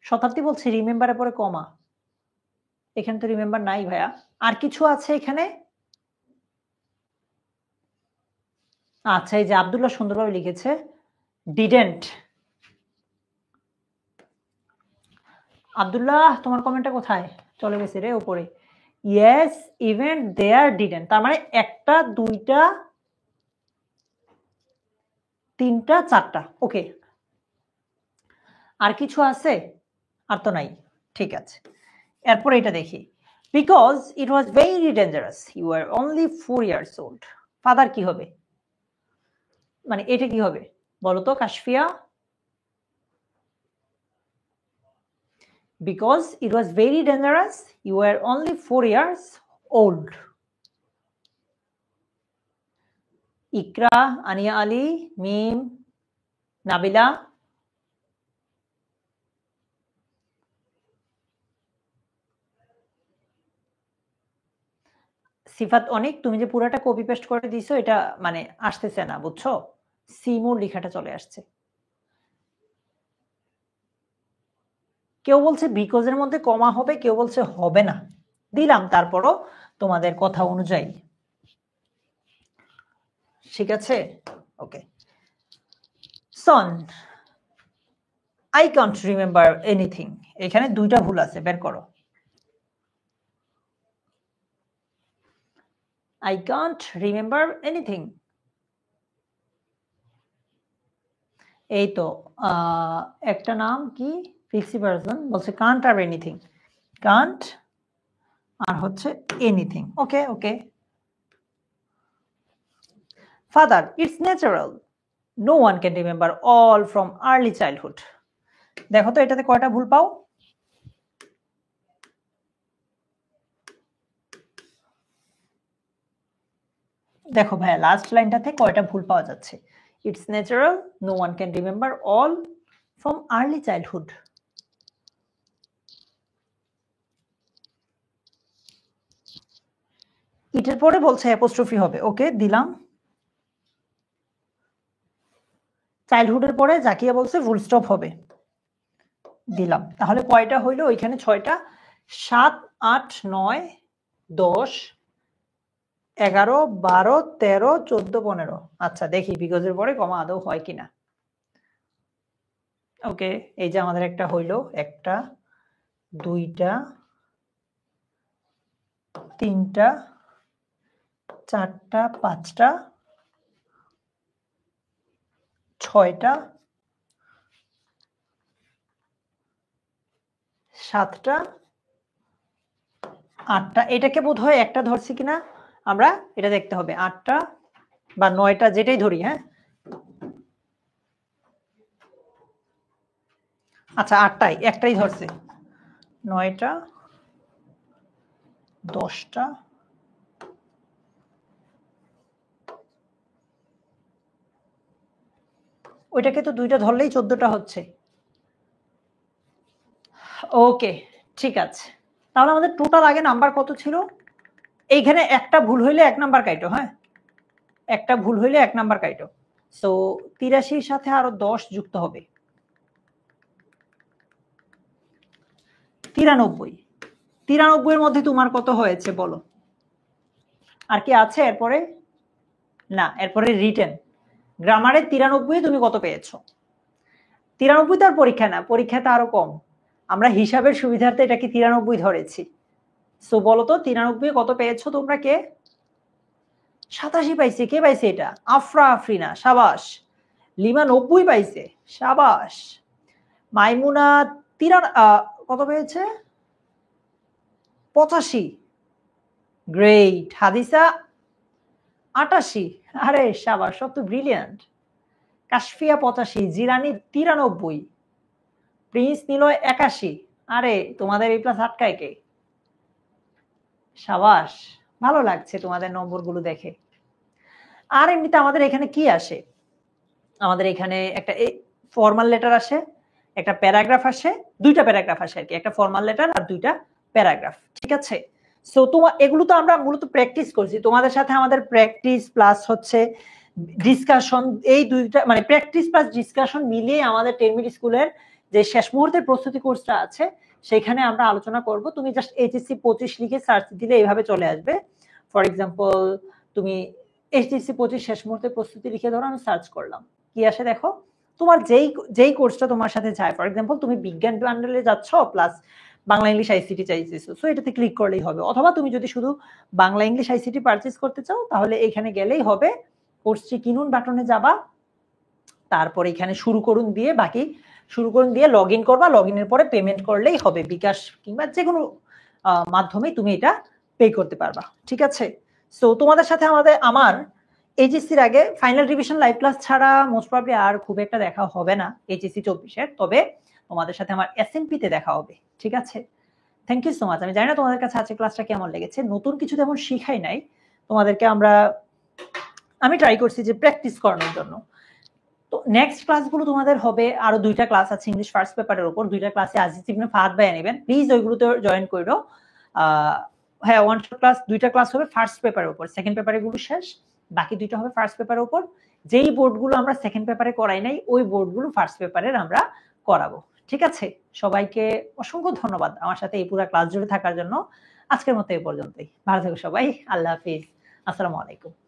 শতাব্দী বলছে রিমেম্বারের পরে কমা। এখানে তো রিমেম্বার নাই ভাইয়া। আর কিছু আছে এখানে? আচ্ছা, এই যে আব্দুল্লাহ সুন্দরভাবে লিখেছে ডিডেন্ট। আব্দুল্লাহ, তোমার কমেন্টটা কোথায় চলে গেছে রে? উপরে। ইয়েস, ইভেন্ট দেয়ার ডিডেন্ট, তার মানে একটা, দুইটা, তিনটা, চারটা। ওকে, আর কিছু আছে? আর তো নাই, ঠিক আছে। এরপর এটা দেখি, because it was very dangerous, you are only 4 years old। Father কি হবে? মানে এটা কি হবে বলো তো Kashfia? Because it was very dangerous, you are only 4 years old। Iqra, Ania Ali, মিম, নাবিলা। সিফাত অনেক, তুমি যে পুরাটা কপি পেস্ট করে দিছো, এটা মানে আসতেছে না, বুঝছো? সিমোর লেখাটা চলে আসছে। কেউ বলছে বিকজ এর মধ্যে কমা হবে, কেউ বলছে হবে না। দিলাম তারপরও তোমাদের কথা অনুযায়ী। ঠিক আছে, okay. Son, I can't remember anything. এখানে দুইটা ভুল আছে, বের করো। I can't remember anything. এই তো একটা নাম কি, ফিক্সি পারসন বলছে কান্ট আর এনিথিং। কান্ট আর হচ্ছে anything. Okay okay. Father, it's natural, no one can remember all from early childhood. দেখো তো এটাতে কয়টা ভুল পাও? দেখো ভাইয়া, লাস্ট লাইনটাতে কয়টা ভুল পাওয়া যাচ্ছে? It's natural, no one can remember all from early childhood. ইটের পরে বলছে অ্যাপোস্ট্রফি হবে। ওকে, দিলাম। চাইল্ডহুডের পরে জাকিয়া বলছে ফুল স্টপ হবে, দিলাম। তাহলে কয়টা হইলো? ওইখানে 6টা। 7, 8, 9, 10, 11, 12, 13, 14, 15। আচ্ছা, দেখি বিকজের পরে কমা আদৌ হয় কিনা। ওকে, এই যে আমাদের একটা হইলো, একটা, দুইটা, তিনটা, চারটা, পাঁচটা, 6টা, 7টা 8টা, এটাকে বোধহয় একটা ধরছি কিনা আমরা এটা দেখতে হবে। 8টা বা 9টা যেটাই ধরি, হ্যাঁ আচ্ছা 8টাই, একটাই ধরছে। 9টা 10টা ওইটাকে তো 2টা ধরলেই 14টা হচ্ছে। ওকে ঠিক আছে, তাহলে আমাদের টোটাল আগে নাম্বার কত ছিল? এইখানে একটা ভুল হইলে 1 নাম্বার কাইটো, হ্যাঁ একটা ভুল হইলে 1 নাম্বার কাইটো। সো 83 সাথে আরো 10 যুক্ত হবে 93। 93 এর মধ্যে তোমার কত হয়েছে বলো? আর কি আছে এরপরে? না, এরপরে রিটেন। গ্রামারে 93 তুমি কত পেয়েছো? 93 তো আর পরীক্ষা না, পরীক্ষাতে আরো কম। আমরা হিসাবের সুবিধার্থে এটাকে 93 ধরেছি। সো বলো তো 93 কত পেয়েছো তোমরা? কে 87 পাইছে? কে পাইছে এটা? আফরা আফরিনা, সাবাস। লিমা 90 পাইছে, সাবাস। মাইমুনা কত পেয়েছে? 85, গ্রেট। হাদিসা 88, আরে সাবাস, সব তো ব্রিলিয়ান্ট। কাশফিয়া 85, জিরানি 93, প্রিন্স নিলয় 81। আরে তোমাদের এই প্লাস আটকায় কে? সাবাস, ভালো লাগছে তোমাদের নম্বরগুলো দেখে। আর এমনিতে আমাদের এখানে কি আসে? আমাদের এখানে একটা ফর্মাল লেটার আসে, একটা প্যারাগ্রাফ আসে, 2টা প্যারাগ্রাফ আসে আর কি, একটা ফর্মাল লেটার আর 2টা প্যারাগ্রাফ, ঠিক আছে? সো এগুলো তো আমরা মূলত প্র্যাকটিস করছি তোমাদের সাথে। আমাদের প্র্যাকটিস প্লাস হচ্ছে ডিসকাশন, এই 2টা মানে প্র্যাকটিস প্লাস ডিসকাশন মিলিয়ে আমাদের 10 মিনিট স্কুলের যে শেষ মুহূর্তের প্রস্তুতি কোর্সটা আছে সেখানে আমরা আলোচনা করব। তুমি জাস্ট এইচএসসি 25 লিখে সার্চ দিলে এইভাবে চলে আসবে। ফর এক্সাম্পল তুমি এইচএসসি 25 শেষ মুহূর্তের প্রস্তুতি লিখে ধরো, আমি সার্চ করলাম, কি আসে দেখো। তোমার যেই কোর্সটা তোমার সাথে যায়, ফর এক্সাম্পল তুমি বিজ্ঞান বান্ডেলে যাচ্ছ প্লাস বাংলা ইংলিশ আইসিটি চাইছো, সো এটাতে ক্লিক করলেই হবে। অথবা তুমি যদি শুধু বাংলা ইংলিশ আইসিটি পারচেজ করতে চাও তাহলে এখানে গেলেই হবে। কোর্সটি কিনুন বাটনে যাবা, তারপর এখানে শুরু করুন দিয়ে বাকি শুরু করুন দিয়ে লগ ইন করবা, লগ ইনের পরে পেমেন্ট করলেই হবে। বিকাশ কিংবা যে কোনো মাধ্যমে তুমি এটা পে করতে পারবা, ঠিক আছে? সো তোমাদের সাথে আমার এইচএসসির আগে ফাইনাল রিভিশন লাইভ ক্লাস ছাড়া মোস্ট প্রবাবলি আর খুব একটা দেখা হবে না এইচএসসি 24-এর। তবে তোমাদের সাথে আমার এসএমপি তে দেখা হবে, ঠিক আছে? Thank you so much. আমি জানি না তোমাদের কাছে আজকে ক্লাসটা কেমন লেগেছে। নতুন কিছু তেমন শিখাই নাই তোমাদেরকে, আমি ট্রাই করছি যে প্র্যাকটিস করানোর জন্য। তো নেক্সট ক্লাসগুলো তোমাদের হবে, আরো 2টা ক্লাস আছে ইংলিশ ফার্স্ট পেপারের উপর। 2টা ক্লাসে আজিজ ইবনে ফাহাদ ভাই নেবেন, প্লিজ ওইগুলোতে জয়েন করো। হ্যাঁ, 1 শট ক্লাস, 2টা ক্লাস হবে ফার্স্ট পেপারের উপর, সেকেন্ড পেপারে গুলো শেষ, বাকি 2টা হবে ফার্স্ট পেপারের উপর। যেই বোর্ডগুলো আমরা সেকেন্ড পেপারে করাই নাই ওই বোর্ডগুলো ফার্স্ট পেপারের আমরা করাবো, ঠিক আছে? সবাইকে অসংখ্য ধন্যবাদ আমার সাথে এই পুরো ক্লাস জুড়ে থাকার জন্য। আজকের মতো এই পর্যন্তই, ভালো থেকো সবাই, আল্লাহ হাফিজ, আসসালামু আলাইকুম।